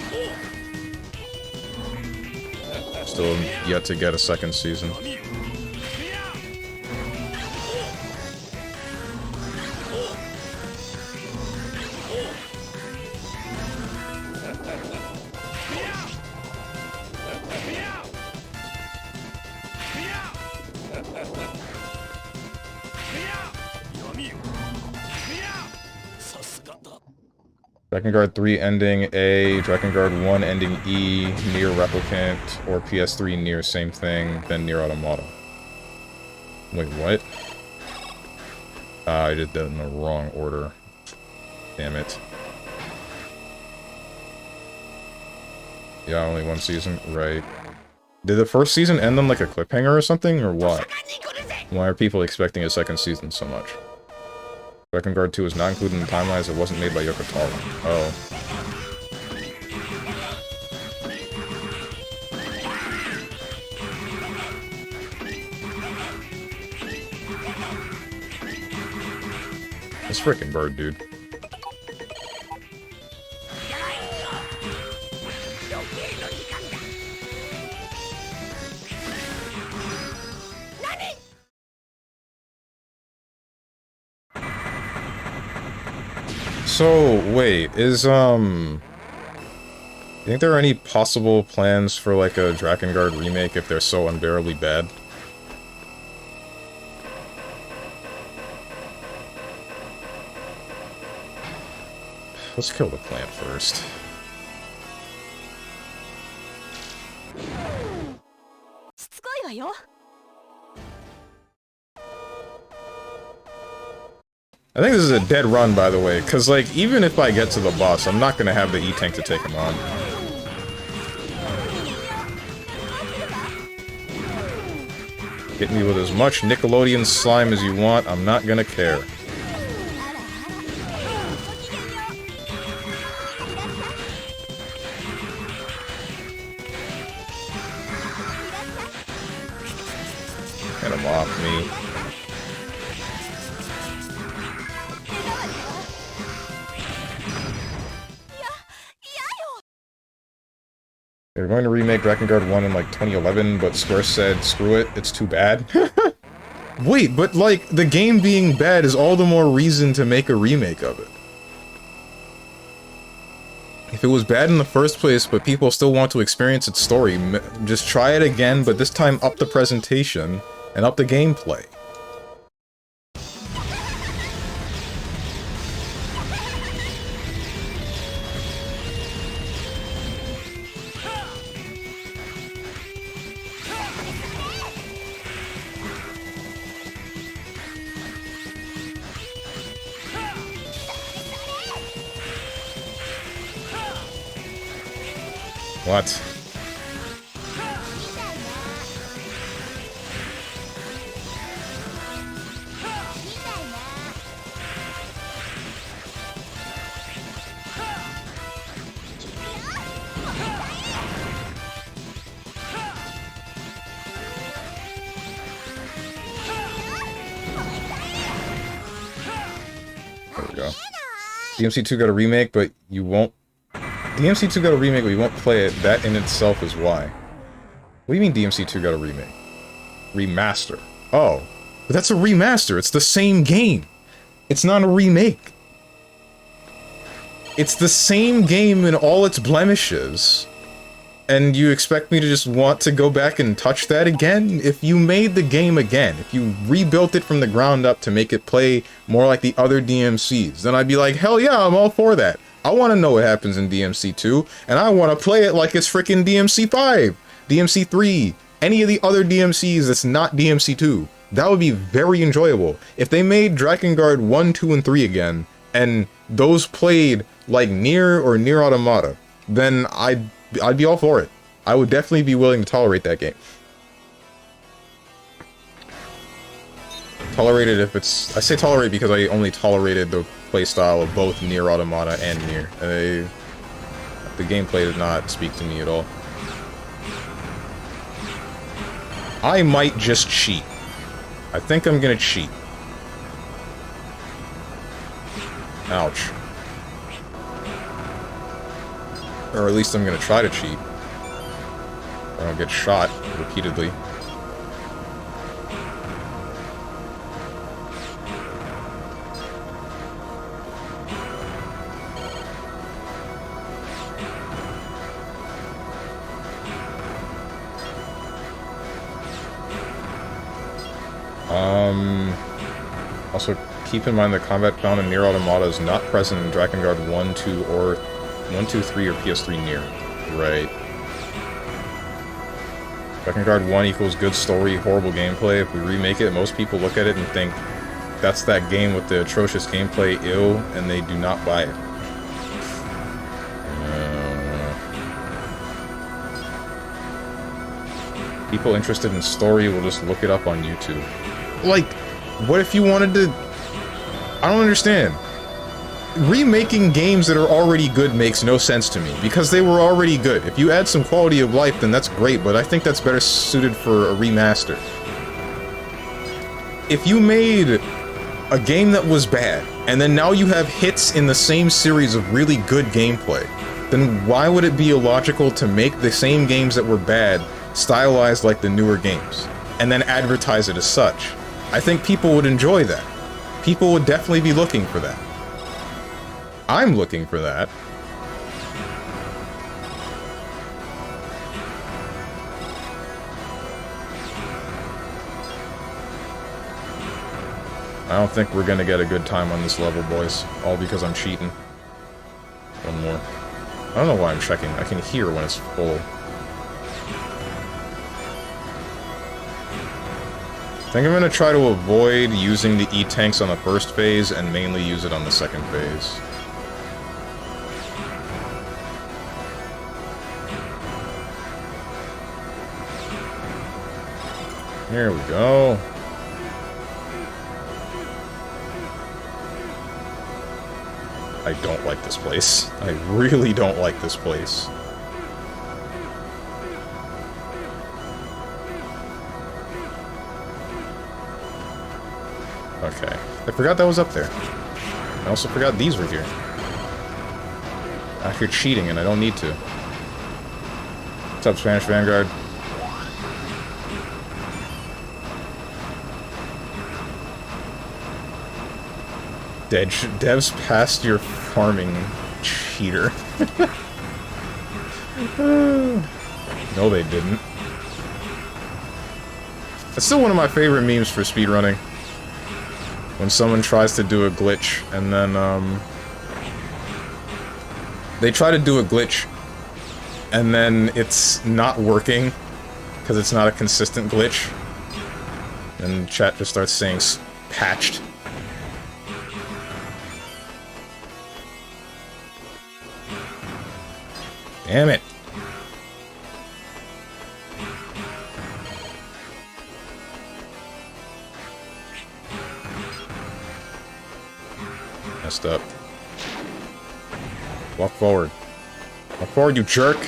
Speaker 1: Still yet to get a 2nd season. Drakengard 3 ending A, Drakengard 1 ending E, Nier Replicant, or PS3 Nier same thing, then Nier Automata. Wait, what? I did that in the wrong order. Damn it. Yeah, only 1 season? Right. Did the 1st season end on like a cliffhanger or something, or what? Why are people expecting a 2nd season so much? Drakengard 2 is not included in the timeline as it wasn't made by Yoko Taro. Oh. This frickin' bird, dude. So, wait, is, you think there are any possible plans for, like, a Drakengard remake if they're so unbearably bad? Let's kill the plant first. I think this is a dead run, by the way, because, like, even if I get to the boss, I'm not going to have the E-Tank to take him on. Hit me with as much Nickelodeon slime as you want, I'm not going to care. Get him off me. They're going to remake Drakengard 1 in, like, 2011, but Square said, screw it, it's too bad. Wait, but, like, the game being bad is all the more reason to make a remake of it. If it was bad in the first place, but people still want to experience its story, just try it again, but this time up the presentation, and up the gameplay. What? There we go. DMC2 got a remake, but you won't... DMC2 got a remake, but you won't play it. That in itself is why. What do you mean DMC2 got a remake? Remaster. Oh. But that's a remaster. It's the same game. It's not a remake. It's the same game in all its blemishes. And you expect me to just want to go back and touch that again? If you made the game again, if you rebuilt it from the ground up to make it play more like the other DMCs, then I'd be like, hell yeah, I'm all for that. I want to know what happens in DMC2, and I want to play it like it's freaking DMC5, DMC3, any of the other DMCs that's not DMC2. That would be very enjoyable. If they made Drakengard 1, 2, and 3 again, and those played like Nier or Nier Automata, then I'd be all for it. I would definitely be willing to tolerate that game. Tolerate it if it's... I say tolerate because I only tolerated the playstyle of both Nier Automata and Nier. The gameplay did not speak to me at all. I might just cheat. I think I'm gonna cheat. Ouch. Or at least I'm gonna try to cheat. I don't get shot repeatedly. Also, keep in mind that combat found in Nier Automata is not present in Drakengard 1, 2, or 1, 2, 3, or PS3 Nier. Right. Drakengard 1 equals good story, horrible gameplay. If we remake it, most people look at it and think, that's that game with the atrocious gameplay, ew, and they do not buy it. People interested in story will just look it up on YouTube. Like, what if you wanted to... I don't understand. Remaking games that are already good makes no sense to me, because they were already good. If you add some quality of life, then that's great, but I think that's better suited for a remaster. If you made a game that was bad, and then now you have hits in the same series of really good gameplay, then why would it be illogical to make the same games that were bad stylized like the newer games, and then advertise it as such? I think people would enjoy that. People would definitely be looking for that. I'm looking for that. I don't think we're gonna get a good time on this level, boys. All because I'm cheating. One more. I don't know why I'm checking. I can hear when it's full. I think I'm gonna try to avoid using the E-tanks on the first phase and mainly use it on the second phase. Here we go. I don't like this place. I really don't like this place. Okay. I forgot that was up there. I also forgot these were here. You're cheating and I don't need to. What's up, Spanish Vanguard? Devs passed your farming, cheater. No, they didn't. That's still one of my favorite memes for speedrunning. When someone tries to do a glitch, and then, they try to do a glitch, and then it's not working, because it's not a consistent glitch. And chat just starts saying, patched. Damn it. misstep. Walk forward. Walk forward, you jerk!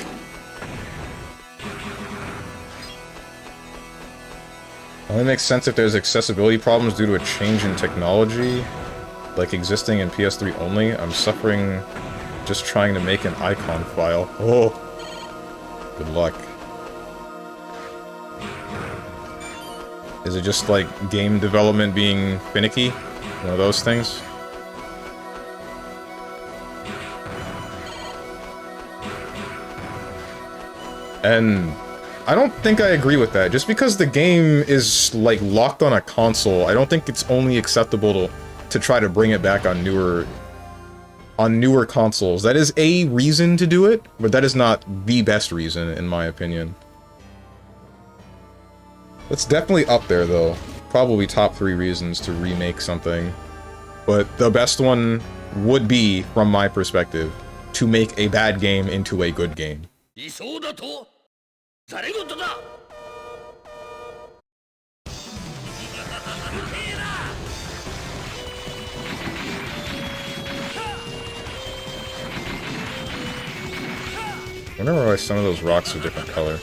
Speaker 1: Only makes sense if there's accessibility problems due to a change in technology, like existing in PS3 only. I'm suffering just trying to make an icon file. Oh! Good luck. Is it just like game development being finicky? One of those things? And I don't think I agree with that. Just because the game is, like, locked on a console, I don't think it's only acceptable to try to bring it back on newer consoles. That is a reason to do it, but that is not the best reason, in my opinion. It's definitely up there, though. Probably top 3 reasons to remake something. But the best one would be, from my perspective, to make a bad game into a good game. I wonder why some of those rocks are different color.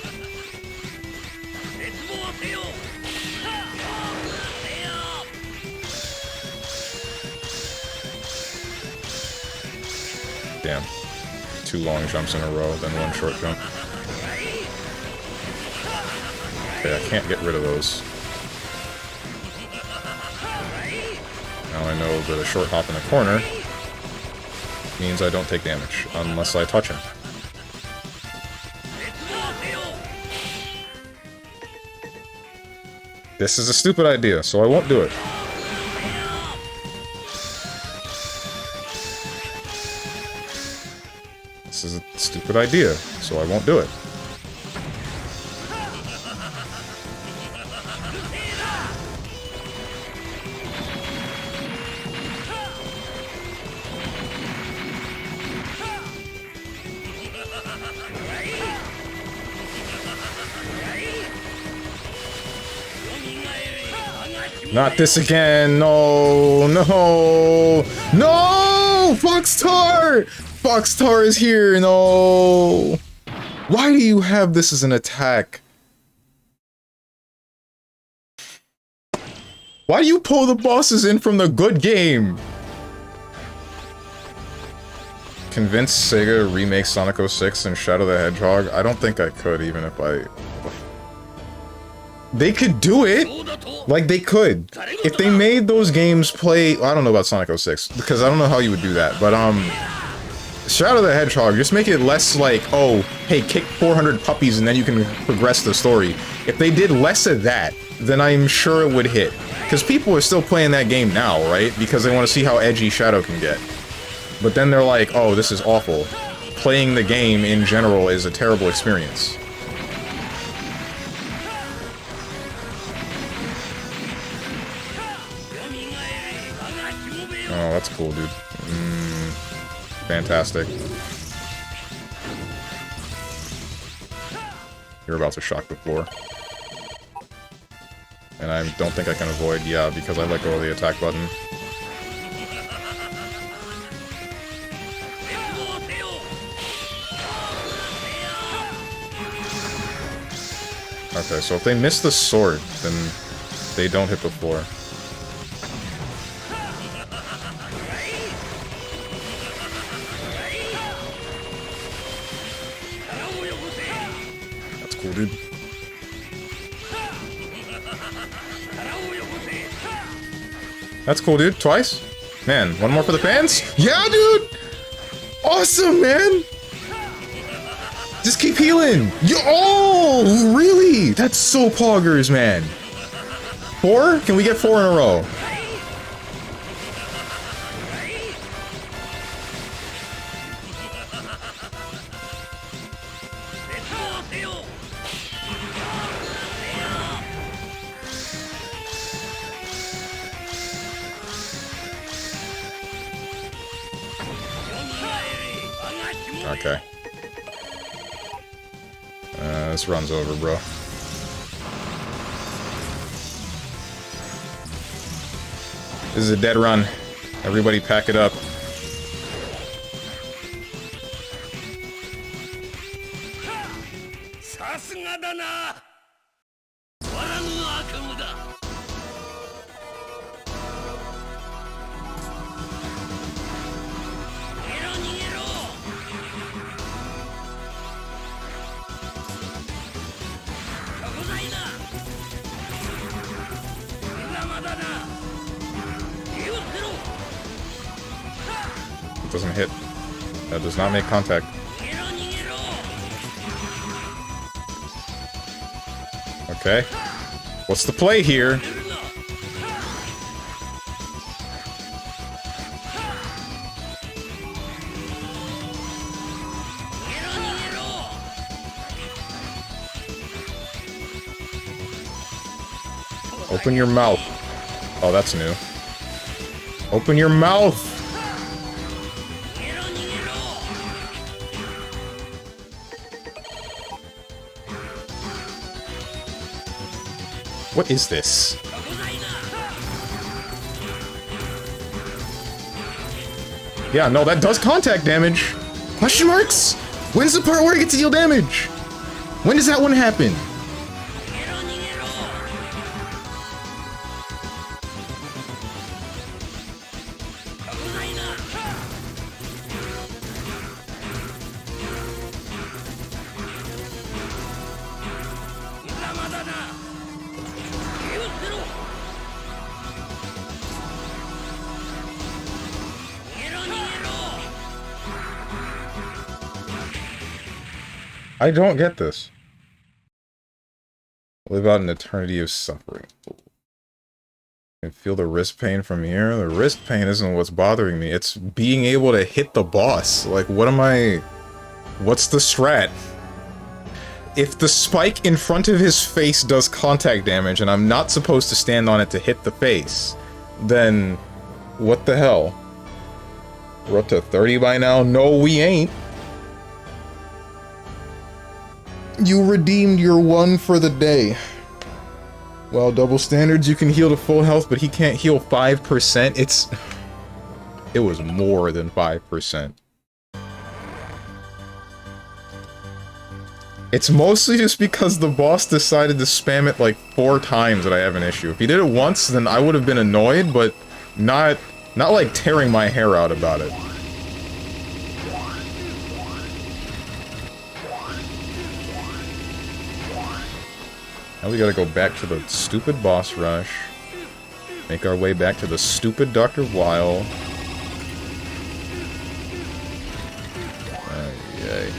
Speaker 1: Damn. 2 long jumps in a row, then 1 short jump. Okay, I can't get rid of those. Now I know that a short hop in the corner means I don't take damage, unless I touch him. This is a stupid idea, so I won't do it. This is a stupid idea, so I won't do it. Not this again, no, no, no! Foxtar! Foxtar is here, no! Why do you have this as an attack? Why do you pull the bosses in from the good game? Convince Sega to remake Sonic 06 and Shadow the Hedgehog? I don't think I could, even if I... They could do it! Like, they could. If they made those games play... Well, I don't know about Sonic 06, because I don't know how you would do that, but, Shadow the Hedgehog, just make it less like, oh, hey, kick 400 puppies and then you can progress the story. If they did less of that, then I'm sure it would hit. Because people are still playing that game now, right? Because they want to see how edgy Shadow can get. But then they're like, oh, this is awful. Playing the game in general is a terrible experience. Oh, that's cool, dude. Fantastic. You're about to shock the floor. And I don't think I can avoid, yeah, because I let go of the attack button. Okay, so if they miss the sword, then they don't hit the floor. That's cool, dude. That's cool, dude. Twice? Man, one more for the fans? Yeah, dude! Awesome, man! Just keep healing! Yo, oh, really? That's so poggers, man. 4? Can we get 4 in a row? Okay. This run's over, bro. This is a dead run. Everybody pack it up. It doesn't hit. That does not make contact. Okay. What's the play here? Open your mouth. Oh, that's new. Open your mouth! What is this? Yeah, no, that does contact damage. Question marks? When's the part where it gets to deal damage? When does that one happen? I don't get this. Live out an eternity of suffering. I feel the wrist pain from here. The wrist pain isn't what's bothering me. It's being able to hit the boss. Like, what am I... What's the strat? If the spike in front of his face does contact damage and I'm not supposed to stand on it to hit the face, then what the hell? We're up to 30 by now? No, we ain't. You redeemed your one for the day. Well, double standards, you can heal to full health, but he can't heal 5%. It was more than 5%. It's mostly just because the boss decided to spam it like 4 times that I have an issue. If he did it once, then I would have been annoyed, but not like tearing my hair out about it. Now we gotta go back to the stupid boss rush. Make our way back to the stupid Dr. Weil. Yay.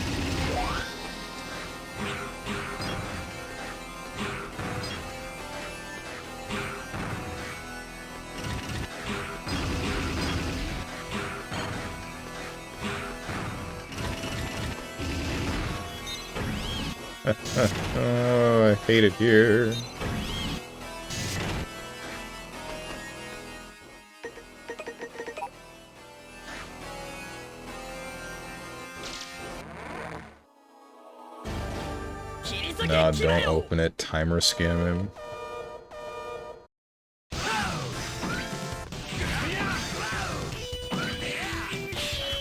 Speaker 1: Oh, I hate it here. Nah, don't open it. Timer scam him.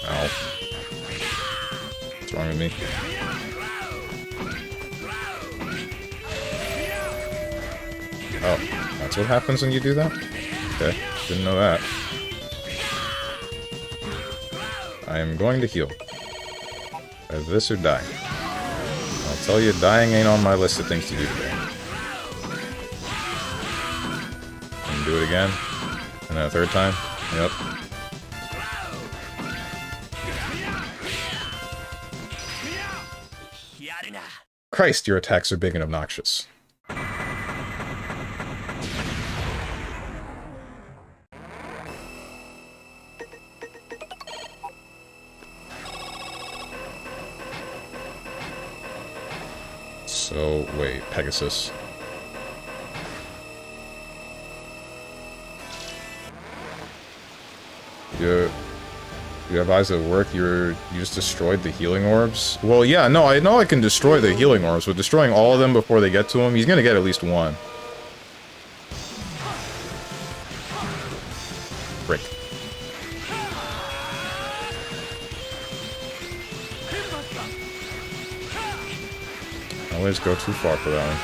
Speaker 1: Ow. What's wrong with me? Oh, that's what happens when you do that? Okay, didn't know that. I am going to heal. Either this or die. I'll tell you, dying ain't on my list of things to do today. And do it again. And then a third time. Yep. Christ, your attacks are big and obnoxious. So, wait, Pegasus. You have eyes that work, you just destroyed the healing orbs? Well, yeah, no, I know I can destroy the healing orbs, but destroying all of them before they get to him, he's gonna get at least one. Frick. At always go too far for that one.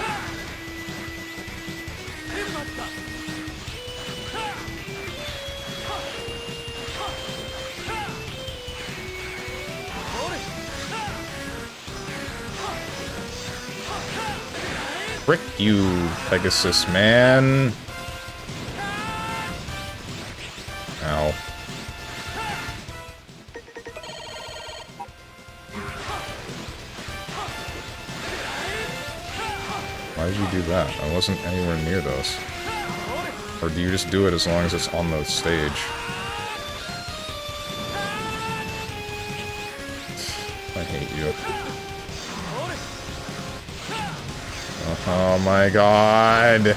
Speaker 1: Frick you, Pegasus man. Ow. Why did you do that? I wasn't anywhere near those. Or do you just do it as long as it's on the stage? I hate you. Oh my god!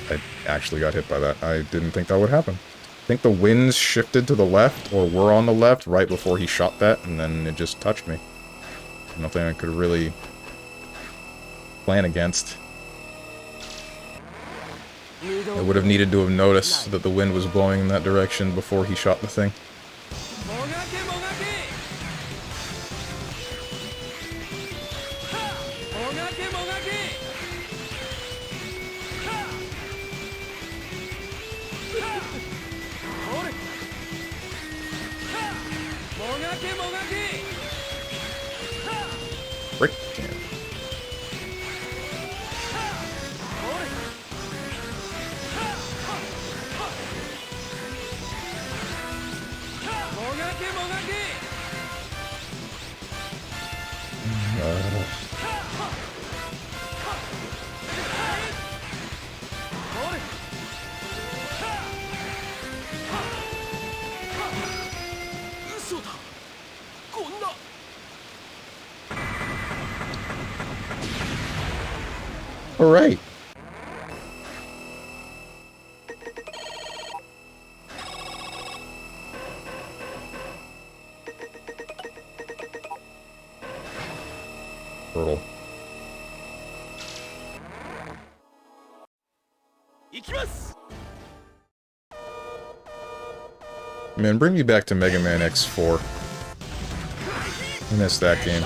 Speaker 1: I actually got hit by that. I didn't think that would happen. I think the winds shifted to the left, or were on the left, right before he shot that, and then it just touched me. Nothing I could really plan against. I would have needed to have noticed that the wind was blowing in that direction before he shot the thing. Frickin'. All right. Turtle. Man, bring me back to Mega Man X4. I missed that game.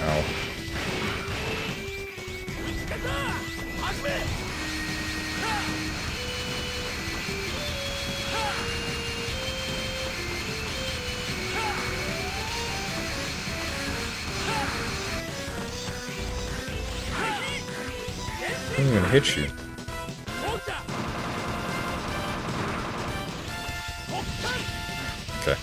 Speaker 1: Ow. I didn't even hit you. Okay.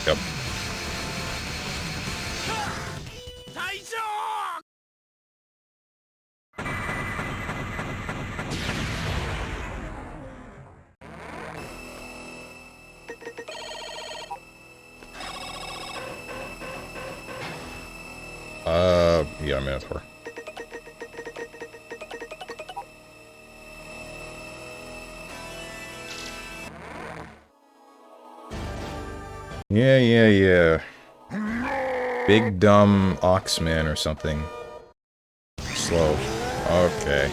Speaker 1: Yep. Yeah, Minotaur. Yeah. Big dumb Oxman or something. Slow. Okay.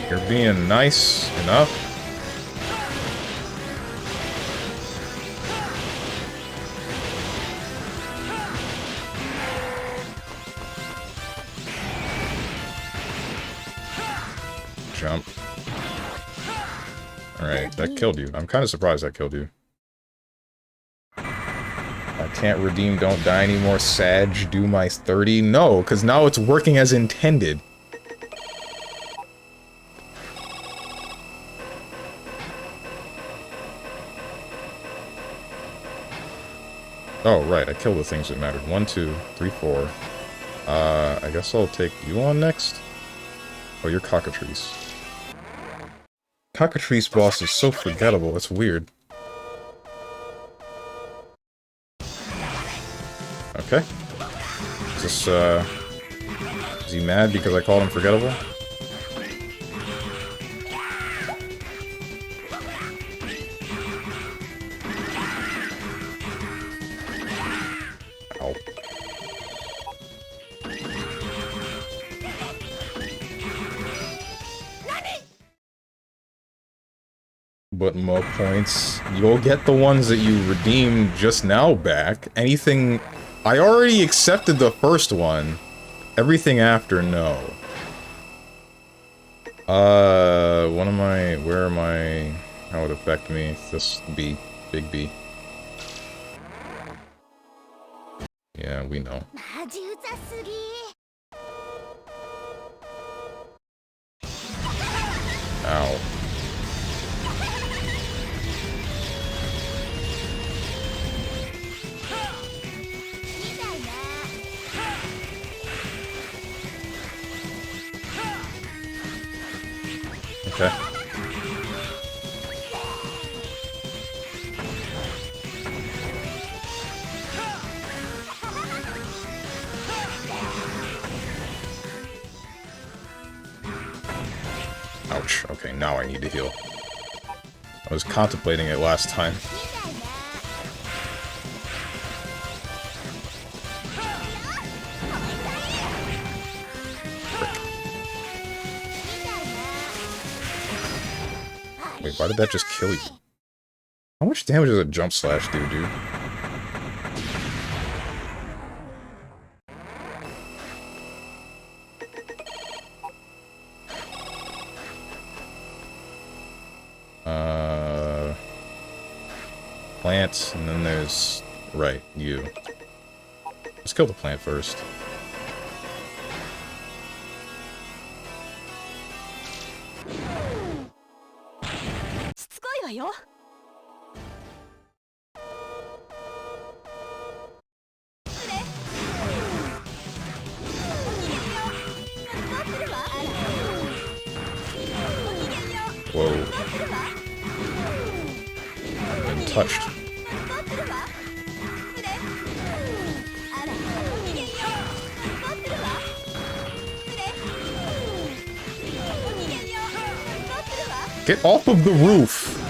Speaker 1: You're being nice enough. Jump. Alright, that killed you. I'm kind of surprised that killed you. I can't redeem Don't Die anymore. Sag, do my 30. No, because now it's working as intended. Oh, right, I killed the things that mattered. 1, 2, 3, 4. I guess I'll take you on next. Oh, you're Cockatrice. Cockatrice boss is so forgettable, it's weird. Okay. Is this, is he mad because I called him forgettable? Ow. But more points. You'll get the ones that you redeemed just now back. Anything... I already accepted the first one. Everything after, no. What am I... Where am I... How would it affect me? This B. Big B. Yeah, we know. Ow. Okay. Ouch. Okay, now I need to heal. I was contemplating it last time. Wait, why did that just kill you? How much damage does a jump slash do, dude? Plants, and then there's... Right, you. Let's kill the plant first. Whoa. I've been touched. Get off of the roof!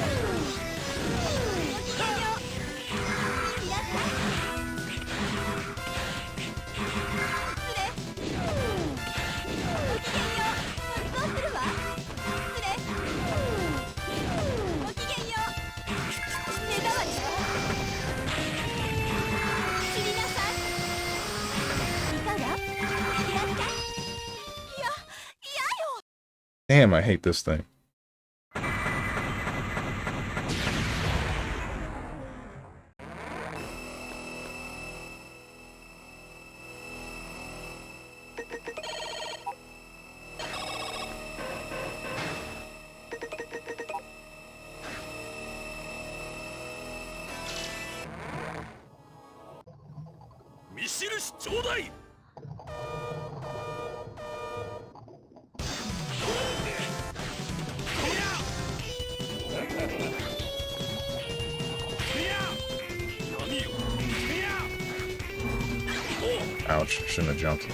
Speaker 1: Damn, I hate this thing. Ouch, shouldn't have jumped.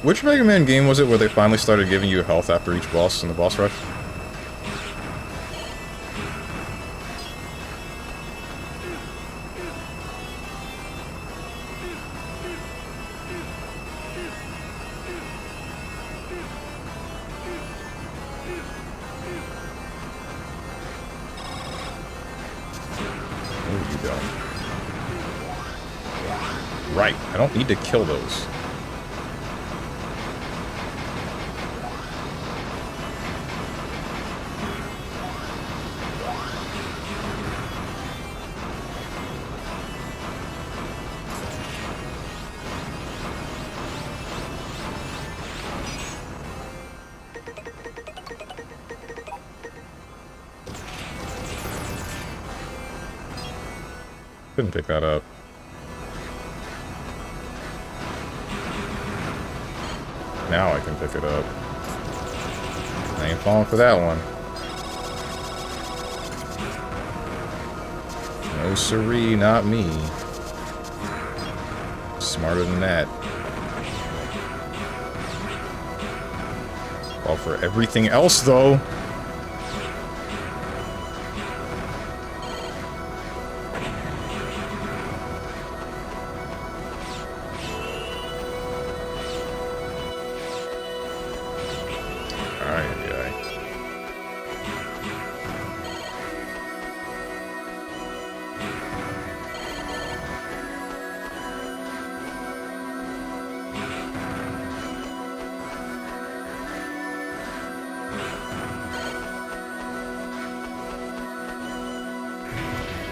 Speaker 1: Which Mega Man game was it where they finally started giving you health after each boss in the boss rush? Where did you go? Right, I don't need to kill those. Couldn't pick that up. Now I can pick it up. I ain't falling for that one. No siree, not me. Smarter than that. Fall for everything else, though.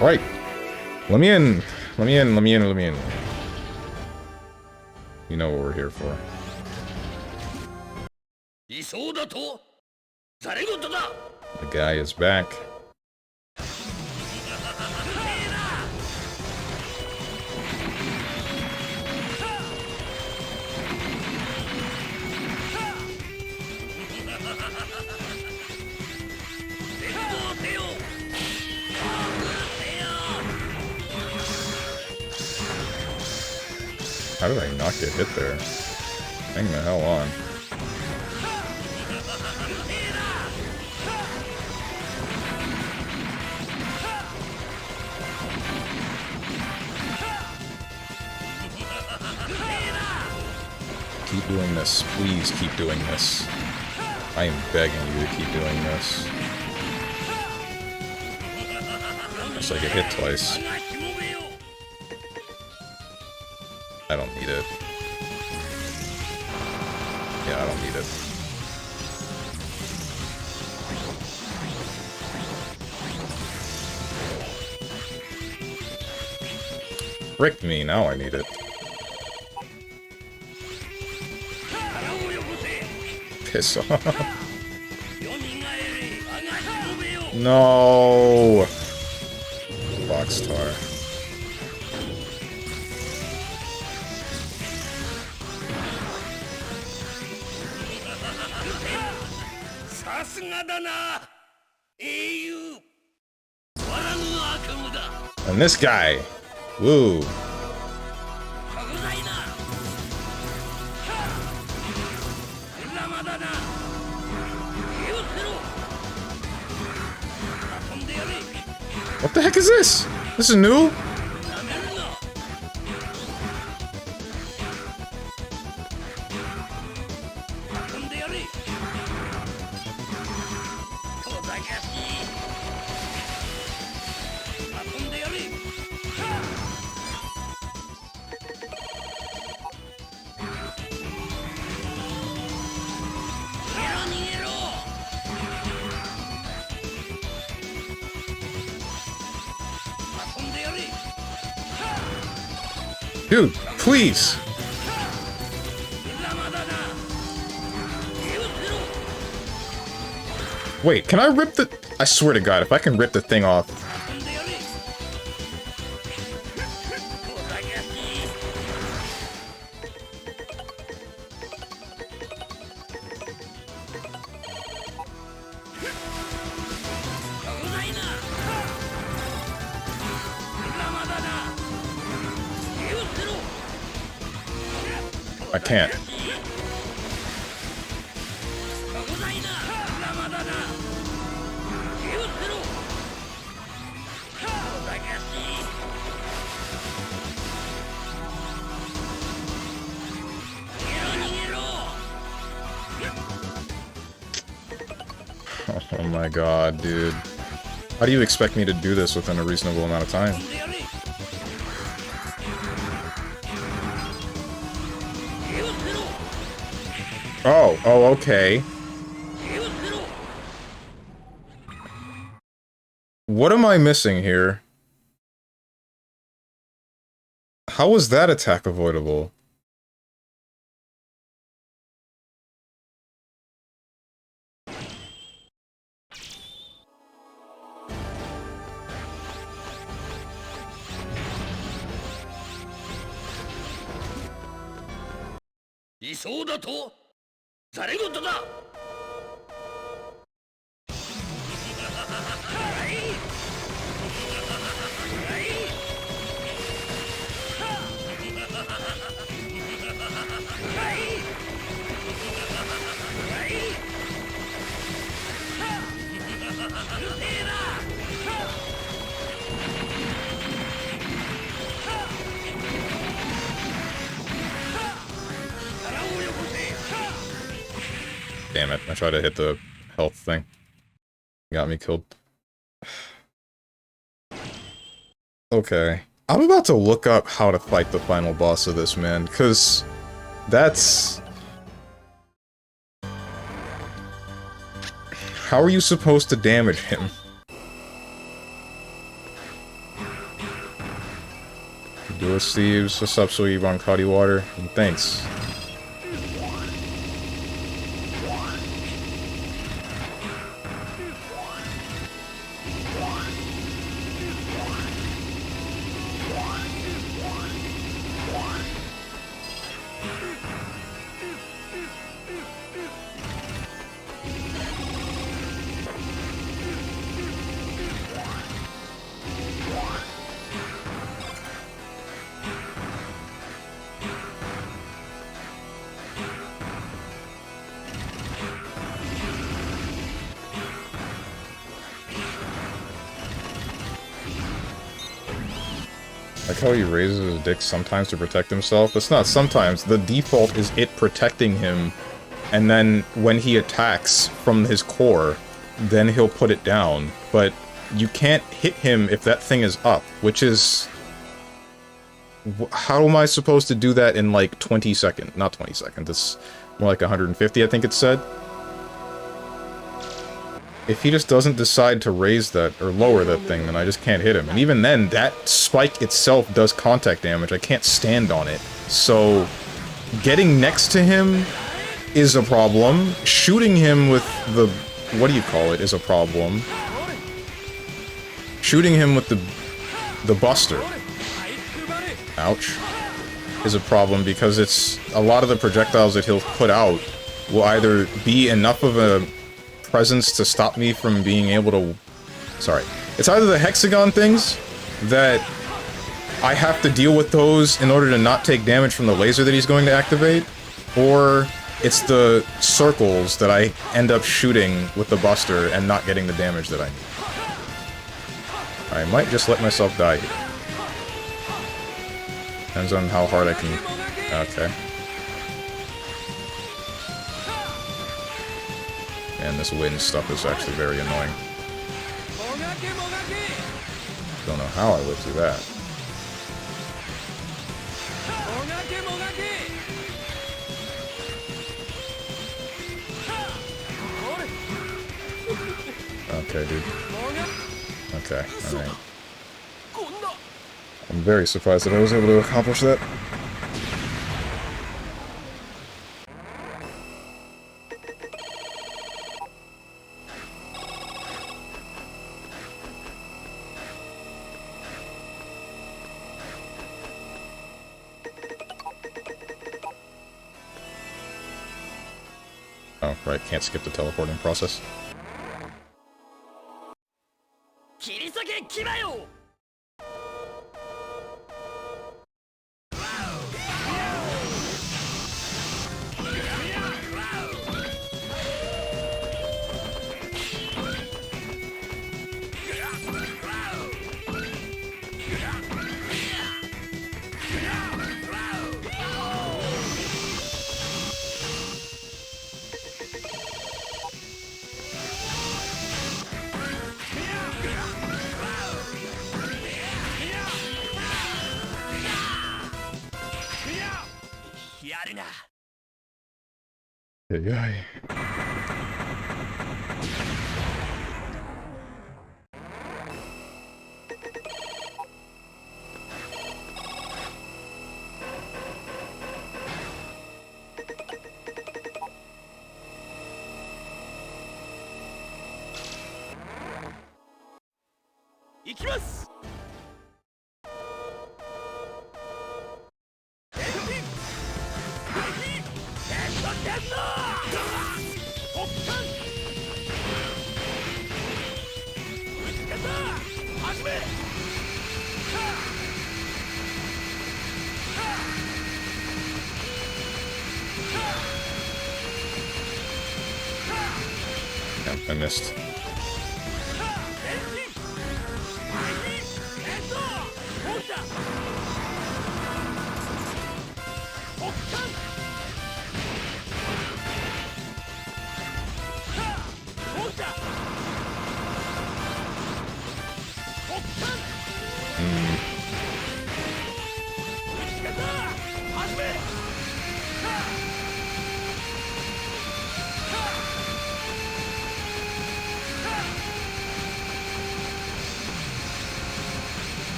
Speaker 1: Right. Let me in. Let me in. Let me in. Let me in. You know what we're here for. The guy is back. How did I not get hit there? Hang the hell on. Keep doing this. Please keep doing this. I am begging you to keep doing this. Unless I get hit twice. I don't need it. Yeah, I don't need it. Frick me, now I need it. Piss off. No! Boxstar. And this guy. Woo. What the heck is this? This is new? Dude, please! Wait, can I rip the... I swear to God, if I can rip the thing off... I can't. Oh my God, dude. How do you expect me to do this within a reasonable amount of time? Oh, okay. What am I missing here? How was that attack avoidable? Damn it, I tried to hit the health thing. Got me killed. Okay. I'm about to look up how to fight the final boss of this, man, because that's... How are you supposed to damage him? Do a Steve's, what's up, so Yvonne Cuddy Water? And thanks. Like how he raises his dick sometimes to protect himself. It's not sometimes. The default is it protecting him, and then when he attacks from his core, then he'll put it down. But you can't hit him if that thing is up, which is... How am I supposed to do that in like 20 seconds? Not 20 seconds, it's more like 150, I think it said. If he just doesn't decide to raise that, or lower that thing, then I just can't hit him. And even then, that spike itself does contact damage. I can't stand on it. So, getting next to him is a problem. Shooting him with the... what do you call it is a problem. Shooting him with the buster. Ouch. Is a problem because it's... a lot of the projectiles that he'll put out will either be enough of a presence to stop me from being able to... Sorry. It's either the hexagon things that I have to deal with those in order to not take damage from the laser that he's going to activate, or it's the circles that I end up shooting with the buster and not getting the damage that I need. I might just let myself die here. Depends on how hard I can... Okay. And this wind stuff is actually very annoying. Don't know how I lived through that. Okay, dude. Okay, alright. I'm very surprised that I was able to accomplish that. Oh, right, can't skip the teleporting process. Yeah. I missed.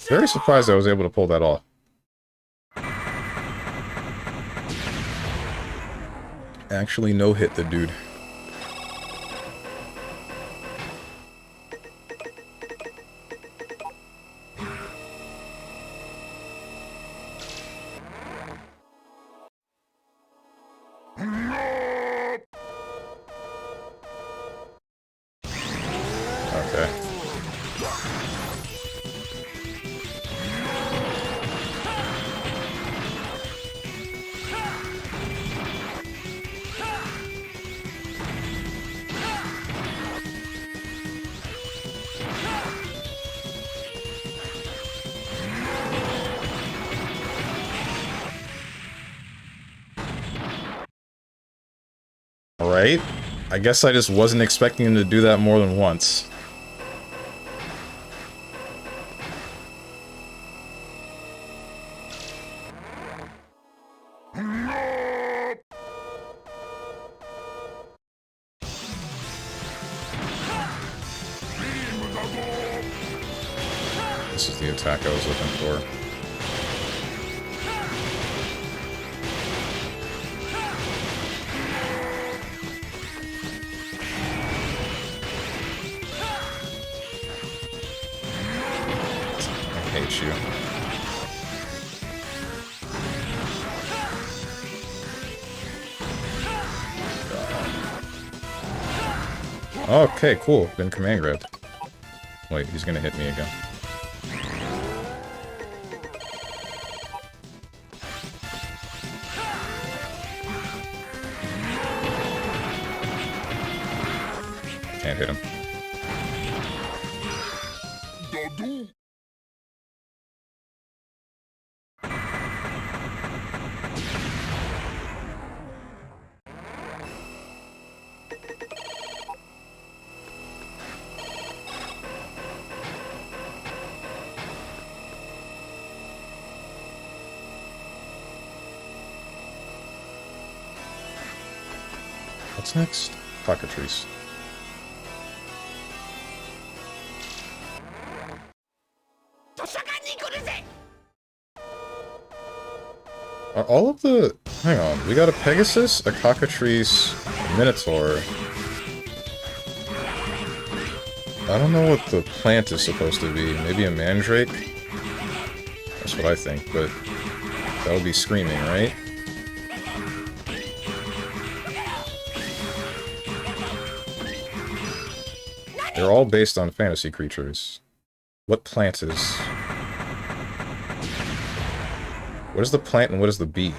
Speaker 1: Very surprised I was able to pull that off. Actually no-hit the dude. Okay. Alright. I guess I just wasn't expecting him to do that more than once. This is the attack I was looking for. I hate you. Okay, cool. Been command grabbed. Wait, he's gonna hit me again. Can't hit him. What's next? Cockatrice. Are all of the... Hang on, we got a Pegasus, a Cockatrice, a Minotaur. I don't know what the plant is supposed to be. Maybe a Mandrake? That's what I think, but... That would be Screaming, right? They're all based on fantasy creatures. What plant is... What is the plant and what is the bee?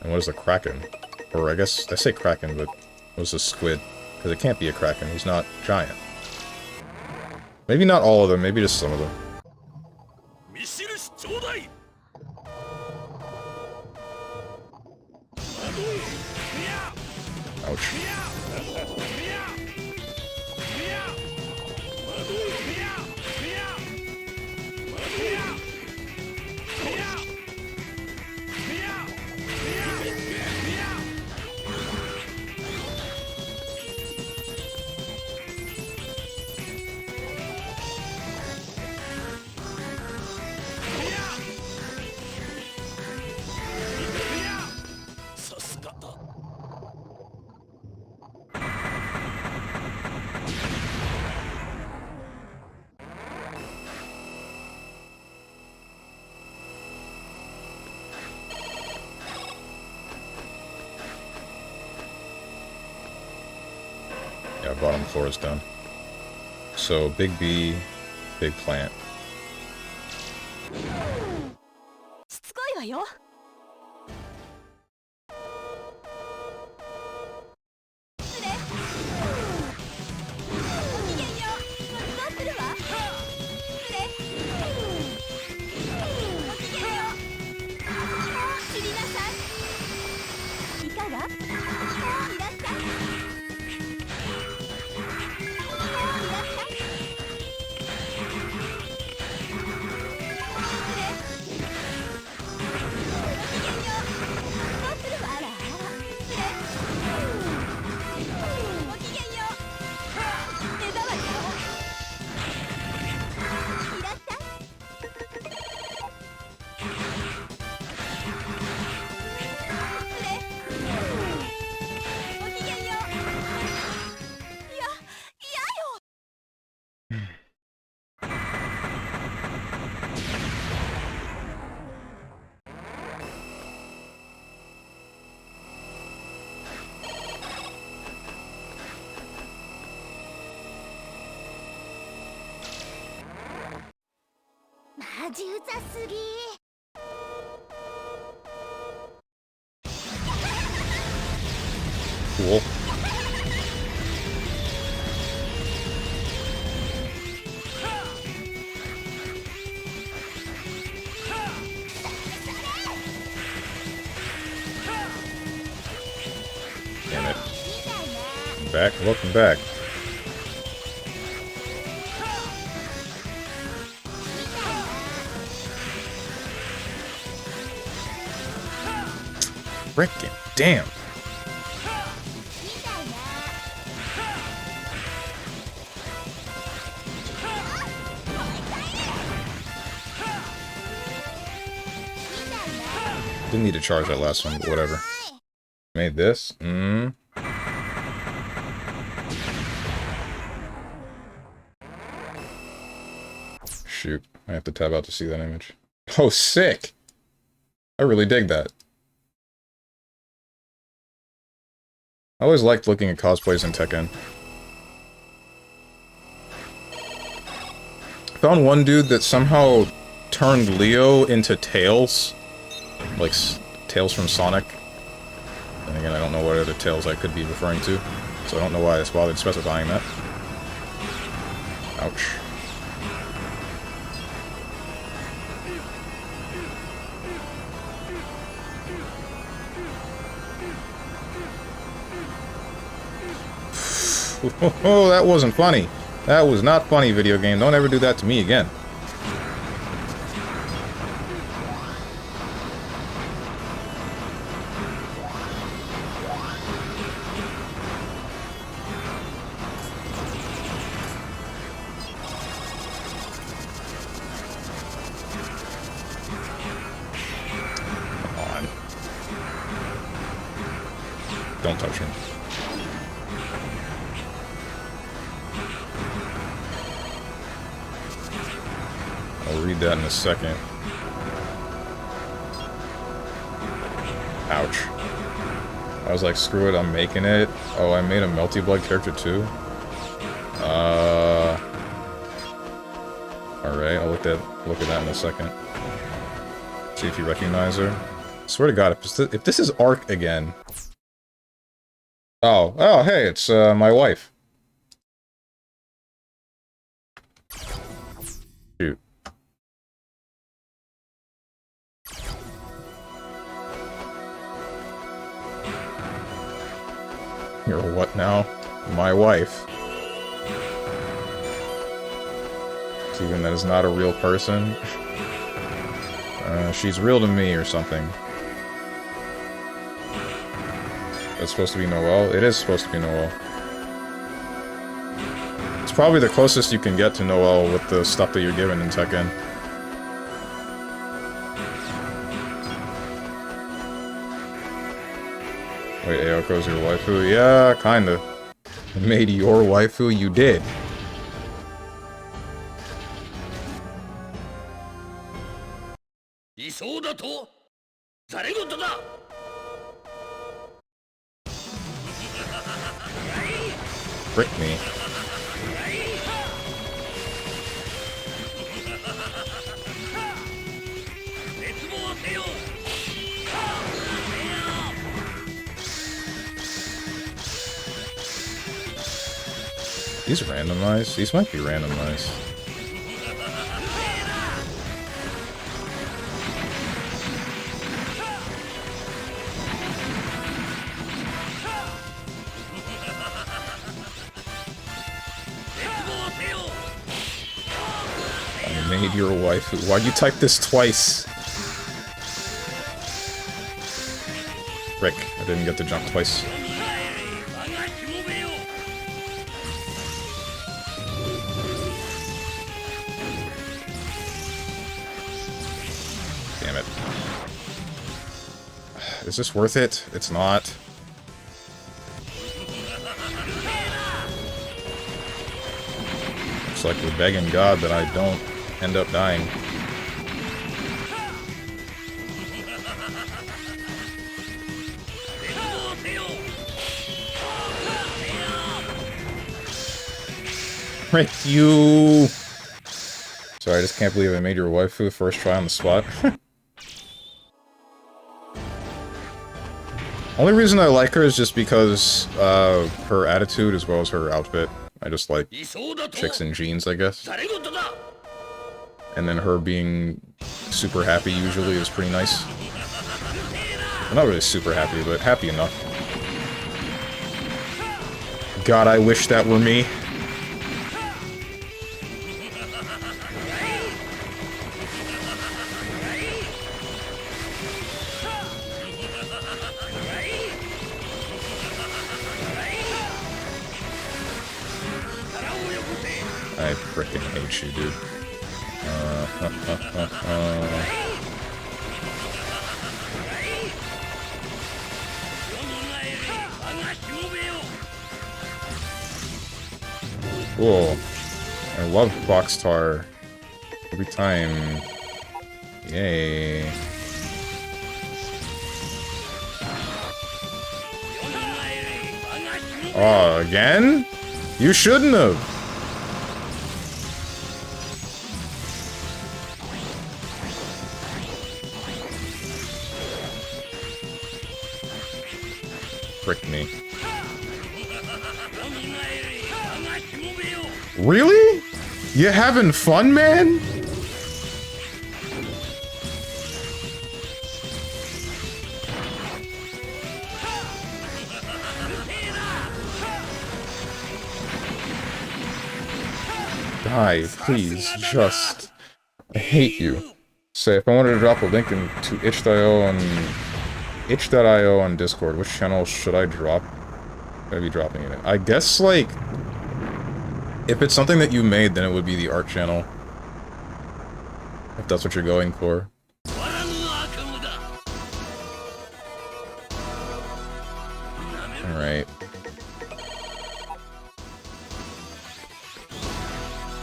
Speaker 1: And what is the kraken? Or I guess, I say kraken, but what is a squid? Because it can't be a kraken, he's not giant. Maybe not all of them, maybe just some of them. Ouch. Yeah, bottom floor is done. So, big B, big plant. Cool. Damn it. Back, welcome back. Frickin' damn. Didn't need to charge that last one, but whatever. Made this. Shoot. I have to tab out to see that image. Oh, sick! I really dig that. I always liked looking at cosplays in Tekken. Found one dude that somehow turned Leo into Tails. Like, Tails from Sonic. And again, I don't know what other Tails I could be referring to. So I don't know why I bothered specifying that. Ouch. Oh, that wasn't funny. That was not funny, video game. Don't ever do that to me again. Come on. Don't touch him. I'll read that in a second. Ouch. I was like, screw it, I'm making it. Oh, I made a Melty Blood character too? Alright, I'll look at that in a second. See if you recognize her. I swear to God, if this is Arc again... Oh, hey, it's my wife. Shoot. You're what now? My wife. Steven, that is not a real person. She's real to me or something. That's supposed to be Noelle? It is supposed to be Noelle. It's probably the closest you can get to Noelle with the stuff that you're given in Tekken. Wait, Aoko's your waifu? Yeah, kinda. Made your waifu? You did. Frick me. These randomized? These might be randomized. I made your waifu. Why'd you type this twice? Frick, I didn't get to jump twice. Damn it. Is this worth it? It's not. Looks like we're begging God that I don't end up dying. Frick you! Sorry, I just can't believe I made your waifu first try on the spot. Only reason I like her is just because her attitude as well as her outfit. I just like chicks in jeans, I guess. And then her being super happy usually is pretty nice. I'm not really super happy, but happy enough. God, I wish that were me. I frickin' hate you, dude. Cool. I love Boxtar. Every time. Yay. Oh, again? You shouldn't have. Frick me. Really? You having fun, man? Die, please, just... I hate you. Say, if I wanted to drop a link into itch.io on Discord, which channel should I drop? Should I be dropping it in? I guess, like... If it's something that you made, then it would be the art channel. If that's what you're going for. Alright.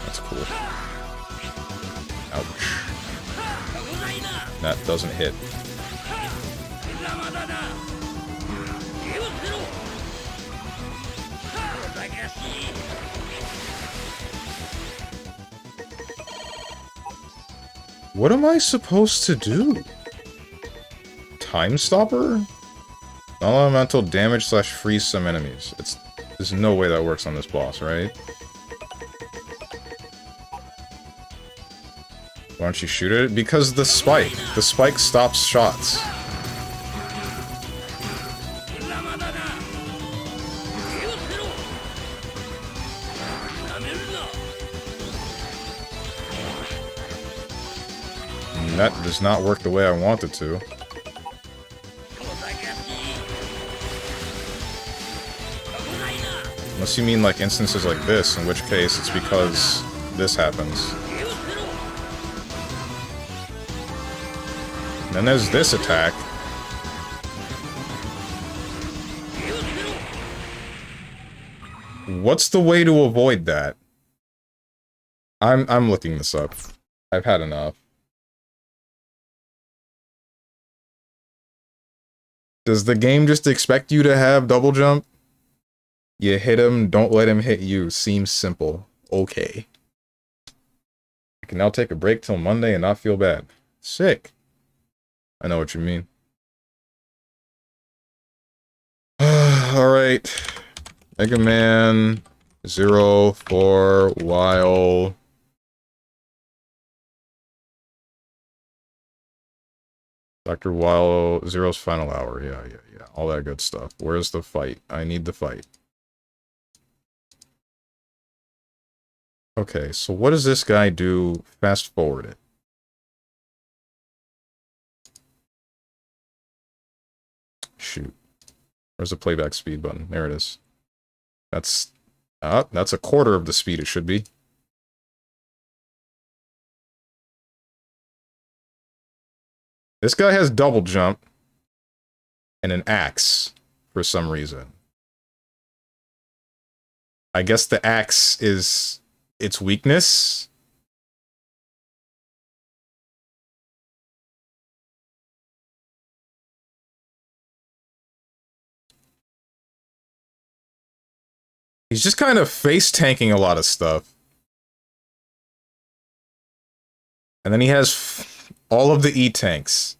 Speaker 1: That's cool. Ouch. That doesn't hit. What am I supposed to do? Time Stopper? Non-elemental damage / freeze some enemies. There's no way that works on this boss, right? Why don't you shoot it? Because the spike. The spike stops shots. And that does not work the way I want it to. Unless you mean like instances like this, in which case it's because this happens. And then there's this attack. What's the way to avoid that? I'm looking this up. I've had enough. Does the game just expect you to have double jump? You hit him, don't let him hit you. Seems simple. Okay. I can now take a break till Monday and not feel bad. Sick. I know what you mean. Alright. Mega Man 0 for while. Dr. Weil, Zero's final hour. Yeah. All that good stuff. Where's the fight? I need the fight. Okay, so what does this guy do? Fast forward it. Shoot. Where's the playback speed button? There it is. That's a quarter of the speed it should be. This guy has double jump and an axe for some reason. I guess the axe is its weakness. He's just kind of face tanking a lot of stuff. And then he has all of the E-tanks.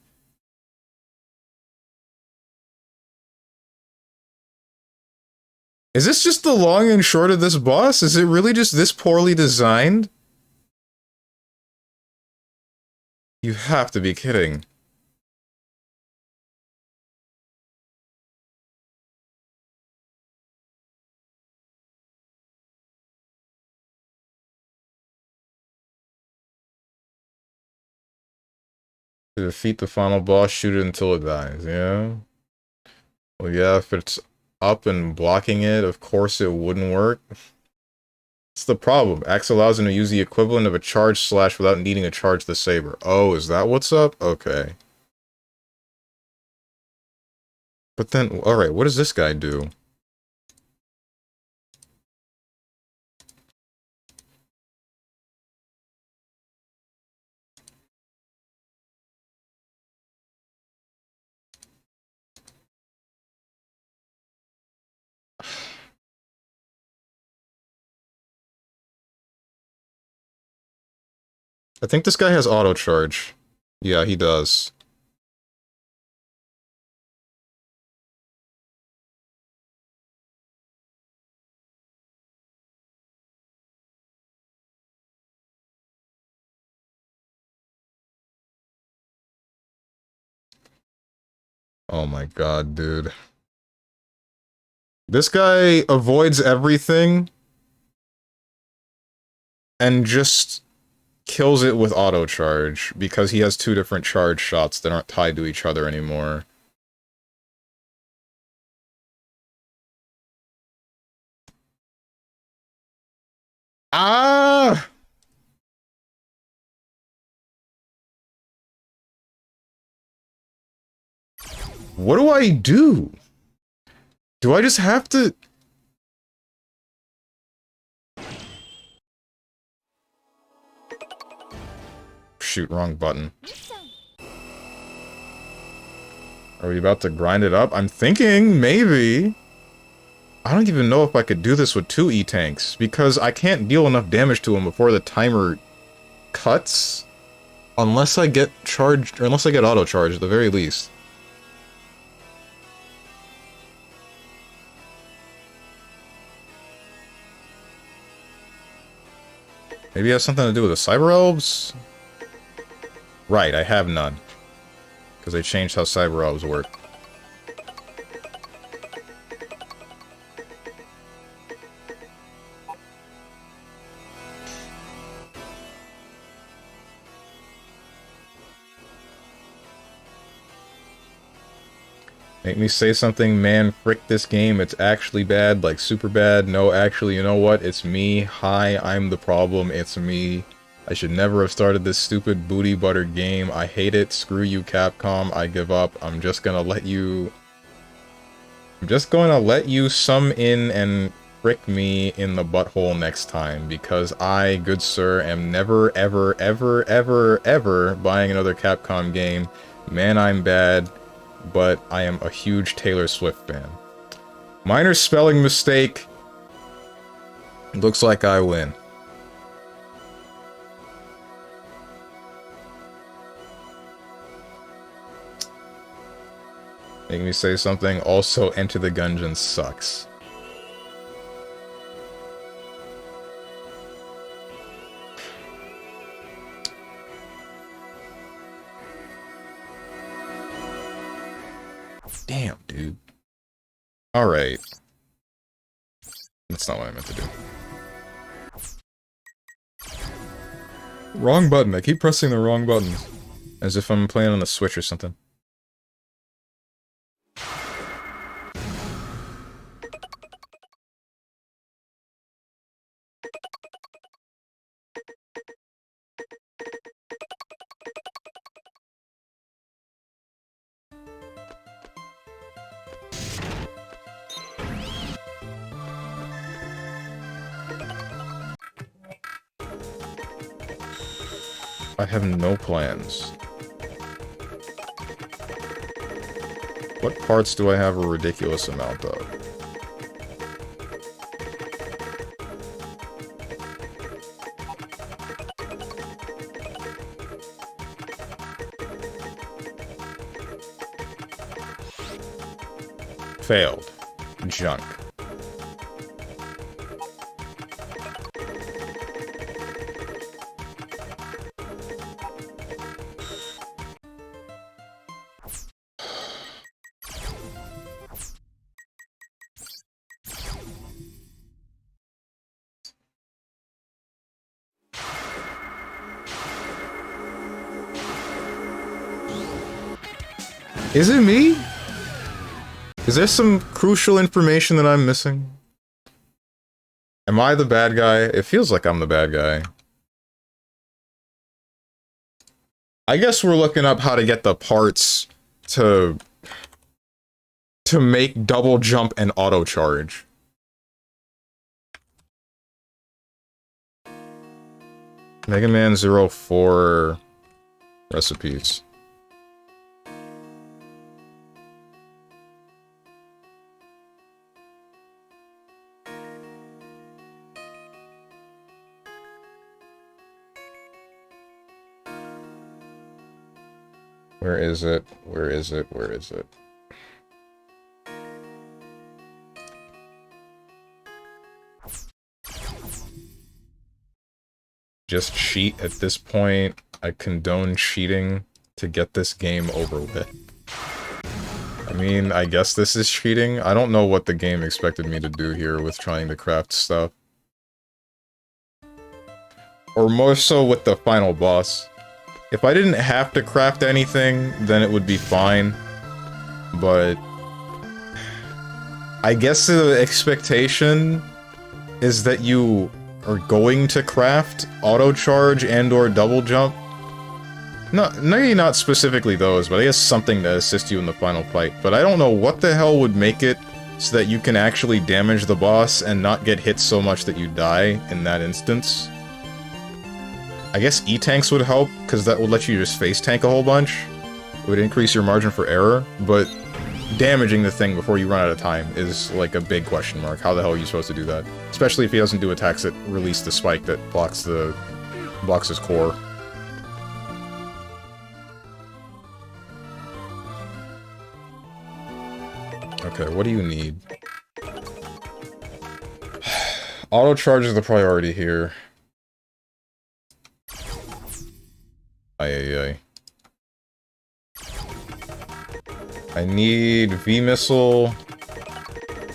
Speaker 1: Is this just the long and short of this boss? Is it really just this poorly designed? You have to be kidding. To defeat the final boss, shoot it until it dies, yeah? Well, yeah, if it's up and blocking it, of course it wouldn't work. That's the problem. Axe allows him to use the equivalent of a charge slash without needing to charge the saber. Oh, is that what's up? Okay. But then, alright, what does this guy do? I think this guy has auto charge. Yeah, he does. Oh my god, dude. This guy avoids everything and just kills it with auto charge because he has two different charge shots that aren't tied to each other anymore. Ah! What do I do? Do I just have to... Shoot, wrong button. Are we about to grind it up? I'm thinking, maybe. I don't even know if I could do this with 2 E-tanks, because I can't deal enough damage to him before the timer cuts. Unless I get charged, or unless I get auto-charged at the very least. Maybe it has something to do with the Cyber Elves? Right, I have none. Because they changed how Cyber Elves work. Make me say something, man, frick this game, it's actually bad, like super bad. No, actually, you know what? It's me. Hi, I'm the problem, it's me. I should never have started this stupid booty butter game. I hate it. Screw you, Capcom. I give up. I'm just gonna let you sum in and frick me in the butthole next time, because I, good sir, am never, ever, ever, ever, ever buying another Capcom game. Man, I'm bad, but I am a huge Taylor Swift fan. Minor spelling mistake. Looks like I win. Make me say something. Also, Enter the Gungeon sucks. Damn, dude. Alright. That's not what I meant to do. Wrong button. I keep pressing the wrong buttons. As if I'm playing on the Switch or something. I have no plans. What parts do I have a ridiculous amount of? Failed. Junk. Is it me? Is there some crucial information that I'm missing? Am I the bad guy? It feels like I'm the bad guy. I guess we're looking up how to get the parts to make double jump and auto charge. Mega Man 04 recipes. Where is it? Where is it? Where is it? Just cheat at this point. I condone cheating to get this game over with. I mean, I guess this is cheating. I don't know what the game expected me to do here with trying to craft stuff. Or more so with the final boss. If I didn't have to craft anything, then it would be fine. But I guess the expectation is that you are going to craft auto charge and or double jump. No, maybe not specifically those, but I guess something to assist you in the final fight. But I don't know what the hell would make it so that you can actually damage the boss and not get hit so much that you die in that instance. I guess E-tanks would help, because that would let you just face tank a whole bunch. It would increase your margin for error, but damaging the thing before you run out of time is like a big question mark. How the hell are you supposed to do that? Especially if he doesn't do attacks that release the spike that blocks his core. Okay, what do you need? Auto charge is the priority here. Ay. I need V-Missile,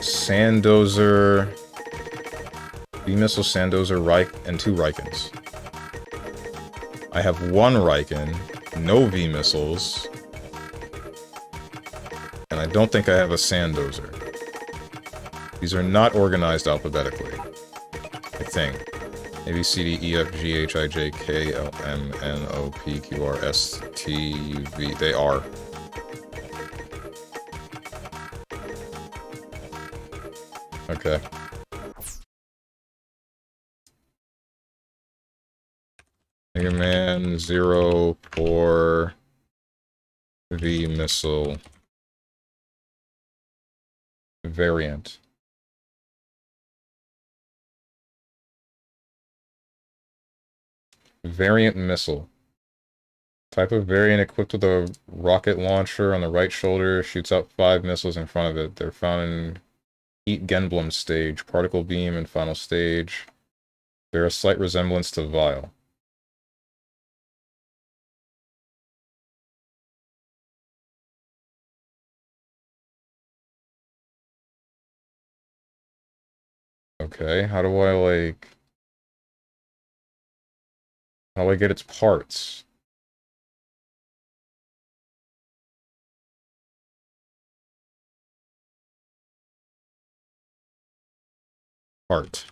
Speaker 1: Sandozer, V-Missile, Sandozer, and 2 Raikens. I have 1 Raiken, no V-Missiles, and I I don't think I have a Sandozer. These are not organized alphabetically. I think. A, B, C, D, E, F, G, H, I, J, K, L, M, N, O, P, Q, R, S, T, U, V. They are. Okay. Mega Man 0 for V missile variant. Variant missile. Type of variant equipped with a rocket launcher on the right shoulder shoots out 5 missiles in front of it. They're found in Heat Genblem stage, particle beam, and final stage. Bear a slight resemblance to Vile. Okay, how do I get its parts? Part.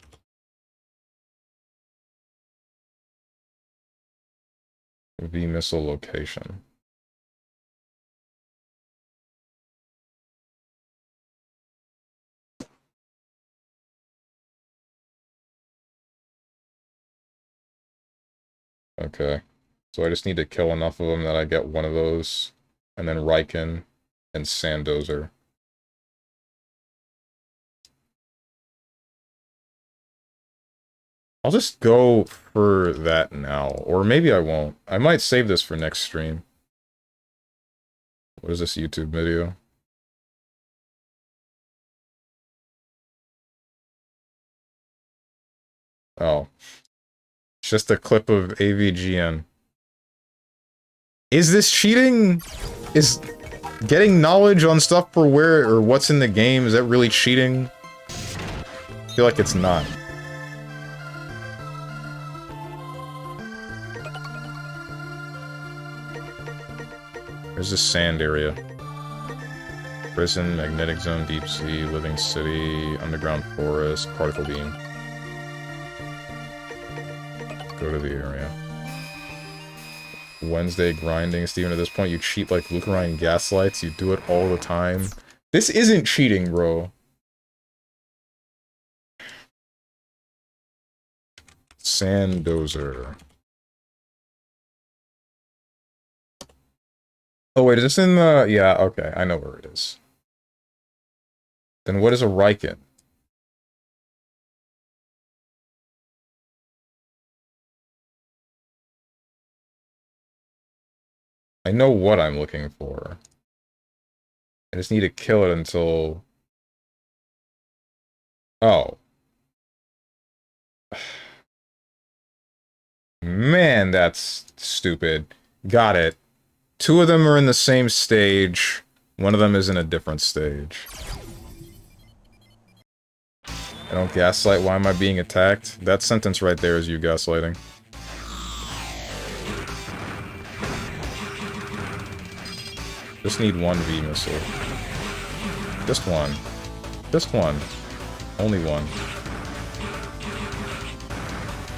Speaker 1: V missile location. Okay. So I just need to kill enough of them that I get one of those. And then Riken and Sandozer. I'll just go for that now. Or maybe I won't. I might save this for next stream. What is this YouTube video? Oh. It's just a clip of AVGN. Is this cheating? Is getting knowledge on stuff for where or what's in the game, is that really cheating? I feel like it's not. There's this sand area. Prison, magnetic zone, deep sea, living city, underground forest, particle beam. Go to the area. Wednesday grinding. Steven, at this point you cheat like Lucarine gaslights. You do it all the time. This isn't cheating, bro. Sandozer. Oh wait, is this in the... Yeah, okay, I know where it is. Then what is a Riken? I know what I'm looking for. I just need to kill it until... Oh. Man, that's stupid. Got it. 2 of them are in the same stage. 1 of them is in a different stage. I don't gaslight. Why am I being attacked? That sentence right there is you gaslighting. Just need 1 V missile. Just 1. Just 1. Only 1.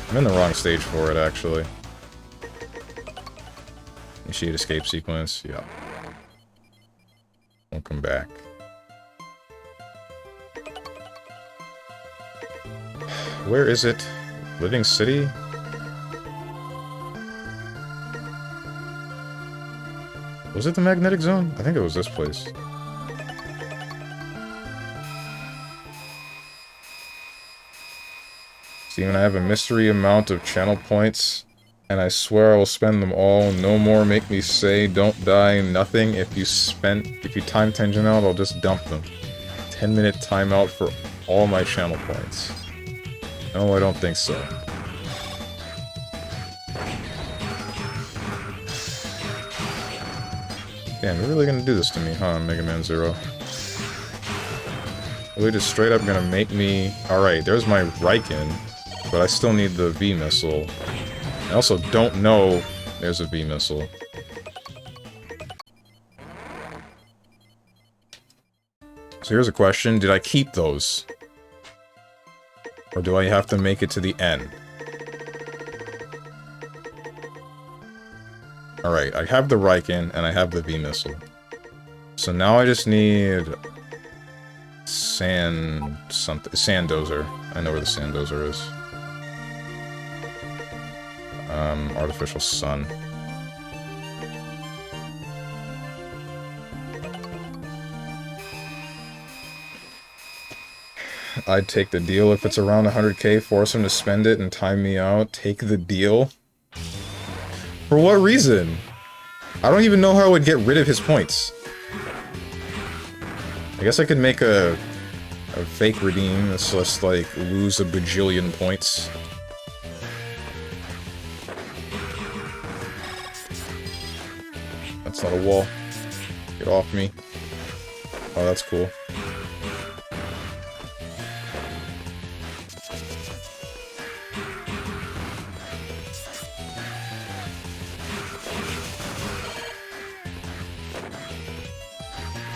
Speaker 1: I'm in the wrong stage for it, actually. Initiate escape sequence. Yeah. Won't come back. Where is it? Living City? Was it the magnetic zone? I think it was this place. Steven, I have a mystery amount of channel points, and I swear I will spend them all. No more make me say don't die nothing. If you time Tengen out, I'll just dump them. 10-minute timeout for all my channel points. No, I don't think so. Damn, you're really gonna do this to me, huh, Mega Man Zero? Really just straight up gonna make me... Alright, there's my Riken, but I still need the V missile. I also don't know there's a V missile. So here's a question. Did I keep those? Or do I have to make it to the end? Alright, I have the Riken, and I have the V-Missile. So now I just need... Sandozer. I know where the Sandozer is. Artificial Sun. I'd take the deal if it's around 100k, force him to spend it and time me out. Take the deal? For what reason? I don't even know how I would get rid of his points. I guess I could make a fake redeem that's just like lose a bajillion points. That's not a wall. Get off me. Oh, that's cool.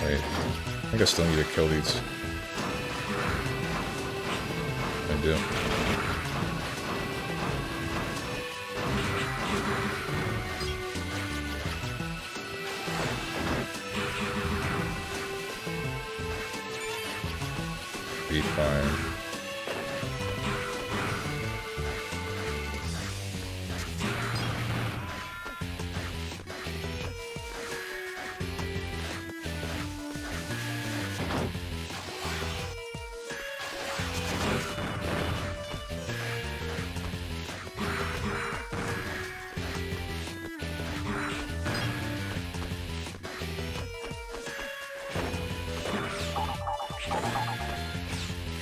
Speaker 1: Wait, I think I still need to kill these. I do. Be fine.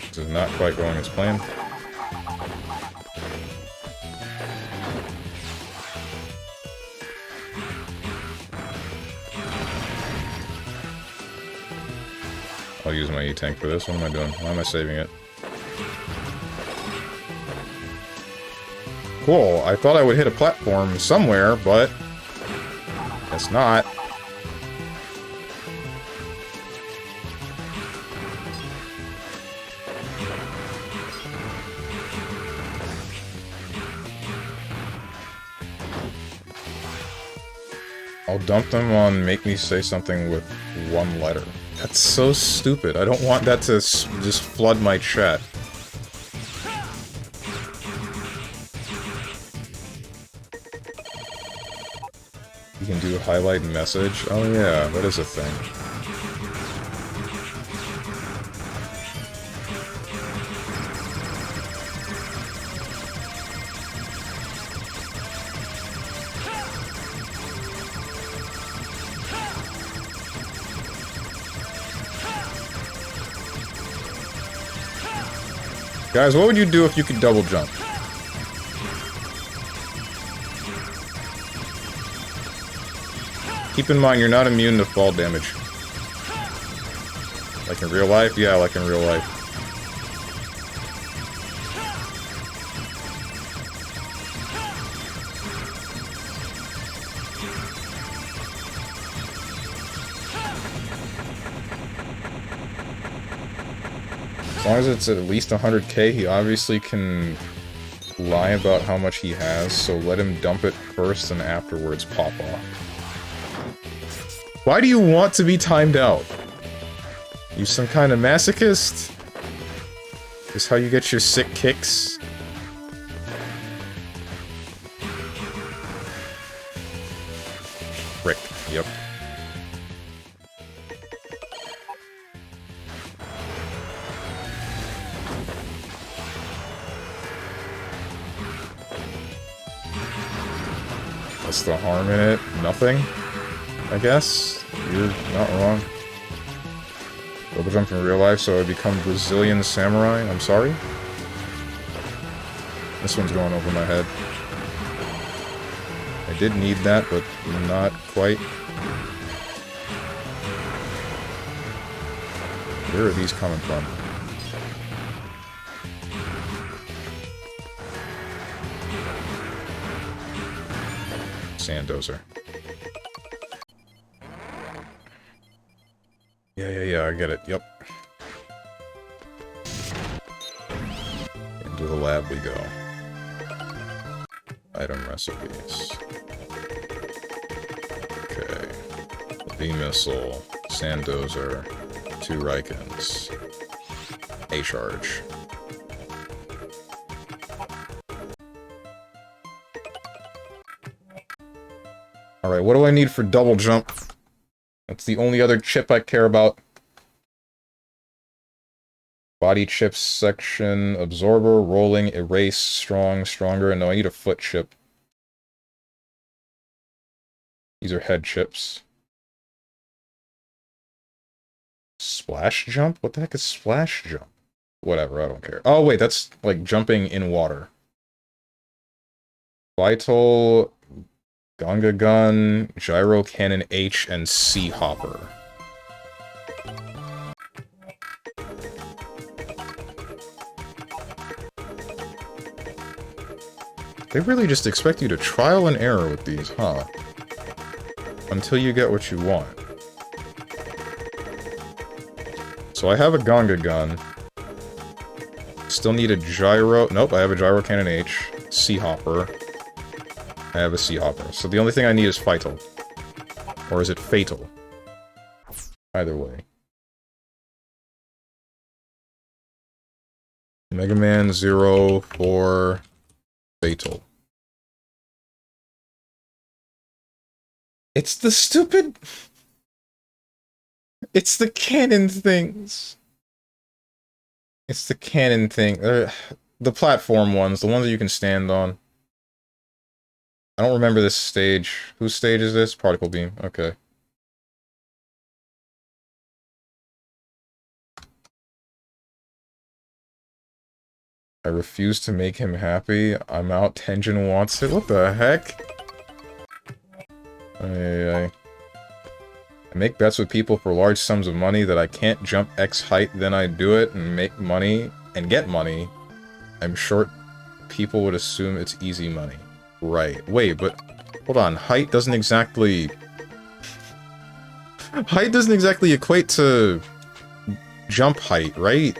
Speaker 1: This is not quite going as planned. I'll use my E-Tank for this. What am I doing? Why am I saving it? Cool. I thought I would hit a platform somewhere, but... it's not. I'll dump them on make me say something with one letter. That's so stupid. I don't want that to just flood my chat. You can do highlight message. Oh yeah, that is a thing. Guys, what would you do if you could double jump? Keep in mind, you're not immune to fall damage. Like in real life? Yeah, like in real life. As long as it's at least 100k, he obviously can lie about how much he has, so let him dump it first and afterwards pop off. Why do you want to be timed out? You some kind of masochist? Is this how you get your sick kicks? Frick, yep. What's the harm in it? Nothing, I guess. You're not wrong. Double jump in real life so I become Brazilian samurai. I'm sorry. This one's going over my head. I did need that, but not quite. Where are these coming from? Sandozer. Yeah, I get it. Yep. Into the lab we go. Item recipes. Okay. V-Missile. Sandozer. 2 Rikens. A charge. Alright, what do I need for double jump? That's the only other chip I care about. Body chips section, absorber, rolling, erase, strong, stronger. No, I need a foot chip. These are head chips. Splash jump? What the heck is splash jump? Whatever, I don't care. Oh, wait, that's like jumping in water. Vital, Gonga Gun, Gyro Cannon H, and Sea Hopper. They really just expect you to trial and error with these, huh? Until you get what you want. So I have a Gonga Gun. Still need a Gyro... Nope, I have a Gyro Cannon H. Sea Hopper. I have a Sea Hopper. So the only thing I need is Vital. Or is it Fatal? Either way. Mega Man 0 for Fatal. It's the stupid... It's the cannon things. It's the cannon thing. The platform ones, the ones that you can stand on. I don't remember this stage. Whose stage is this? Particle Beam. Okay. I refuse to make him happy. I'm out. Tenjin wants it. What the heck? I make bets with people for large sums of money that I can't jump X height, then I do it and make money and get money. I'm sure people would assume it's easy money. Right. Wait, but hold on. Height doesn't exactly... Height doesn't exactly equate to jump height, right?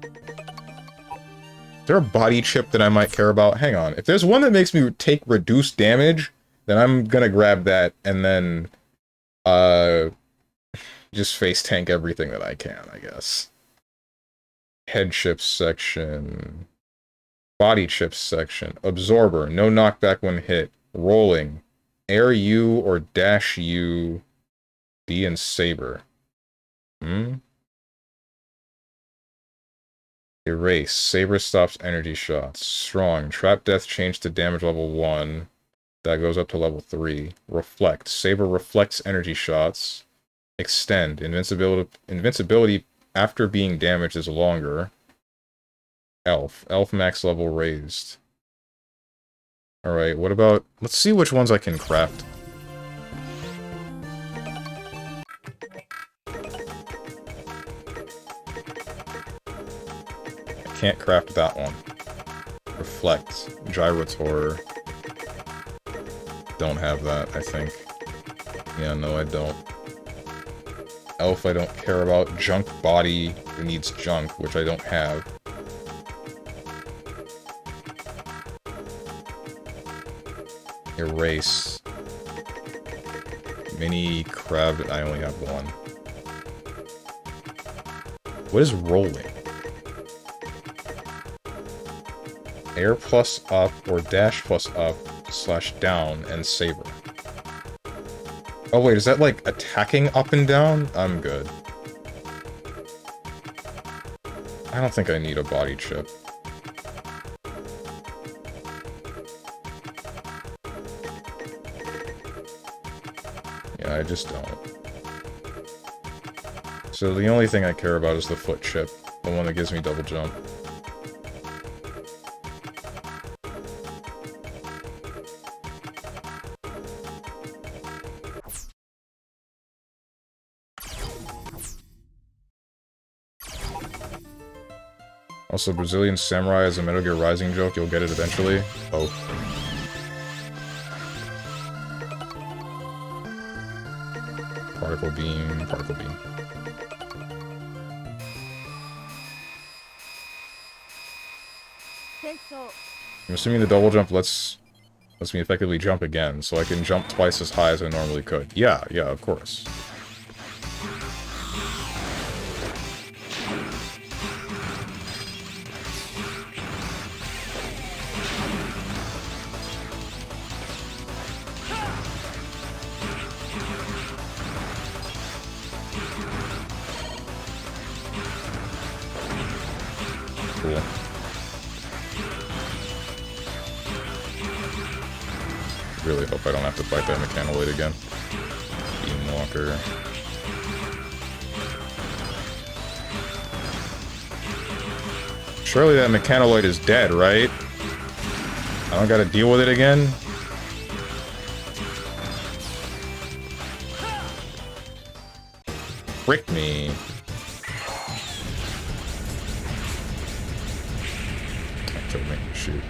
Speaker 1: Is there a body chip that I might care about? Hang on. If there's one that makes me take reduced damage, then I'm gonna grab that and then just face tank everything that I can, I guess. Head chips section. Body chips section. Absorber. No knockback when hit. Rolling. Air U or dash U. B and Saber. Erase. Saber stops energy shots. Strong. Trap death change to damage level 1. That goes up to level 3. Reflect. Saber reflects energy shots. Extend. Invincibility after being damaged is longer. Elf. Elf max level raised. Alright, what about... Let's see which ones I can craft. I can't craft that one. Reflect. Gyrotor. Don't have that, I think. Yeah, no, I don't. Elf I don't care about. Junk body needs junk, which I don't have. Erase. Mini crab, I only have one. What is rolling? Air plus up or dash plus up / down and Saber. Oh wait, is that like attacking up and down? I'm good. I don't think I need a body chip. Yeah, I just don't. So the only thing I care about is the foot chip, the one that gives me double jump. Also, Brazilian Samurai is a Metal Gear Rising joke, you'll get it eventually. Oh. Particle beam, particle beam. I'm assuming the double jump lets me effectively jump again, so I can jump twice as high as I normally could. Yeah, of course. Cool. Really hope I don't have to fight that mechanoid again. Beamwalker. Surely that mechanoid is dead, right? I don't gotta deal with it again? Frick me. That killed me. Shoot.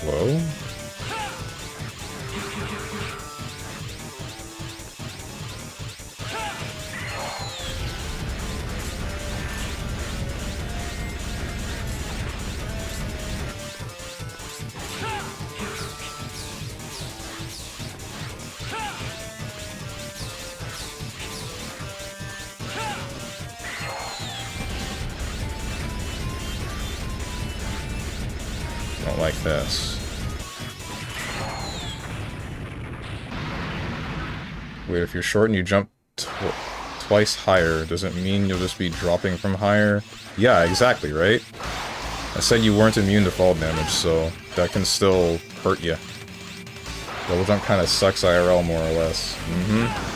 Speaker 1: Whoa. Don't like this. Wait, if you're short and you jump twice higher, does it mean you'll just be dropping from higher? Yeah, exactly, right? I said you weren't immune to fall damage, so that can still hurt you. Double jump kind of sucks IRL, more or less. Mm-hmm.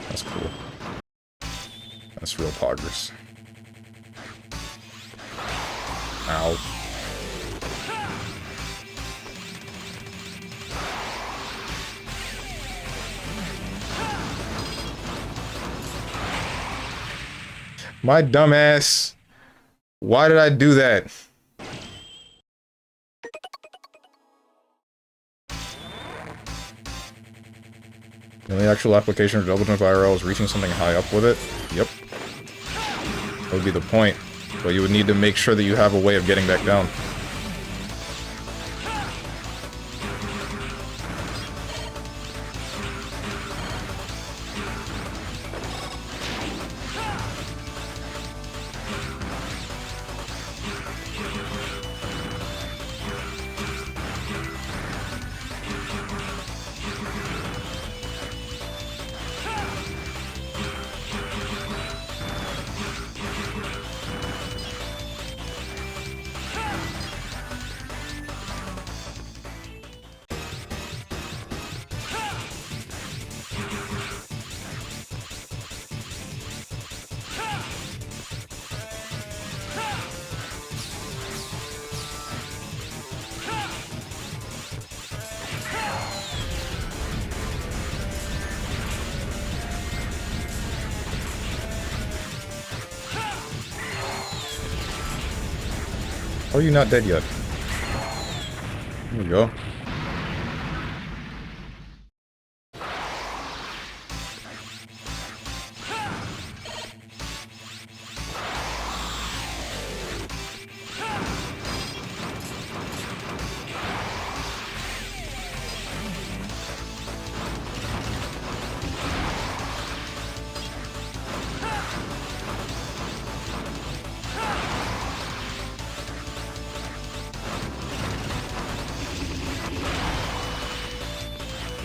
Speaker 1: That's cool. That's real progress. Ow. My dumbass. Why did I do that? The only actual application of double jump IRL is reaching something high up with it? Yep. That would be the point. But you would need to make sure that you have a way of getting back down. How are you not dead yet? Here we go.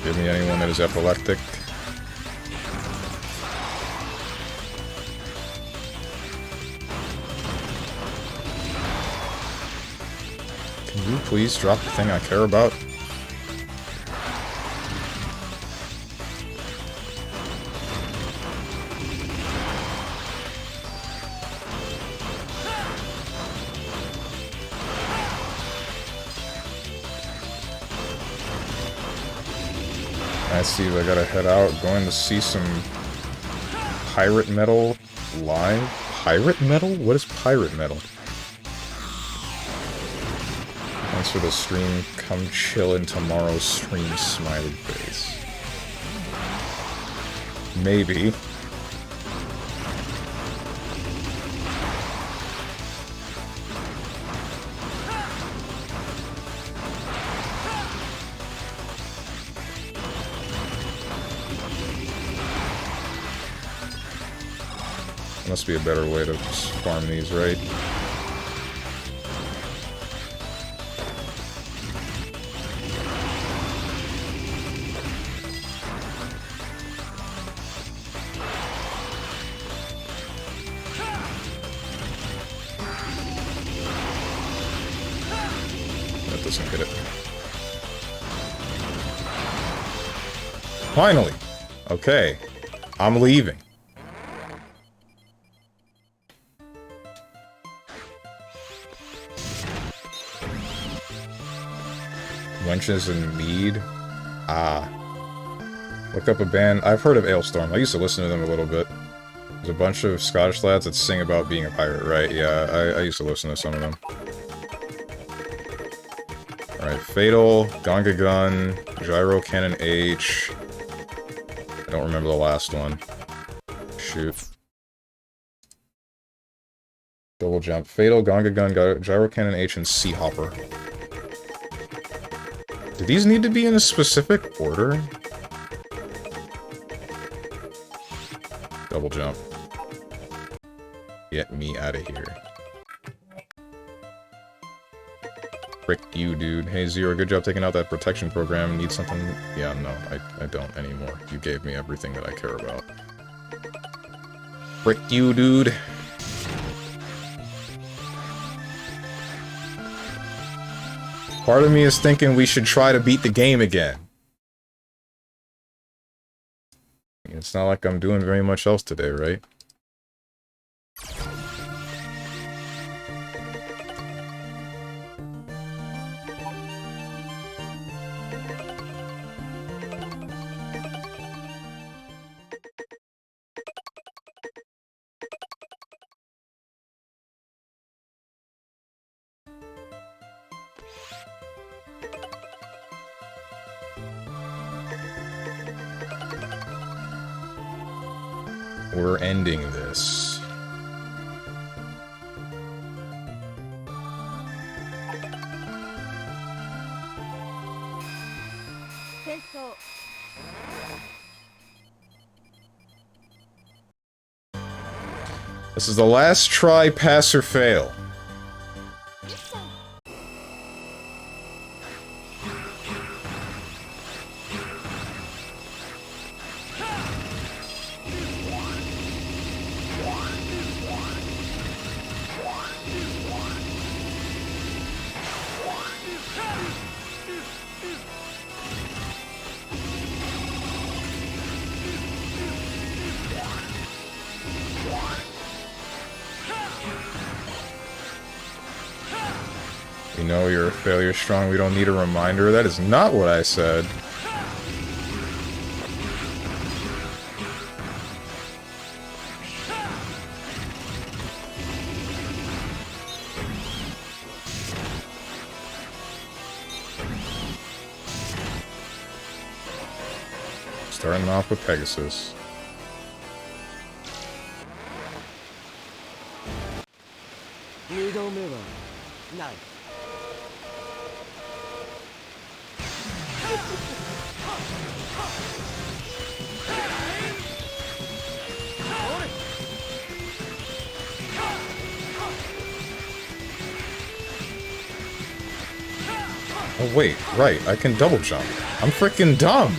Speaker 1: Give me anyone that is epileptic. please drop the thing I care about? Alright, Steve, I gotta head out. Going to see some pirate metal live? Pirate metal? What is pirate metal? Thanks for the stream. Come chill in tomorrow's stream, smiley face. Maybe. Must be a better way to just farm these, right? That doesn't hit it. Finally! Okay. I'm leaving. Wenches and Mead? Ah. Look up a band. I've heard of Ailstorm. I used to listen to them a little bit. There's a bunch of Scottish lads that sing about being a pirate, right? Yeah, I used to listen to some of them. Alright, Fatal, Gonga Gun, Gyro Cannon H. I don't remember the last one. Shoot. Double Jump. Fatal, Gonga Gun, Gyro Cannon H, and Sea Hopper. Do these need to be in a specific order? Double Jump. Get me out of here. Frick you, dude. Hey, Zero, good job taking out that protection program. Need something? Yeah, no, I don't anymore. You gave me everything that I care about. Frick you, dude. Part of me is thinking we should try to beat the game again. It's not like I'm doing very much else today, right? We're ending this. This is the last try, pass or fail. You know you're a failure strong, we don't need a reminder. That is not what I said. Starting off with Pegasus. Oh wait, right, I can double jump. I'm freaking dumb!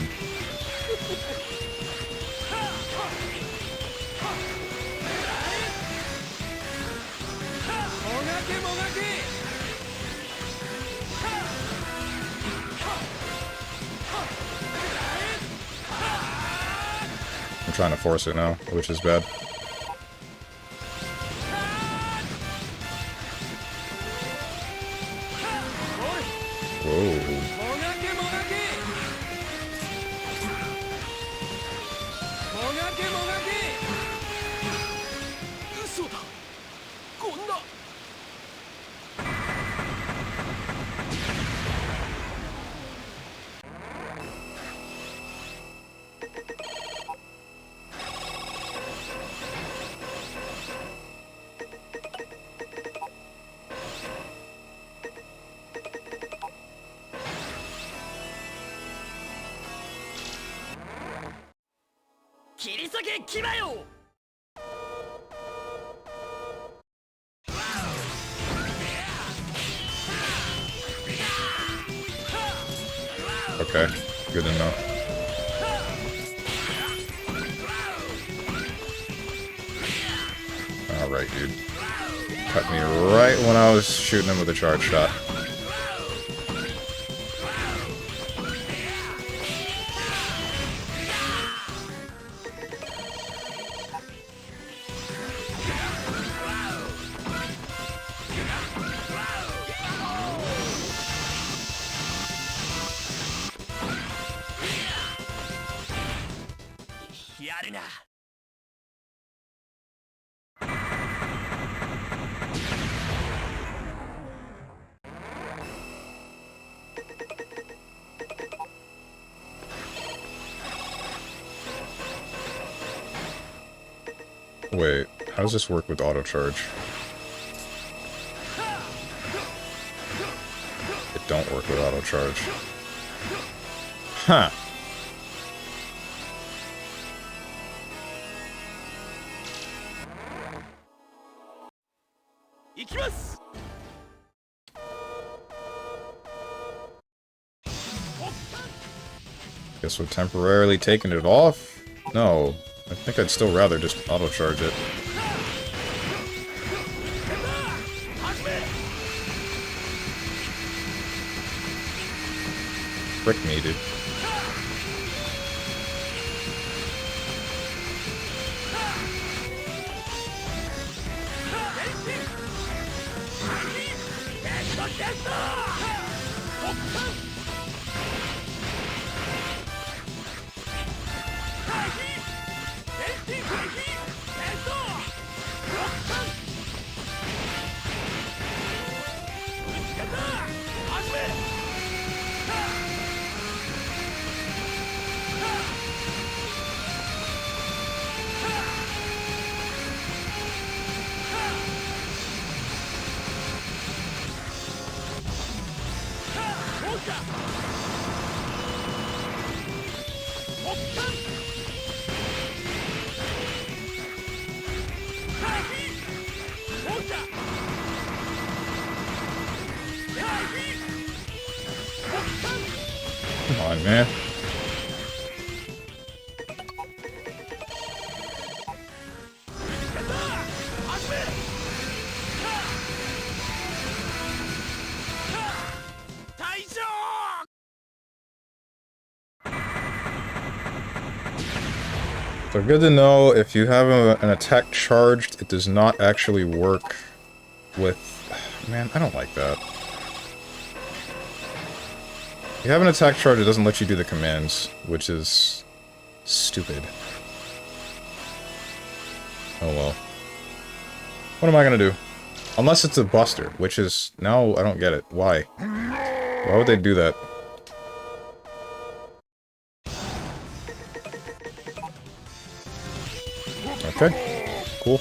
Speaker 1: I'm trying to force it now, which is bad. Whoa. Okay, good enough. Alright, dude. Cut me right when I was shooting him with a charge shot. Wait, how does this work with auto charge? It don't work with auto charge. Huh. Guess we're temporarily taking it off? No. I think I'd still rather just auto-charge it. Frick me, dude. Come on, man. So good to know, if you have an attack charged, it does not actually work with... Man, I don't like that. If you have an attack charge, it doesn't let you do the commands, which is... stupid. Oh well. What am I gonna do? Unless it's a buster, which is... Now I don't get it. Why? Why would they do that? Okay, cool.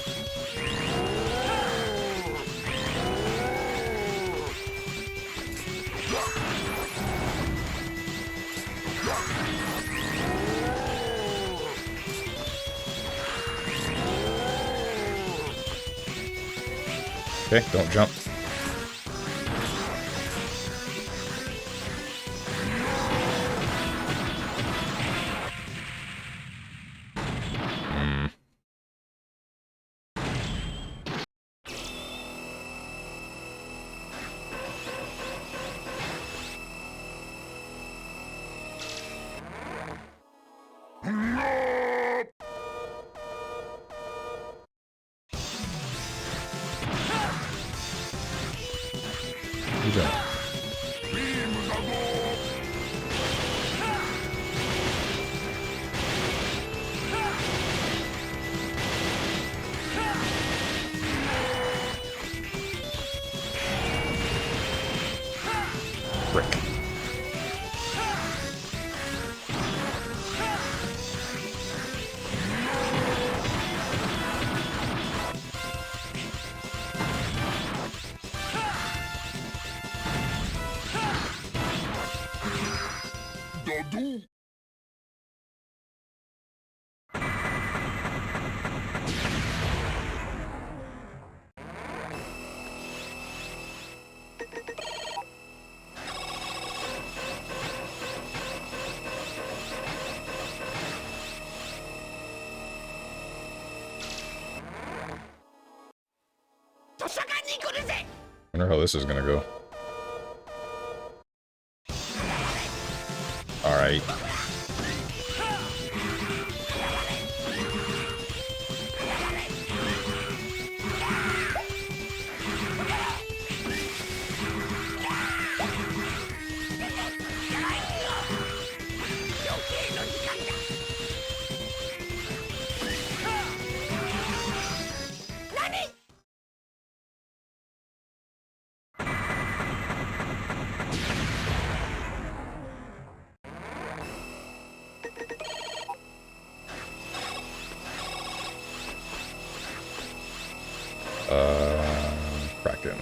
Speaker 1: Okay, don't jump. Wonder how this is gonna go. Alright. Kraken.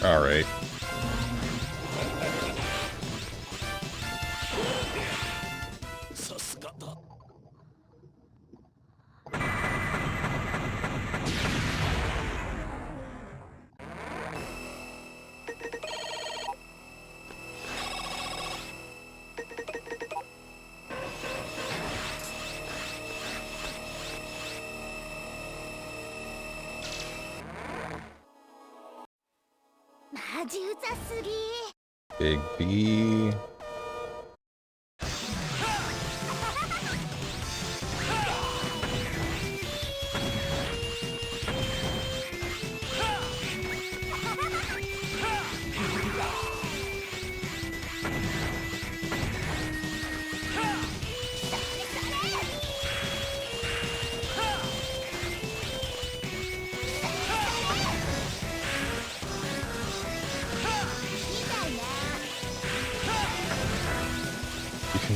Speaker 1: Alright. Big B.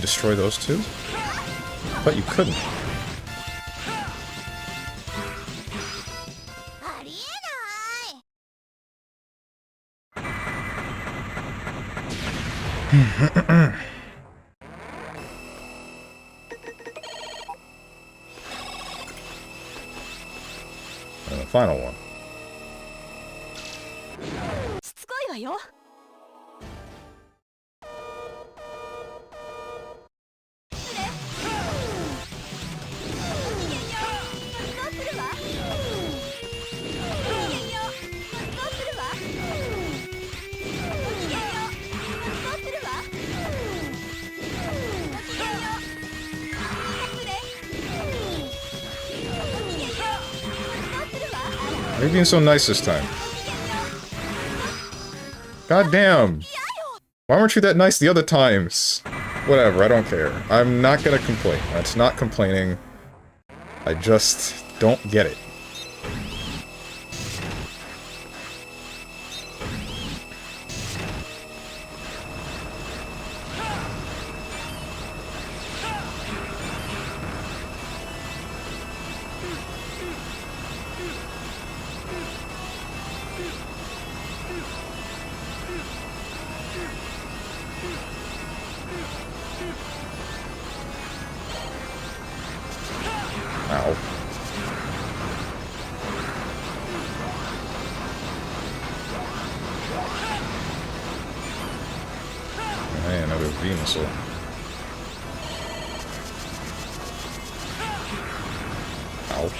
Speaker 1: Destroy those two? But you couldn't. And the final one. You're being so nice this time. God damn! Why weren't you that nice the other times? Whatever, I don't care. I'm not gonna complain. That's not complaining. I just don't get it. Ow. Hey, another V missile. Ow.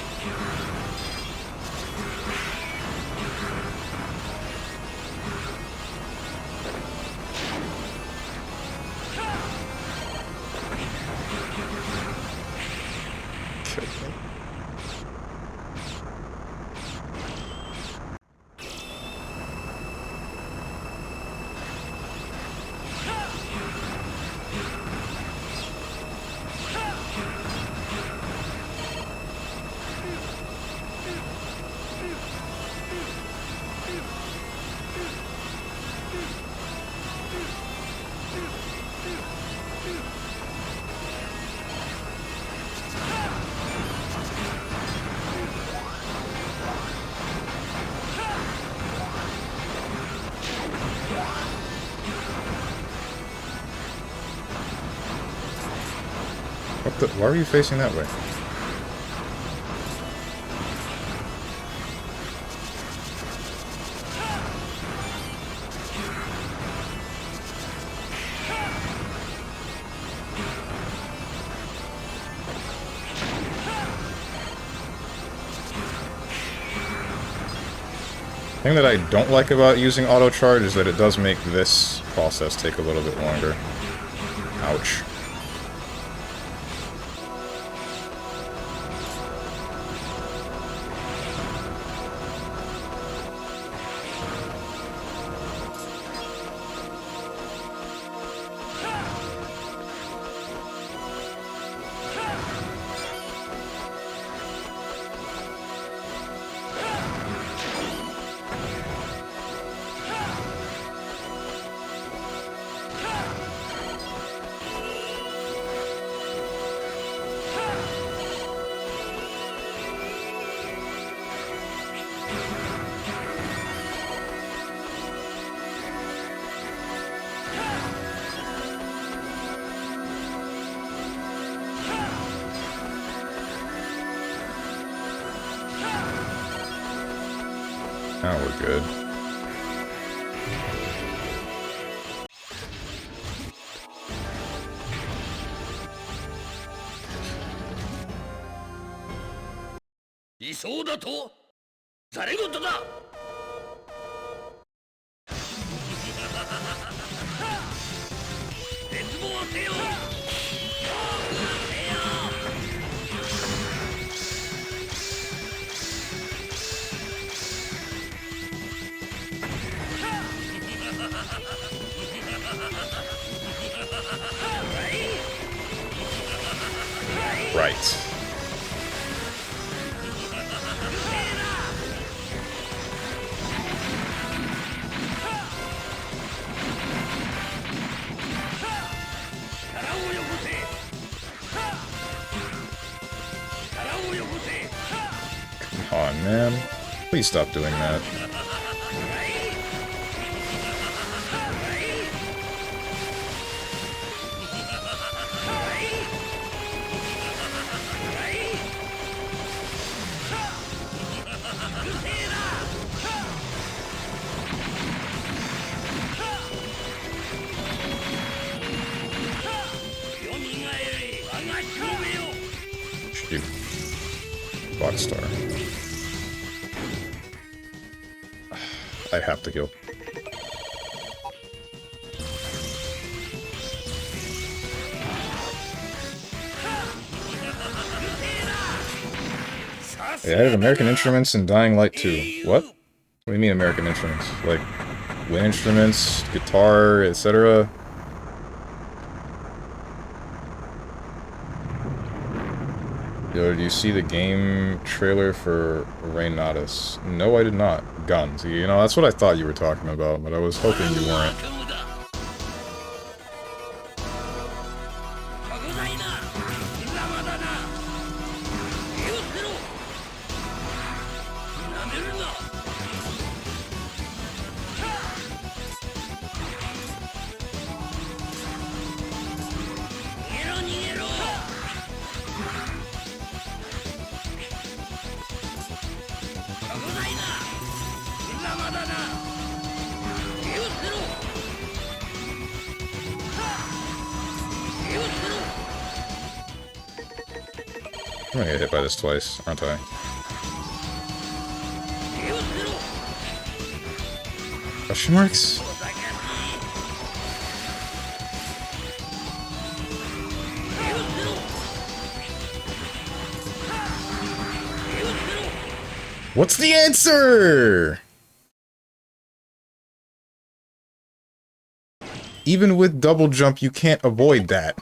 Speaker 1: Why are you facing that way? The thing that I don't like about using auto charge is that it does make this process take a little bit longer. Ouch. Now we're good. Right. Come on, man. Please stop doing that. Shoot. Box star. I have to heal. They added American Instruments and Dying Light 2. What? What do you mean American Instruments? Like, wind instruments, guitar, etc.? Yo, did you see the game trailer for Reynatus? No, I did not. Guns. You know, that's what I thought you were talking about, but I was hoping you weren't. I'm gonna get hit by this twice, aren't I? Question marks? What's the answer? Even with double jump, you can't avoid that.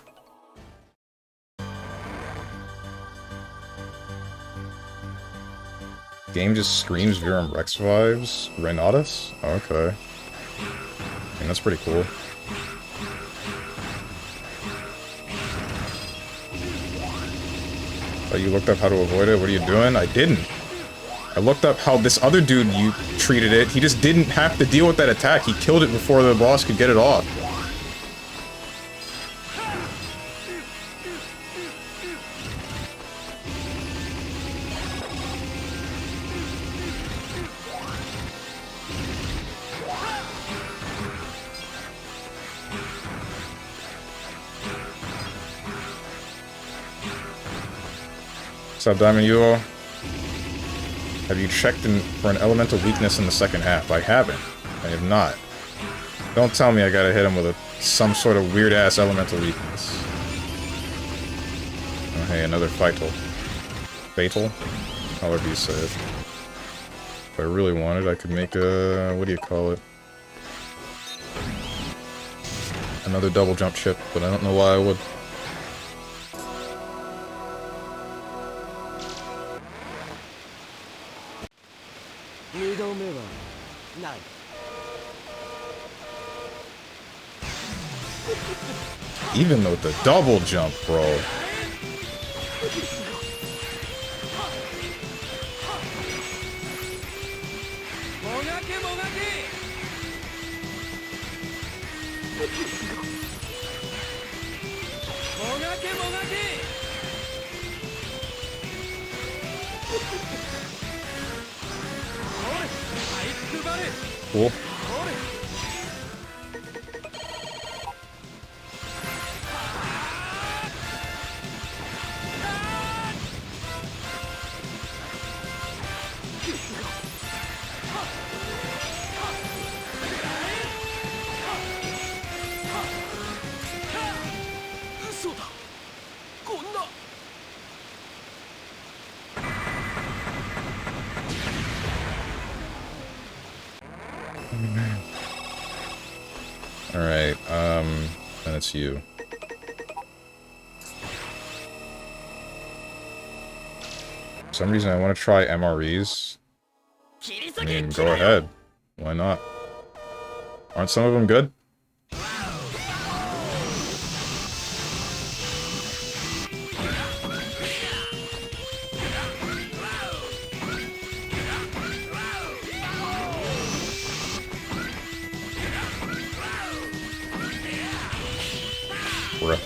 Speaker 1: Game just screams Virum Rex vibes. Reynatus? Oh, okay. I mean, that's pretty cool. Oh, you looked up how to avoid it? What are you doing? I didn't. I looked up how this other dude you treated it. He just didn't have to deal with that attack. He killed it before the boss could get it off. What's up, Diamond Yuo? Have you checked for an elemental weakness in the second half? I haven't. I have not. Don't tell me I gotta hit him with some sort of weird-ass elemental weakness. Oh, hey, another Fatal. Fatal? However you say it. If I really wanted, I could make a... what do you call it? Another double jump chip, but I don't know why I would. Even with the double jump, bro. Cool. Alright, then it's you. For some reason I want to try MREs. I mean, go ahead. Why not? Aren't some of them good? Bruh.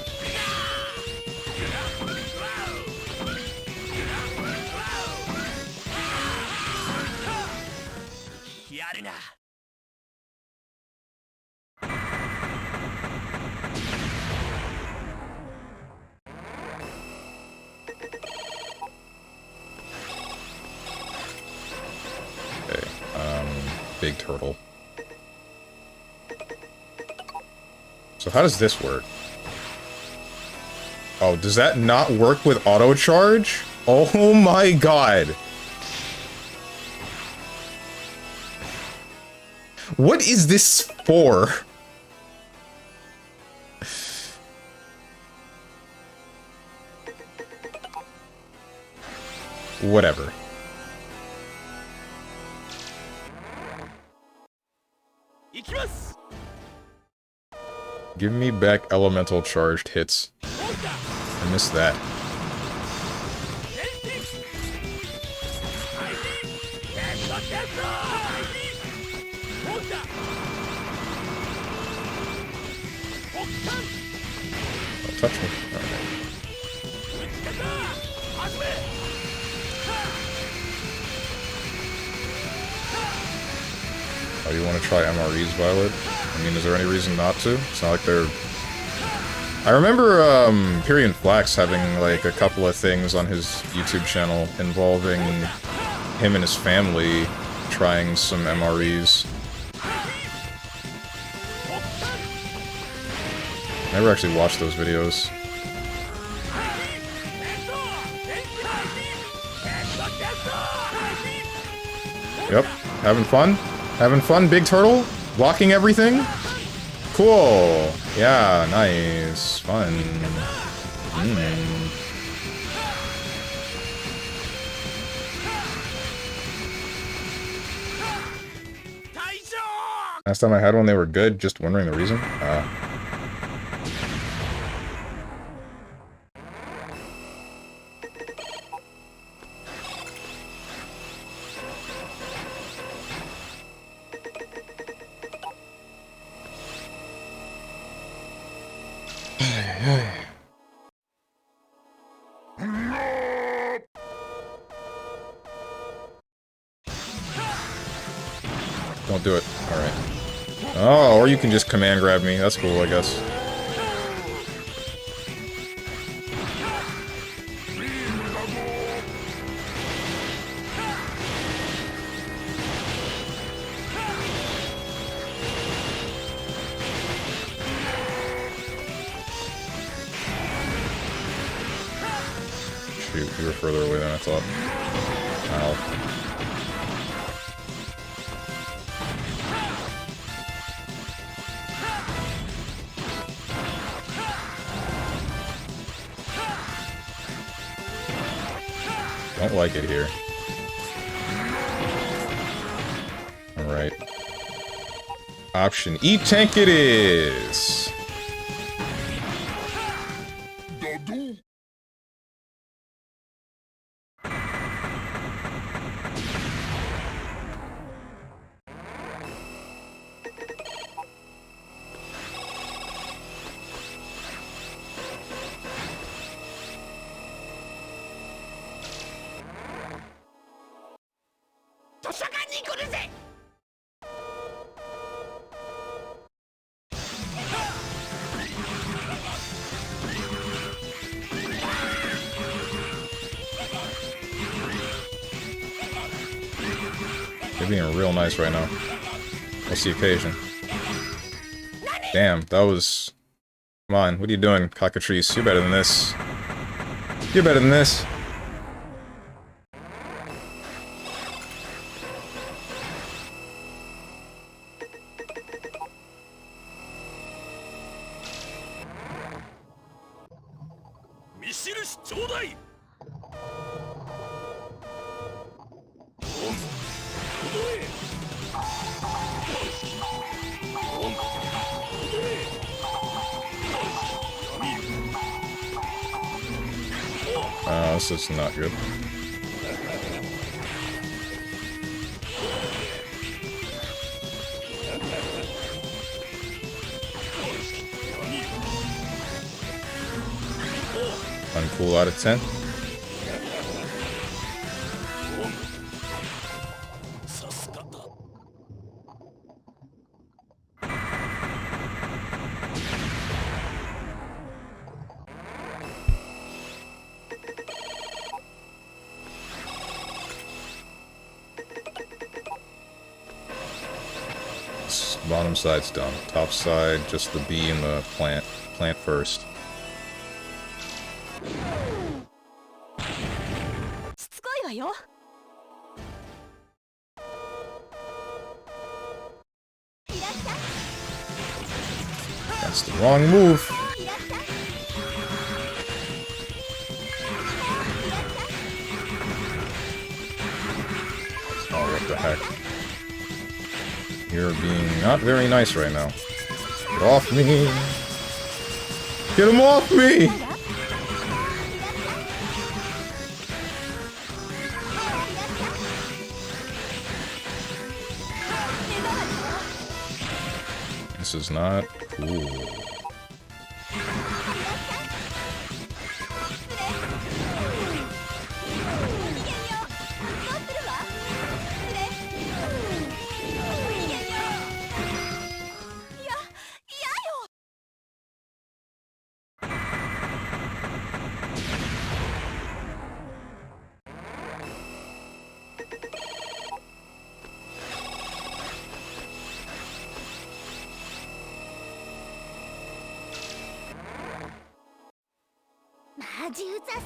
Speaker 1: Okay, big turtle. So how does this work? Oh, does that not work with auto charge? Oh my god. What is this for? Whatever. Give me back elemental charged hits. I missed that. Don't touch me. Okay. Oh, you want to try MREs, Violet? I mean, is there any reason not to? It's not like they're... I remember, Pyrian Flax having, like, a couple of things on his YouTube channel involving him and his family trying some MREs. Never actually watched those videos. Yep, having fun? Having fun, Big Turtle? Blocking everything? Cool. Yeah, nice. Fun. Last time I had one, they were good. Just wondering the reason. Don't do it. Alright. Oh, or you can just command grab me. That's cool, I guess. shoot. You were further away than I thought. Ow. Don't like it here. Alright. Option E tank it is! They're being real nice right now. What's the occasion? Damn, that was... Come on, what are you doing, cockatrice? You're better than this. You're better than this. This is not good. Uncool out of 10. Bottom side's done. Top side, just the bee and the plant. Plant first. That's the wrong move. Oh, what the heck. You're being not very nice right now. Get off me! Get him off me! This is not cool.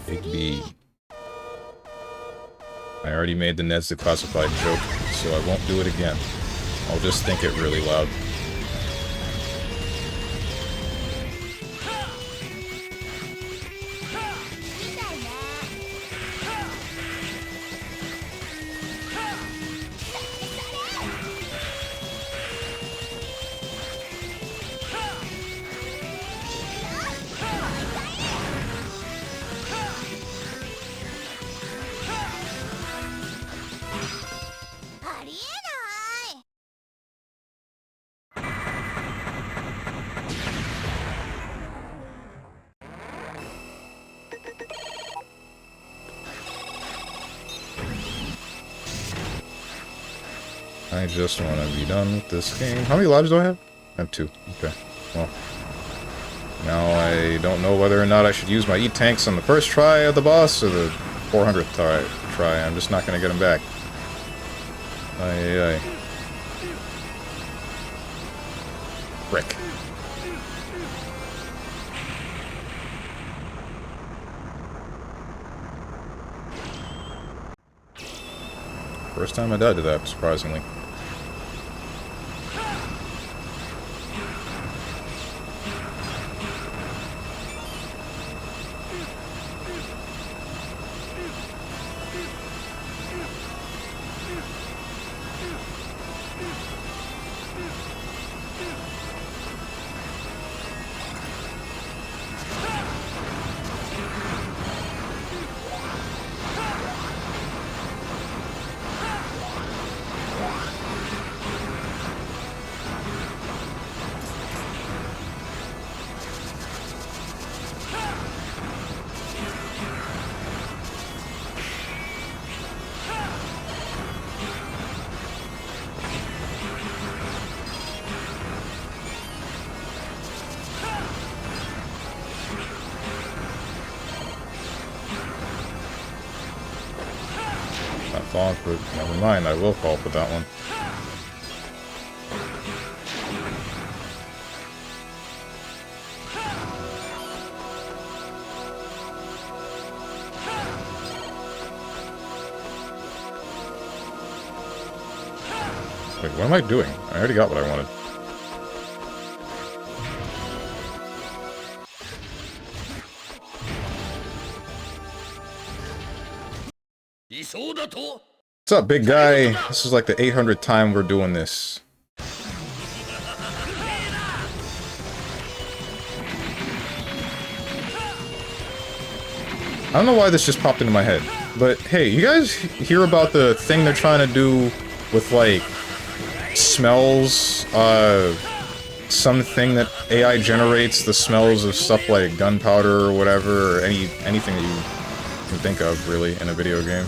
Speaker 1: Big B. I already made the Ned's Declassified joke, so I won't do it again. I'll just think it really loud. I just want to be done with this game. How many lives do I have? I have 2. Okay. Well. Now I don't know whether or not I should use my E-tanks on the first try of the boss or the 400th try. I'm just not going to get him back. Aye, aye. Frick. First time I died to that, surprisingly. But never mind, I will fall for that one. Wait, what am I doing? I already got what I wanted. What's up, big guy? This is like the 800th time we're doing this. I don't know why this just popped into my head, but hey, you guys hear about the thing they're trying to do with, like, smells? Something that AI generates the smells of stuff like gunpowder or whatever, or anything that you can think of, really, in a video game.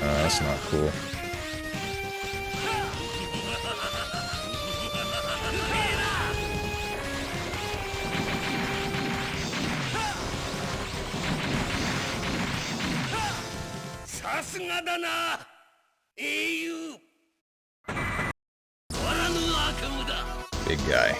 Speaker 1: That's not cool. Big guy.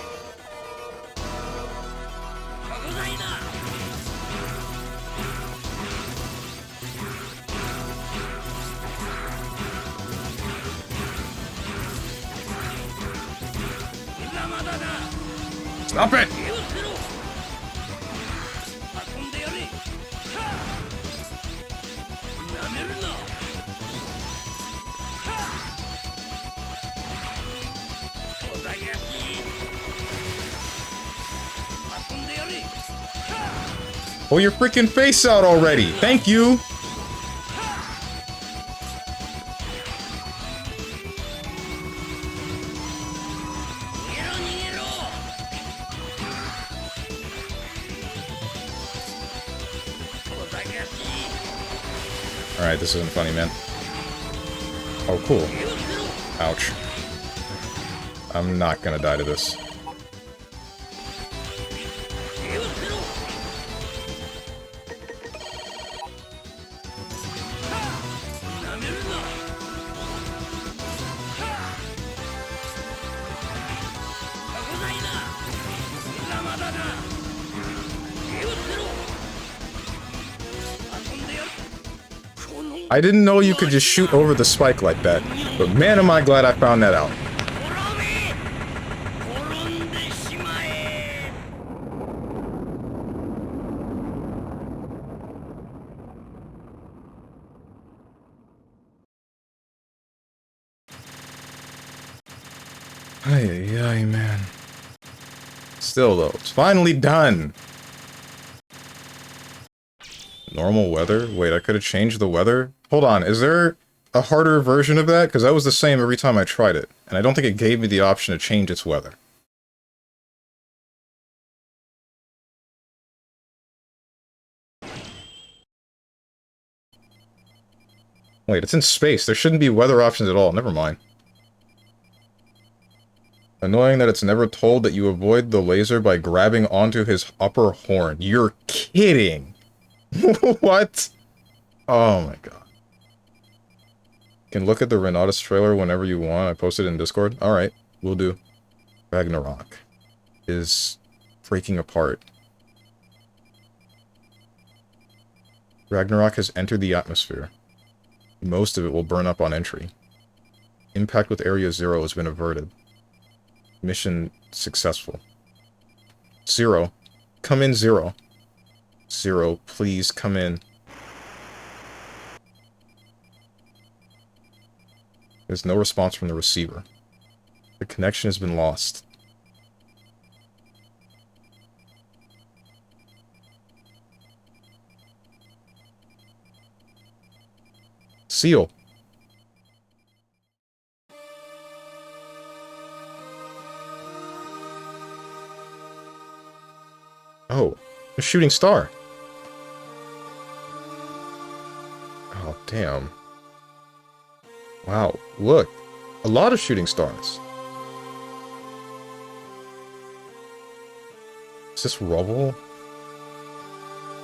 Speaker 1: Stop it! Pull your freaking face out already! Thank you! Alright, this isn't funny, man. Oh, cool. Ouch. I'm not gonna die to this. I didn't know you could just shoot over the spike like that, but man am I glad I found that out. Ay, man. Still though, it's finally done! Normal weather? Wait, I could have changed the weather? Hold on, is there a harder version of that? Because that was the same every time I tried it, and I don't think it gave me the option to change its weather. Wait, it's in space. There shouldn't be weather options at all. Never mind. Annoying that it's never told that you avoid the laser by grabbing onto his upper horn. You're kidding! What? Oh my god. You can look at the Renatus trailer whenever you want. I posted it in Discord. Alright, we'll do. Ragnarok is breaking apart. Ragnarok has entered the atmosphere. Most of it will burn up on entry. Impact with Area 0 has been averted. Mission successful. 0. Come in, 0. 0, please come in. There's no response from the receiver. The connection has been lost. Seal. Oh, a shooting star. Oh, damn. Wow, look. A lot of shooting stars. Is this rubble?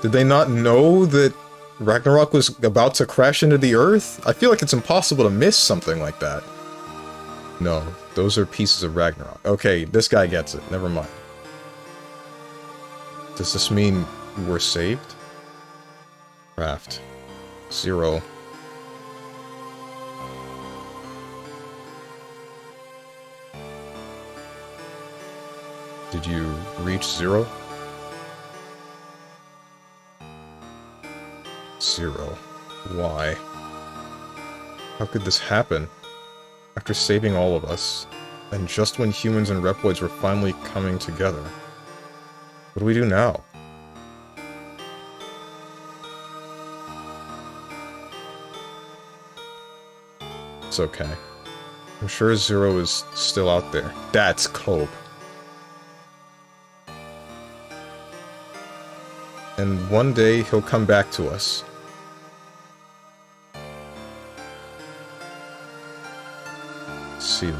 Speaker 1: Did they not know that Ragnarok was about to crash into the Earth? I feel like it's impossible to miss something like that. No, those are pieces of Ragnarok. Okay, this guy gets it. Never mind. Does this mean we're saved? Craft. 0. Did you reach 0? 0. Why? How could this happen? After saving all of us, and just when humans and Reploids were finally coming together. What do we do now? It's okay. I'm sure 0 is still out there. That's Cope. And one day he'll come back to us. Seal.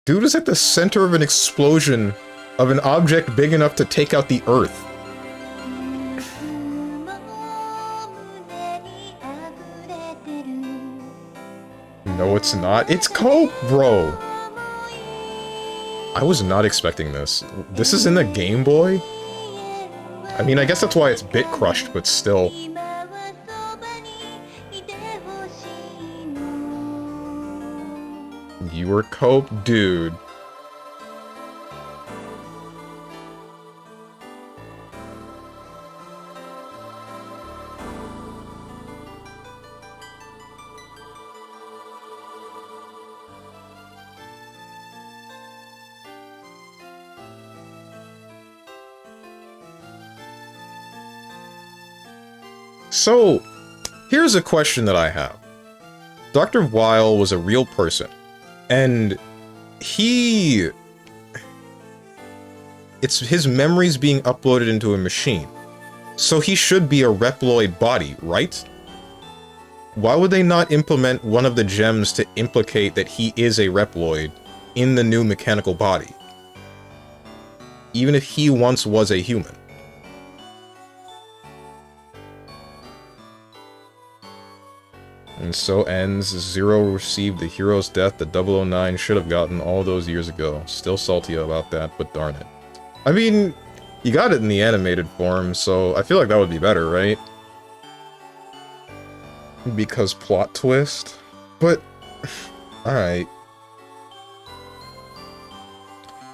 Speaker 1: Dude is at the center of an explosion of an object big enough to take out the Earth. No, it's not. It's Cope, bro! I was not expecting this. This is in the Game Boy? I mean, I guess that's why it's bit crushed, but still. You were Cope, dude. So, here's a question that I have. Dr. Weil was a real person, and it's his memories being uploaded into a machine. So he should be a Reploid body, right? Why would they not implement one of the gems to implicate that he is a Reploid in the new mechanical body? Even if he once was a human. And so ends. 0 received the hero's death that 009 should have gotten all those years ago. Still salty about that, but darn it. I mean, you got it in the animated form, so I feel like that would be better, right? Because plot twist? But, alright.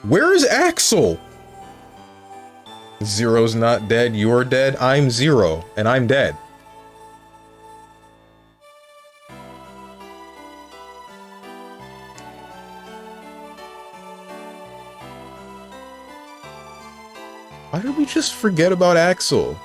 Speaker 1: Where is Axel? 0's not dead, you're dead, I'm 0, and I'm dead. Why did we just forget about Axel?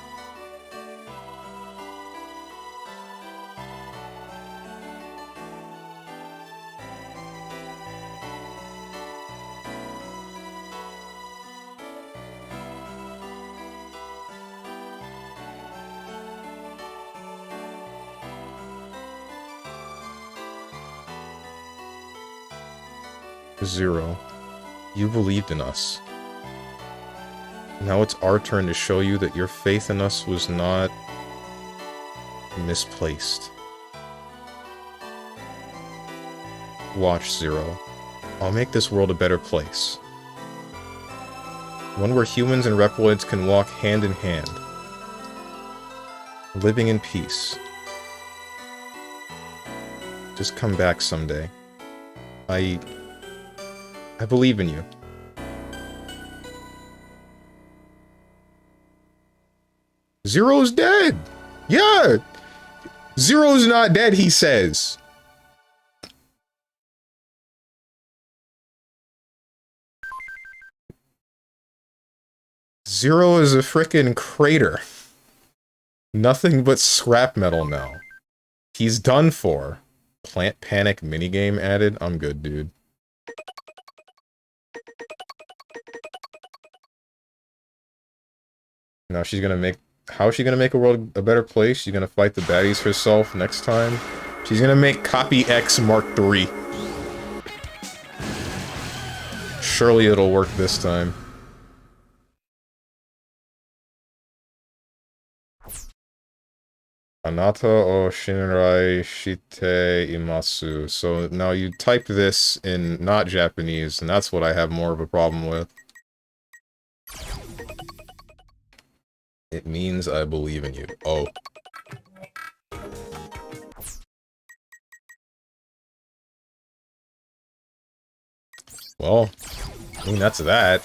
Speaker 1: Zero, you believed in us. Now it's our turn to show you that your faith in us was not misplaced. Watch, Zero. I'll make this world a better place. One where humans and Reploids can walk hand in hand. Living in peace. Just come back someday. I believe in you. Zero's dead! Yeah! Zero's not dead, he says. Zero is a frickin' crater. Nothing but scrap metal now. He's done for. Plant Panic minigame added? I'm good, dude. Now she's gonna make... How is she gonna make a world a better place? She's gonna fight the baddies herself next time? She's gonna make Copy X Mark III. Surely it'll work this time. Anata o Shinrai Shite Imasu. So now you type this in not Japanese, and that's what I have more of a problem with. It means I believe in you. Oh. Well, I mean, that's that.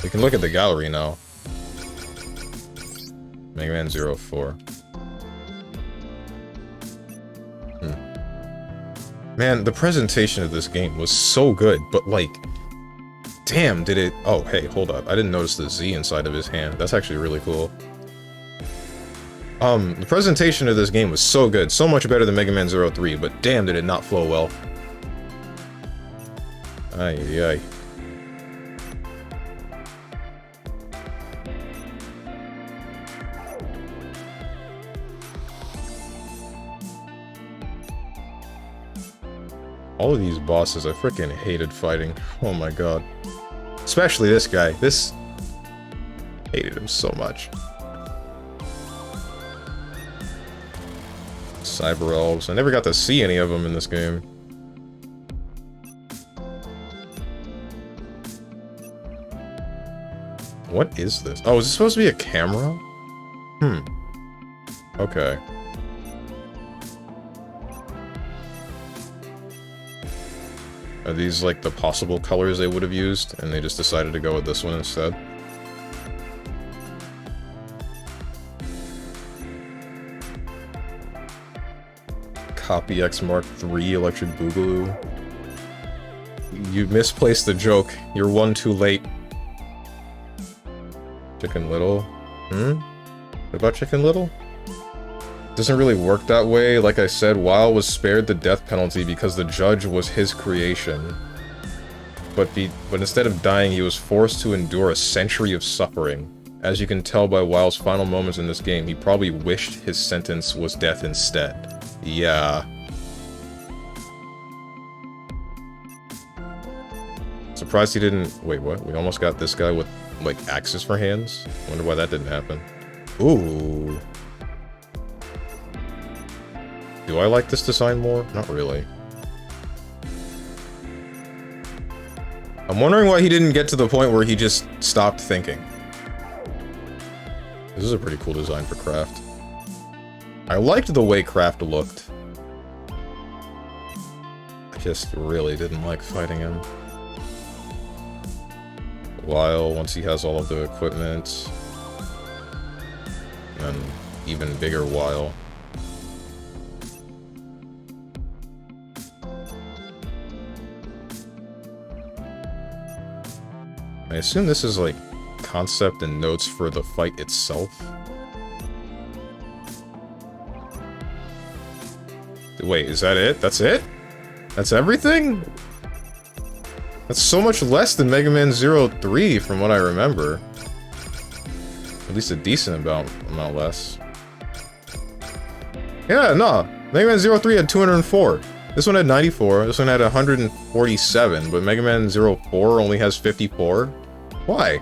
Speaker 1: We can look at the gallery now. Mega Man 04. Man, the presentation of this game was so good, but like... Damn, did it... Oh, hey, hold up. I didn't notice the Z inside of his hand. That's actually really cool. The presentation of this game was so good. So much better than Mega Man 03, but damn, did it not flow well. Ay, ay. All of these bosses, I freaking hated fighting. Oh my god. Especially this guy. This... Hated him so much. Cyber Elves. I never got to see any of them in this game. What is this? Oh, is this supposed to be a camera? Okay. Are these, like, the possible colors they would have used, and they just decided to go with this one instead? Copy X Mark III Electric Boogaloo. You misplaced the joke. You're one too late. Chicken Little? What about Chicken Little? Doesn't really work that way. Like I said, Weil was spared the death penalty because the judge was his creation. But instead of dying, he was forced to endure a century of suffering. As you can tell by Weil's final moments in this game, he probably wished his sentence was death instead. Yeah. Surprised he didn't... Wait, what? We almost got this guy with, like, axes for hands? Wonder why that didn't happen. Ooh. Do I like this design more? Not really. I'm wondering why he didn't get to the point where he just stopped thinking. This is a pretty cool design for Kraft. I liked the way Kraft looked. I just really didn't like fighting him. Weil, once he has all of the equipment. And even bigger Weil. I assume this is, like, concept and notes for the fight itself. Wait, is that it? That's it? That's everything? That's so much less than Mega Man 03 from what I remember. At least a decent amount less. Yeah, no. Mega Man 03 had 204. This one had 94. This one had 147, but Mega Man 04 only has 54? Why?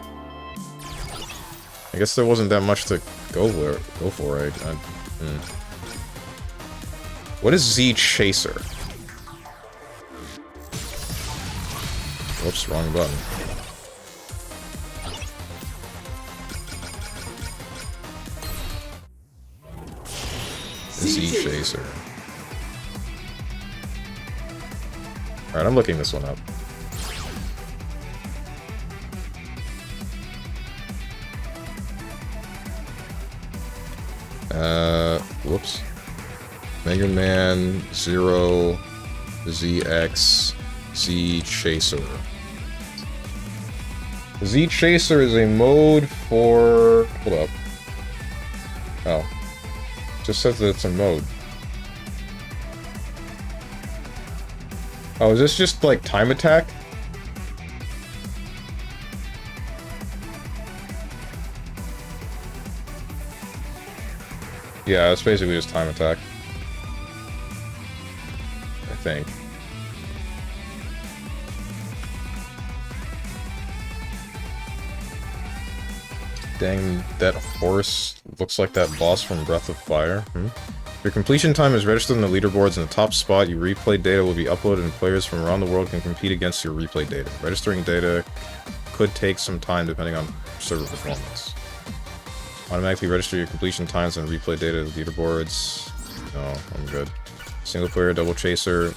Speaker 1: I guess there wasn't that much to go for. What is Z Chaser? Whoops, wrong button. Z Chaser. Alright, I'm looking this one up. Whoops. Mega Man 0 ZX Z Chaser. Z Chaser is a mode for... Hold up. Oh. Just says that it's a mode. Oh, is this just like time attack? Yeah, it's basically just time attack. I think. Dang, that horse looks like that boss from Breath of Fire. Your completion time is registered in the leaderboards in the top spot. Your replay data will be uploaded and players from around the world can compete against your replay data. Registering data could take some time depending on server performance. Automatically register your completion times and replay data to the leaderboards. No, I'm good. Single player, double chaser.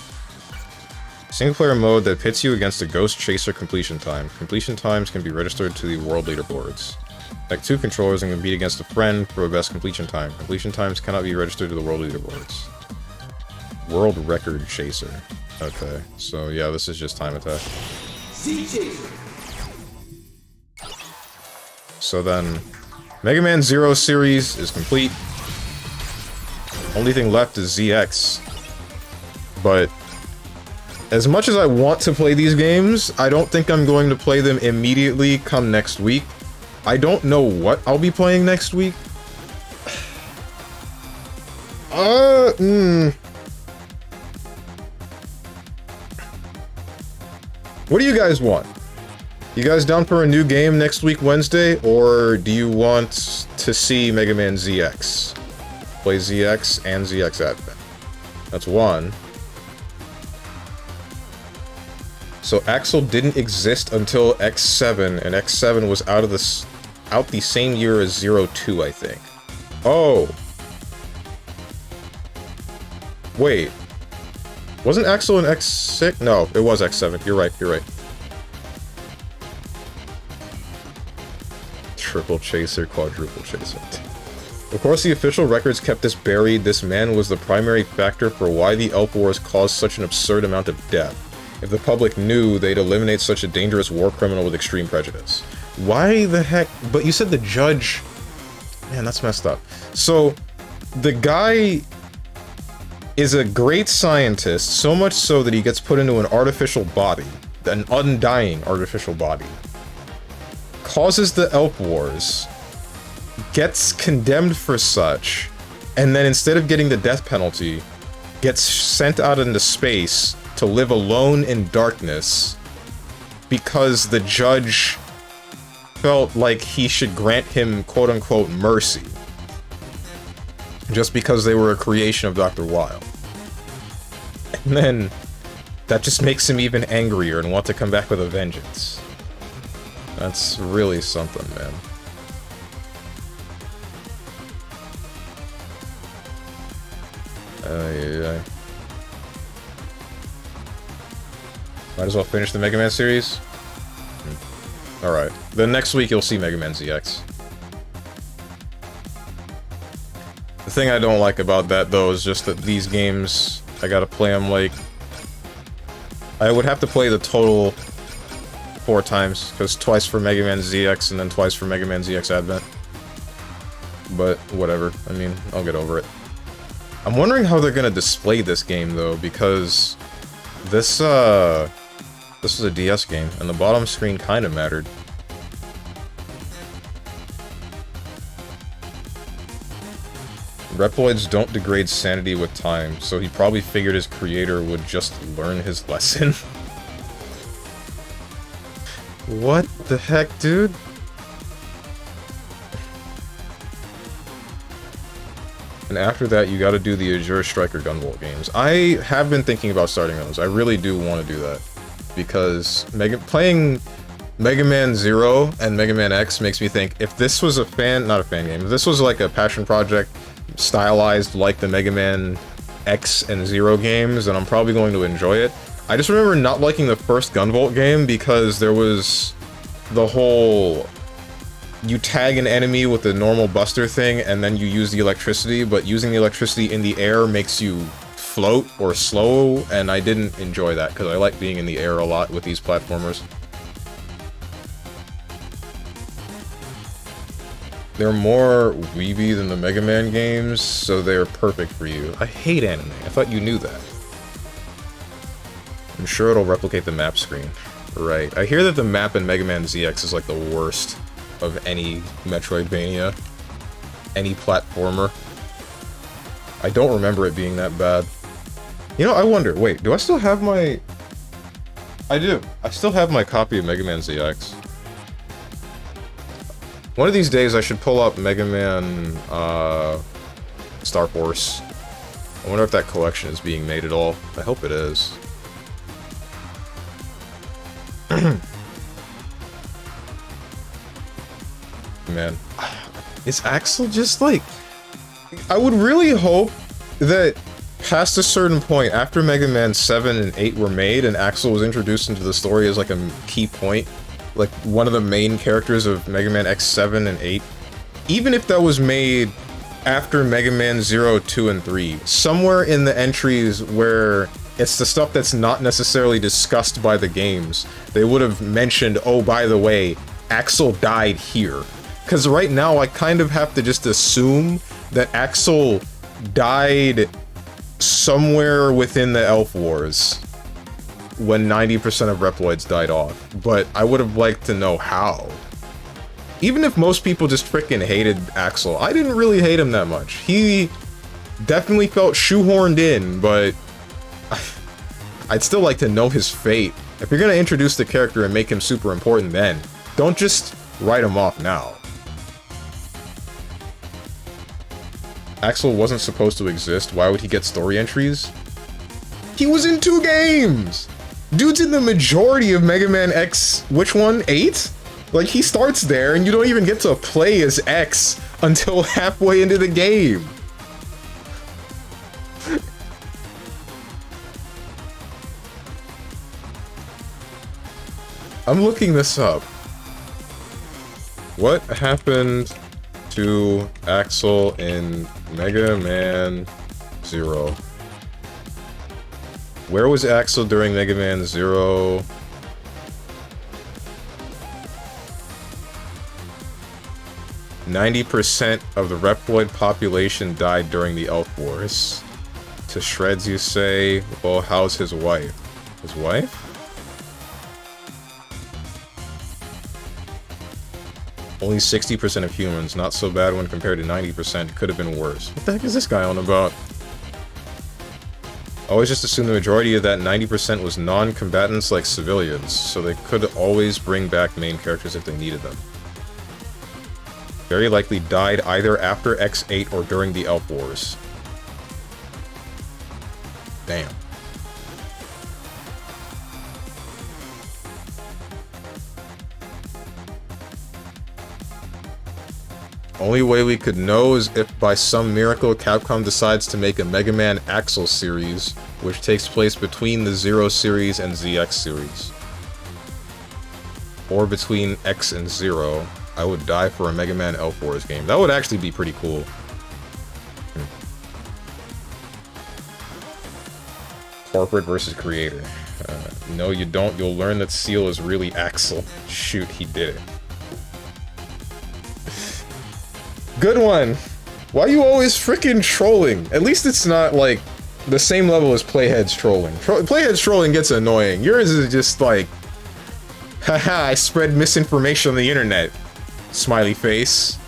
Speaker 1: Single player mode that pits you against a ghost chaser completion time. Completion times can be registered to the world leaderboards. Like 2 controllers and compete against a friend for a best completion time. Completion times cannot be registered to the world leaderboards. World record chaser. Okay, so yeah, this is just time attack. So then, Mega Man 0 series is complete. Only thing left is ZX. But as much as I want to play these games, I don't think I'm going to play them immediately come next week. I don't know what I'll be playing next week. What do you guys want? You guys down for a new game next week, Wednesday? Or do you want to see Mega Man ZX? Play ZX and ZX Advent. That's one. So Axel didn't exist until X7, and X7 was out the same year as 02, I think. Oh. Wait. Wasn't Axel in X6? No, it was X7. You're right, you're right. Triple chaser, quadruple chaser. Of course, the official records kept this buried. This man was the primary factor for why the Elf Wars caused such an absurd amount of death. If the public knew, they'd eliminate such a dangerous war criminal with extreme prejudice. Why the heck? But you said the judge... Man, that's messed up. So, the guy is a great scientist, so much so that he gets put into an artificial body. An undying artificial body. Causes the Elf Wars. Gets condemned for such. And then instead of getting the death penalty, gets sent out into space to live alone in darkness because the judge felt like he should grant him quote-unquote mercy just because they were a creation of Dr. Wilde. And then that just makes him even angrier and want to come back with a vengeance. That's really something, man. Might as well finish the Mega Man series. Alright. Then next week you'll see Mega Man ZX. The thing I don't like about that, though, is just that these games, I gotta play them, like... I would have to play the total 4 times, because twice for Mega Man ZX and then twice for Mega Man ZX Advent. But, whatever. I mean, I'll get over it. I'm wondering how they're gonna display this game, though, because... This is a DS game, and the bottom screen kinda mattered. Reploids don't degrade sanity with time, so he probably figured his creator would just learn his lesson. What the heck, dude? And after that, you gotta do the Azure Striker Gunvolt games. I have been thinking about starting those. I really do want to do that. Because playing Mega Man Zero and Mega Man X makes me think, if this was not a fan game, if this was like a passion project stylized like the Mega Man X and Zero games, then I'm probably going to enjoy it. I just remember not liking the first Gunvolt game because there was the whole... You tag an enemy with the normal buster thing, and then you use the electricity, but using the electricity in the air makes you float or slow, and I didn't enjoy that, because I like being in the air a lot with these platformers. They're more weeby than the Mega Man games, so they're perfect for you. I hate anime. I thought you knew that. I'm sure it'll replicate the map screen. Right. I hear that the map in Mega Man ZX is like the worst of any Metroidvania. Any platformer. I don't remember it being that bad. You know, I wonder, wait, do I still have my... I do. I still have my copy of Mega Man ZX. One of these days I should pull up Mega Man, Star Force. I wonder if that collection is being made at all. I hope it is. Man, is Axel just like... I would really hope that past a certain point, after Mega Man 7 and 8 were made and Axel was introduced into the story as like a key point, like one of the main characters of Mega Man X7 and 8, even if that was made after Mega Man 0, 2, and 3, somewhere in the entries where it's the stuff that's not necessarily discussed by the games, they would have mentioned, oh, by the way, Axel died here. Because right now, I kind of have to just assume that Axel died somewhere within the Elf Wars when 90% of Reploids died off. But I would have liked to know how. Even if most people just freaking hated Axel, I didn't really hate him that much. He definitely felt shoehorned in, but I'd still like to know his fate. If you're gonna introduce the character and make him super important then, don't just write him off now. Axel wasn't supposed to exist. Why would he get story entries? He was in 2 games! Dude's in the majority of Mega Man X... Which one? 8? Like, he starts there, and you don't even get to play as X until halfway into the game. I'm looking this up. What happened to Axel in Mega Man 0? Where was Axel during Mega Man 0? "90% of the Reploid population died during the Elf Wars. To shreds, you say? Well, how's his wife? His wife? Only 60% of humans, not so bad when compared to 90%, could have been worse." What the heck is this guy on about? Always just assume the majority of that 90% was non-combatants like civilians, so they could always bring back main characters if they needed them. Very likely died either after X8 or during the Elf Wars. Damn. Only way we could know is if by some miracle Capcom decides to make a Mega Man Axel series, which takes place between the Zero series and ZX series. Or between X and Zero. I would die for a Mega Man Elf Wars game. That would actually be pretty cool. Corporate versus creator. No, you don't. You'll learn that Seal is really Axel. Shoot, he did it. Good one! Why are you always freaking trolling? At least it's not, like, the same level as Playhead's trolling. Playhead's trolling gets annoying. Yours is just like, haha, I spread misinformation on the internet. Smiley face.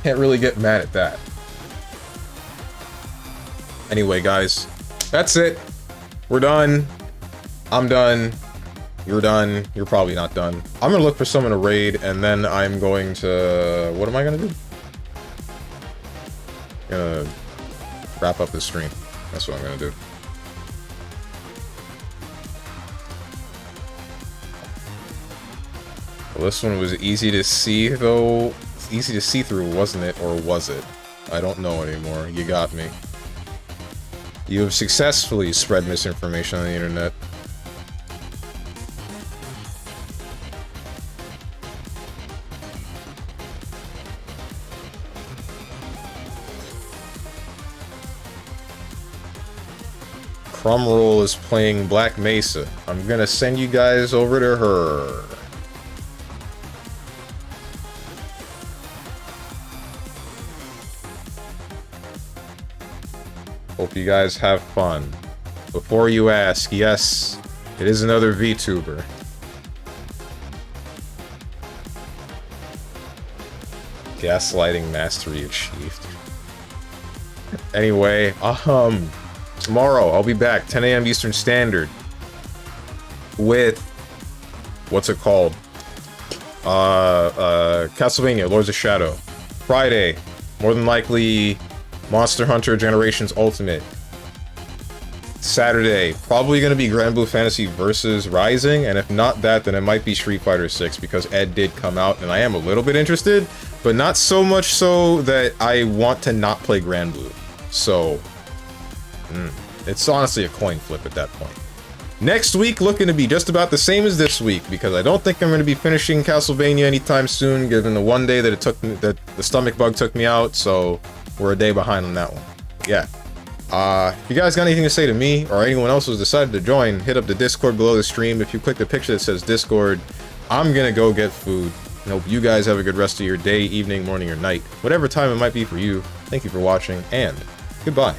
Speaker 1: Can't really get mad at that. Anyway, guys, that's it. We're done. I'm done. You're done. You're probably not done. I'm gonna look for someone to raid, and then I'm going to... What am I gonna do? gonna wrap up the stream. That's what I'm gonna do. Well, this one was easy to see, though. Easy to see through, wasn't it? Or was it? I don't know anymore. You got me. You have successfully spread misinformation on the internet. Crumroll is playing Black Mesa. I'm gonna send you guys over to her. Hope you guys have fun. Before you ask, yes, it is another VTuber. Gaslighting mastery achieved. Anyway, tomorrow I'll be back, 10 a.m. Eastern Standard, with what's it called? Castlevania, Lords of Shadow. Friday, more than likely, Monster Hunter Generations Ultimate. Saturday, probably going to be Grand Blue Fantasy versus Rising, and if not that, then it might be Street Fighter 6, because Ed did come out, and I am a little bit interested, but not so much so that I want to not play Grand Blue. So, it's honestly a coin flip at that point. Next week looking to be just about the same as this week, because I don't think I'm going to be finishing Castlevania anytime soon, given the one day that it took me, that the stomach bug took me out, so we're a day behind on that one. Yeah. If you guys got anything to say to me, or anyone else who's decided to join, hit up the Discord below the stream. If you click the picture that says Discord, I'm gonna go get food. I hope you guys have a good rest of your day, evening, morning, or night. Whatever time it might be for you. Thank you for watching, and goodbye.